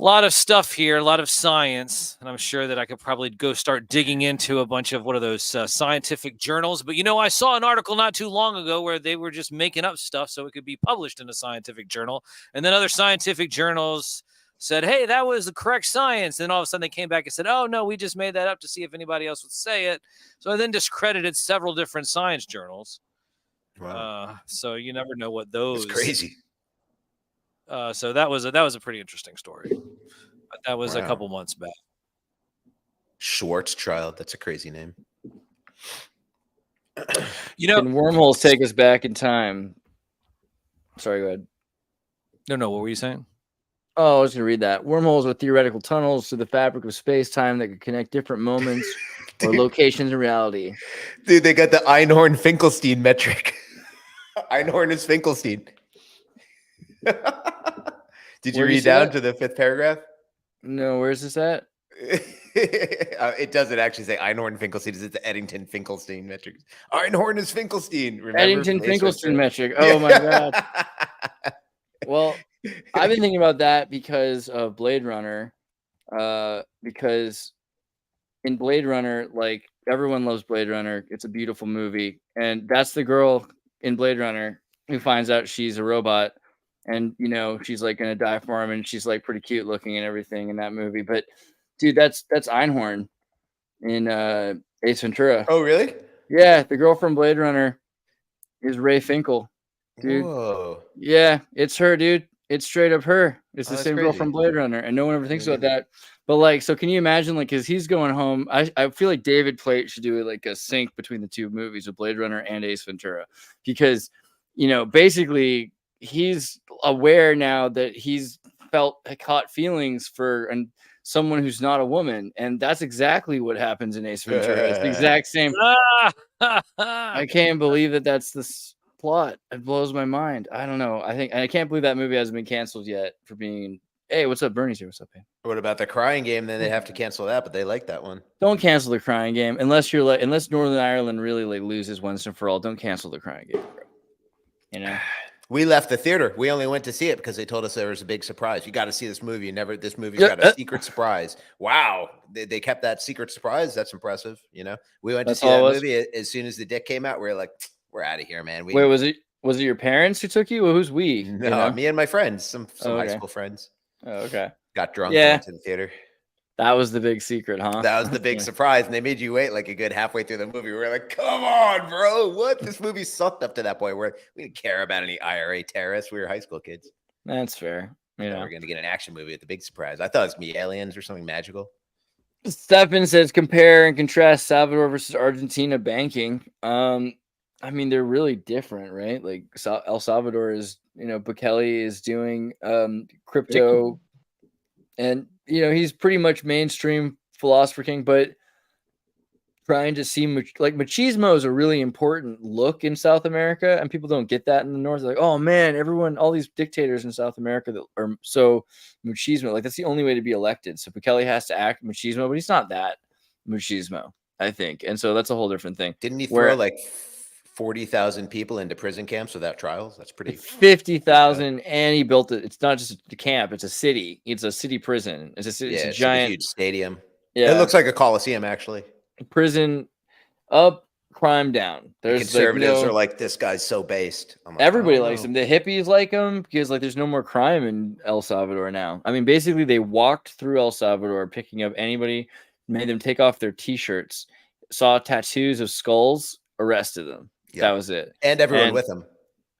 A lot of stuff here, a lot of science, and I'm sure that I could probably go start digging into a bunch of what are those scientific journals. But I saw an article not too long ago where they were just making up stuff so it could be published in a scientific journal, and then other scientific journals said, "Hey, that was the correct science." And then all of a sudden they came back and said, "Oh no, we just made that up to see if anybody else would say it." So I then discredited several different science journals. Wow. So you never know what those. It's crazy. So that was a pretty interesting story. But that was a couple months back. Schwarzschild. That's a crazy name. Can wormholes take us back in time? Sorry, go ahead. No, what were you saying? Oh, I was going to read that. Wormholes are theoretical tunnels to the fabric of space-time that could connect different moments or locations in reality. Dude, they got the Einhorn-Finkelstein metric. Einhorn is Finkelstein. Did you read down to the 5th paragraph? No, where's this at? It doesn't actually say Einhorn Finkelstein. It's the Eddington Finkelstein metric. Einhorn is Finkelstein. Remember? Eddington Finkelstein metric. Oh my god. Well, I've been thinking about that because of Blade Runner. Because in Blade Runner, like everyone loves Blade Runner. It's a beautiful movie, and that's the girl in Blade Runner who finds out she's a robot. And she's like gonna die for him, and she's like pretty cute looking and everything in that movie. But dude, that's Einhorn in Ace Ventura. Oh, really? Yeah, the girl from Blade Runner is Ray Finkel, dude. Whoa. Yeah, it's her, dude. It's straight up her. It's the same girl crazy. from Blade Runner, and no one ever thinks about that. But like, so can you imagine, like, because he's going home? I feel like David Plate should do like a sync between the two movies of Blade Runner and Ace Ventura, because basically, he's aware now that he's caught feelings for someone who's not a woman, and that's exactly what happens in Ace Ventura. It's the exact same. I can't believe that that's the plot. It blows my mind. I don't know. I can't believe that movie hasn't been canceled yet for being. Hey, what's up? Bernie's here. What's up, man? What about the Crying Game? Then they have to cancel that, but they like that one. Don't cancel the Crying Game unless Northern Ireland really loses once and for all. Don't cancel the Crying Game, bro. We left the theater. We only went to see it because they told us there was a big surprise. You got to see this movie. This movie's got a secret surprise. Wow. They kept that secret surprise. That's impressive. We went to see that movie. As soon as the dick came out, we were like, we're out of here, man. Wait, was it your parents who took you? Well, who's we? No, me and my friends, some high school friends. Oh, okay. Got drunk and went to the theater. That was the big secret, huh? That was the big surprise. And they made you wait like a good halfway through the movie. We were like, come on, bro. What? This movie sucked up to that point where we didn't care about any IRA terrorists. We were high school kids. That's fair. We're going to get an action movie with the big surprise. I thought it was going to be aliens or something magical. Stephen says, compare and contrast Salvador versus Argentina banking. They're really different, right? Like El Salvador is, Bukele is doing crypto, and he's pretty much mainstream philosopher king, but trying to see like machismo is a really important look in South America, and people don't get that in the North. They're like, oh man, all these dictators in South America that are so machismo, like that's the only way to be elected. So Bukele has to act machismo, but he's not that machismo, I think, and so that's a whole different thing. Didn't he throw like 40,000 people into prison camps without trials? That's pretty. 50,000, and he built it. It's not just a camp; it's a city. It's a city prison. It's a giant, huge stadium. Yeah, it looks like a coliseum actually. Prison up, crime down. There's conservatives are like, this guy's so based. Everybody likes him. The hippies like him because there's no more crime in El Salvador now. Basically they walked through El Salvador picking up anybody, made them take off their t-shirts, saw tattoos of skulls, arrested them. Yep. That was it. And everyone with them.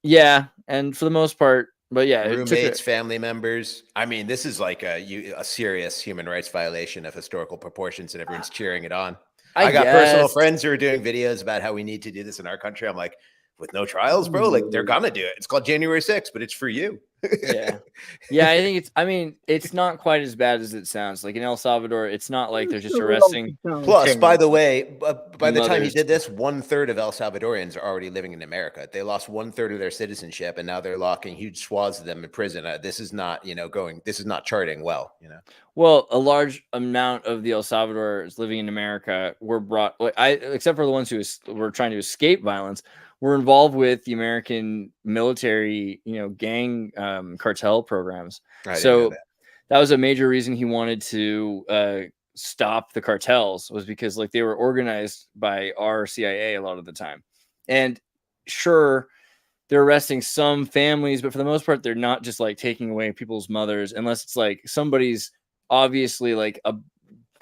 Yeah, and for the most part, but yeah, roommates, family members. This is like a serious human rights violation of historical proportions, and everyone's cheering it on. I got personal friends who are doing videos about how we need to do this in our country. I'm like, with no trials, bro, like they're gonna do it. It's called January 6th, but it's for you. Yeah, I think it's not quite as bad as it sounds. Like in El Salvador, it's not like they're just arresting. Plus, by the way, by the time he did this, 1/3 of El Salvadorians are already living in America. They lost 1/3 of their citizenship, and now they're locking huge swaths of them in prison. This is not, this is not charting well. Well, a large amount of the El Salvadorans living in America were brought, except for the ones who were trying to escape violence, were involved with the American military, gang cartel programs. So that was a major reason he wanted to stop the cartels, was because like they were organized by our CIA a lot of the time. And sure, they're arresting some families, but for the most part, they're not just like taking away people's mothers, unless it's like somebody's obviously like a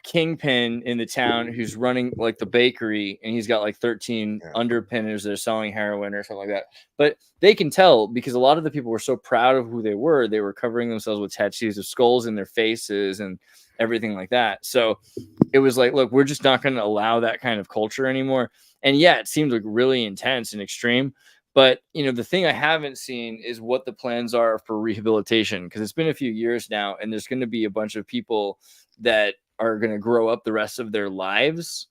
kingpin in the town who's running like the bakery, and he's got like 13 underpinners that are selling heroin or something like that. But they can tell because a lot of the people were so proud of who they were covering themselves with tattoos of skulls in their faces and everything like that. So it was like, look, we're just not going to allow that kind of culture anymore. And yeah, it seemed like really intense and extreme. But, you know, the thing I haven't seen is what the plans are for rehabilitation, because it's been a few years now, and there's going to be a bunch of people that are going to grow up the rest of their lives.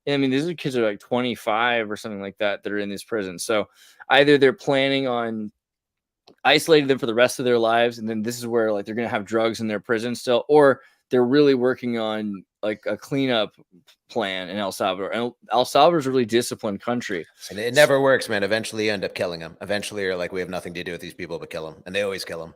I mean, these are kids that are like 25 or something like that are in this prison. So either they're planning on isolating them for the rest of their lives, and then this is where like they're going to have drugs in their prison still, or they're really working on like a cleanup plan in El Salvador. And El Salvador is a really disciplined country. And it never works, man. Eventually you end up killing them. Eventually you're like, we have nothing to do with these people but kill them. And they always kill them.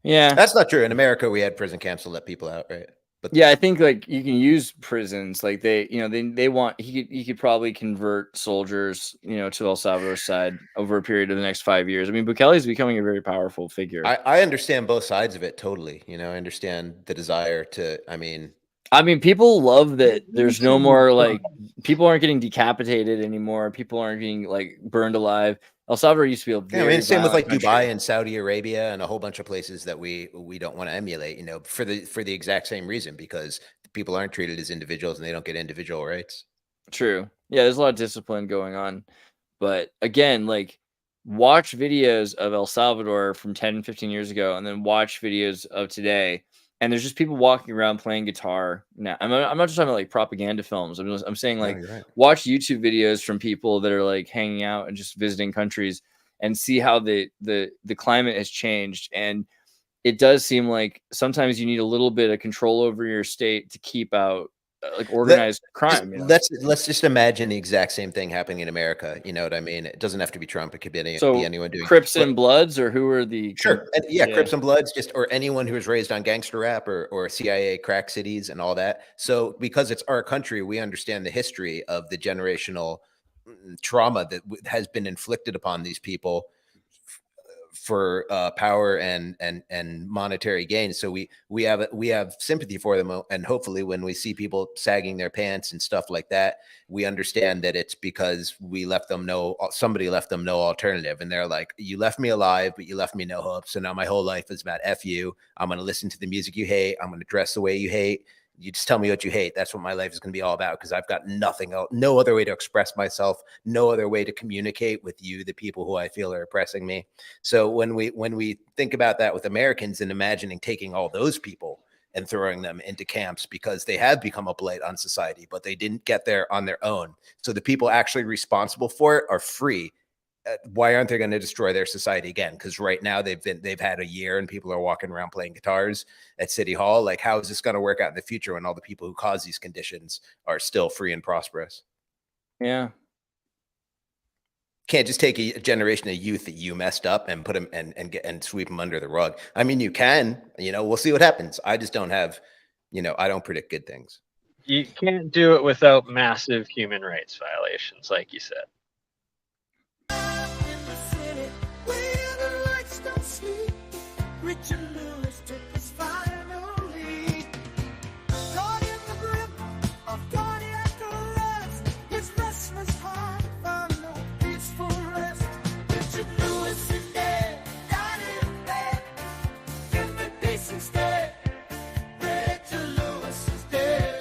Yeah. That's not true. In America, we had prison camps to let people out, right? But yeah, I think like you can use prisons, like they want, he could probably convert soldiers, you know, to El Salvador's side over a period of the next 5 years. I mean, Bukele's becoming a very powerful figure. I understand both sides of it totally. You know, I understand the desire to, I mean, people love that there's no more like people aren't getting decapitated anymore. People aren't getting like burned alive. El Salvador used to be a very same with like country. Dubai and Saudi Arabia and a whole bunch of places that we don't want to emulate, you know, for the exact same reason, because people aren't treated as individuals and they don't get individual rights. True. Yeah, there's a lot of discipline going on. But again, like watch videos of El Salvador from 10, 15 years ago, and then watch videos of today. And there's just people walking around playing guitar. Now, I'm not just talking about like propaganda films. I'm saying like watch YouTube videos from people that are like hanging out and just visiting countries, and see how the climate has changed. And it does seem like sometimes you need a little bit of control over your state to keep out like organized crime. You know? Let's just imagine the exact same thing happening in America. You know what I mean? It doesn't have to be Trump. It could be, be anyone doing Crips and Bloods, or who are the Crips and Bloods, or anyone who was raised on gangster rap or CIA crack cities and all that. So because it's our country, we understand the history of the generational trauma that has been inflicted upon these people for power and monetary gain. So we have sympathy for them, and hopefully when we see people sagging their pants and stuff like that, we understand that it's because somebody left them no alternative, and they're like, you left me alive, but you left me no hope. So now my whole life is about F you. I'm going to listen to the music you hate. I'm going to dress the way you hate. You just tell me what you hate. That's what my life is going to be all about, because I've got nothing else, no other way to express myself, no other way to communicate with you, the people who I feel are oppressing me. So when we think about that with Americans and imagining taking all those people and throwing them into camps because they have become a blight on society, but they didn't get there on their own. So the people actually responsible for it are free. Why aren't they going to destroy their society again? Because right now they've had a year and people are walking around playing guitars at City Hall. Like, how is this going to work out in the future when all the people who cause these conditions are still free and prosperous? Yeah. Can't just take a generation of youth that you messed up and put them and sweep them under the rug. I mean, you can, you know, we'll see what happens. I just don't have, you know, I don't predict good things. You can't do it without massive human rights violations, like you said. Richard Lewis took his final lead. Caught in the grip of cardiac arrest, his restless heart found no peaceful rest. Richard Lewis is dead, died in bed. Give me peace instead. Richard Lewis is dead.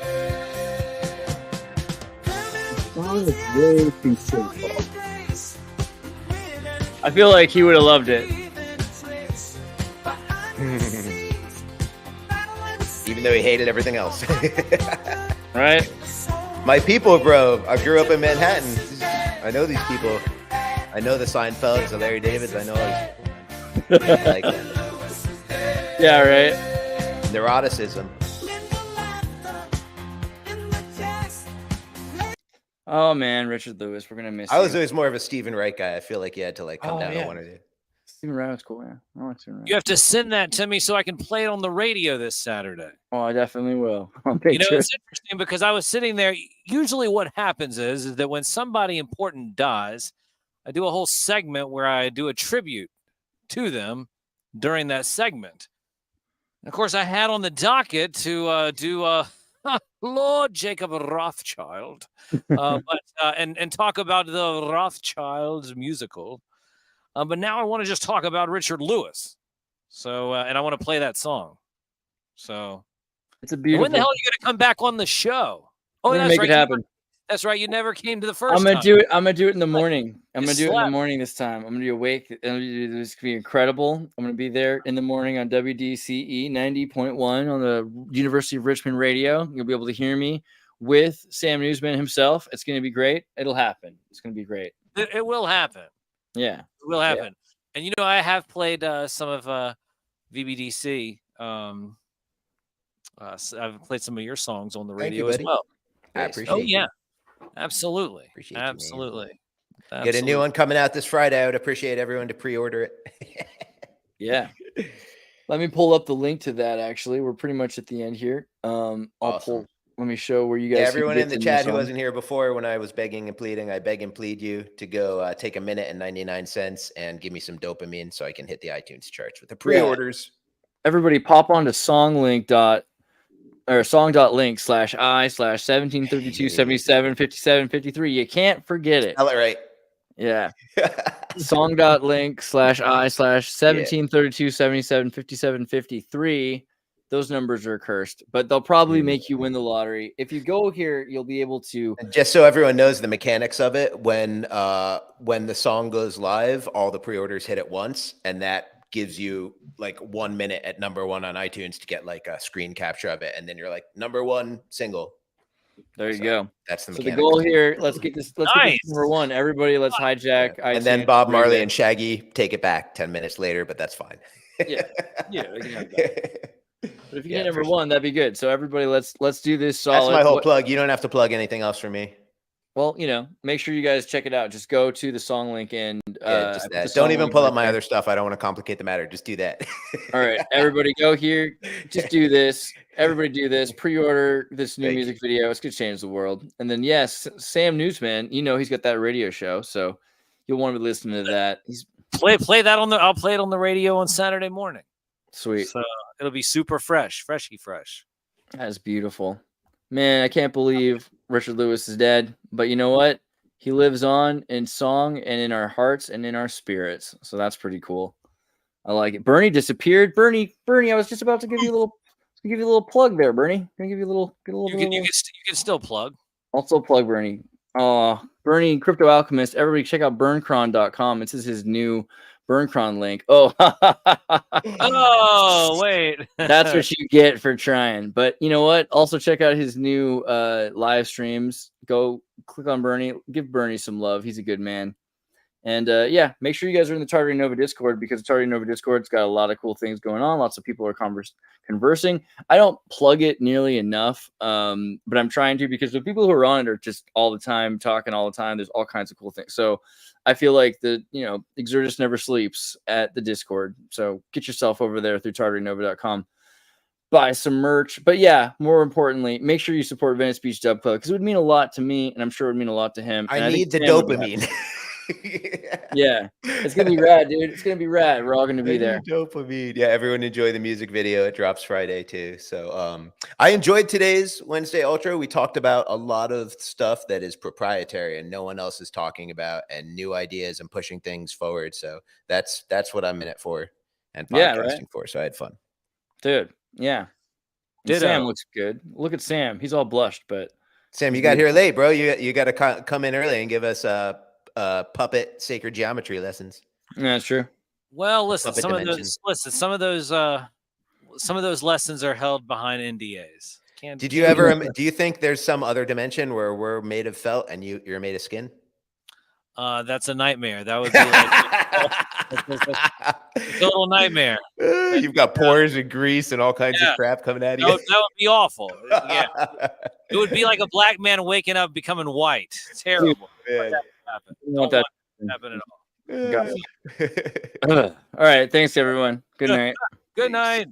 I feel like he would have loved it. Even though he hated everything else. Right? My people, bro. I grew up in Manhattan. I know these people. I know the Seinfelds, the Larry Davids. I know like yeah, right. Neuroticism. Oh man, Richard Lewis, we're gonna miss I was you. always more of a Stephen Wright guy. I feel like he had to like come down to one or two. Steven Wright was cool. Yeah, I like Steven Wright. You have to send that to me so I can play it on the radio this Saturday. Oh, I definitely will. You know, it's interesting because I was sitting there. Usually what happens is that when somebody important dies, I do a whole segment where I do a tribute to them during that segment. And of course, I had on the docket to do Lord Jacob Rothschild, and talk about the Rothschilds musical. But now I want to just talk about Richard Lewis. So, and I want to play that song. So, it's a beautiful. When the hell are you going to come back on the show? Oh, We're gonna that's make right. it happen. That's right. You never came to the first. I'm gonna time. do it. I'm gonna do it in the morning. I'm You gonna do it in the slept. morning this time. I'm gonna be awake. This is gonna be incredible. I'm gonna be there in the morning on WDCE 90.1 on the University of Richmond radio. You'll be able to hear me with Sam Newsman himself. It's gonna be great. It'll happen. It's gonna be great. It will happen. Yeah, it will happen. Yeah. And you know, I have played some of VBDC. I've played some of your songs on the radio as well. I appreciate it. Oh yeah, absolutely. Appreciate absolutely. You, get a new one coming out this Friday. I would appreciate everyone to pre-order it. Yeah. Let me pull up the link to that. Actually, we're pretty much at the end here. Awesome. Let me show where you guys. Yeah, everyone in the chat who wasn't here before, when I was begging and pleading, I beg and plead you to go take a minute and 99 cents and give me some dopamine so I can hit the iTunes charts with the pre-orders. Yeah. Everybody, pop on to song.link/i/1732775753. You can't forget it. Spell it right. Yeah. song.link/i/1732775753. Those numbers are cursed, but they'll probably make you win the lottery. If you go here, you'll be able to. And just so everyone knows the mechanics of it, when the song goes live, all the pre-orders hit at once, and that gives you like 1 minute at number one on iTunes to get like a screen capture of it, and then you're like number one single. There you go. That's the so mechanics. the goal here. Let's get this. Let's get this number one. Everybody, let's hijack. Yeah. And then Bob Marley and Shaggy take it back 10 minutes later, but that's fine. Yeah, we can have that. But if you get number one, that'd be good. So everybody, let's do this solid. That's my whole plug. You don't have to plug anything else for me. Well, make sure you guys check it out. Just go to the song link and don't even pull up my other stuff. I don't want to complicate the matter. Just do that. All right, everybody, go here. Just do this. Everybody, do this. Pre-order this new music video. It's gonna change the world. And then, yes, Sam Newsman. He's got that radio show, so you'll want to be listening to that. He's play that on the. I'll play it on the radio on Saturday morning. Sweet. So it'll be super fresh. That's beautiful. Man, I can't believe Richard Lewis is dead. But you know what? He lives on in song and in our hearts and in our spirits. So that's pretty cool. I like it. BurnEye disappeared. BurnEye, I was just about to give you a little plug there, BurnEye. Can I give you a little? You can still plug. I'll still plug BurnEye. BurnEye, Crypto Alchemist. Everybody check out burncron.com. This is his new BurnCron link. Oh, oh, wait. That's what you get for trying. But you know what? Also check out his new live streams. Go click on BurnEye. Give BurnEye some love. He's a good man. And yeah, make sure you guys are in the Targeting Nova Discord, because the Targeting Nova Discord's got a lot of cool things going on. Lots of people are conversing. I don't plug it nearly enough, but I'm trying to, because the people who are on it are just all the time, talking all the time. There's all kinds of cool things. So I feel like Xirtus never sleeps at the Discord. So get yourself over there through targetingnova.com. Buy some merch. But yeah, more importantly, make sure you support Venice Beach Dub Club, because it would mean a lot to me, and I'm sure it would mean a lot to him. I need the dopamine. Yeah, it's gonna be rad, dude. It's gonna be rad. We're all gonna be there. Dopamine. Yeah, everyone enjoy the music video. It drops Friday too. So I enjoyed today's Wednesday Ultra. We talked about a lot of stuff that is proprietary and no one else is talking about, and new ideas and pushing things forward. So that's what I'm in it for, and podcasting for. So I had fun. Dude, yeah. Sam looks good. Look at Sam. He's all blushed, but Sam, you got here late, bro. You got to come in early and give us puppet sacred geometry lessons. Yeah, that's true. Well, listen, some of those lessons are held behind NDAs. Did you ever? Do you think there's some other dimension where we're made of felt and you're made of skin? That's a nightmare. That would be like a total nightmare. You've got pores and grease and all kinds of crap coming at you. That would be awful. Yeah, it would be like a black man waking up becoming white. Terrible. Dude, happen. Don't want that to happen at all. All right. Thanks, everyone. Good night. Good night.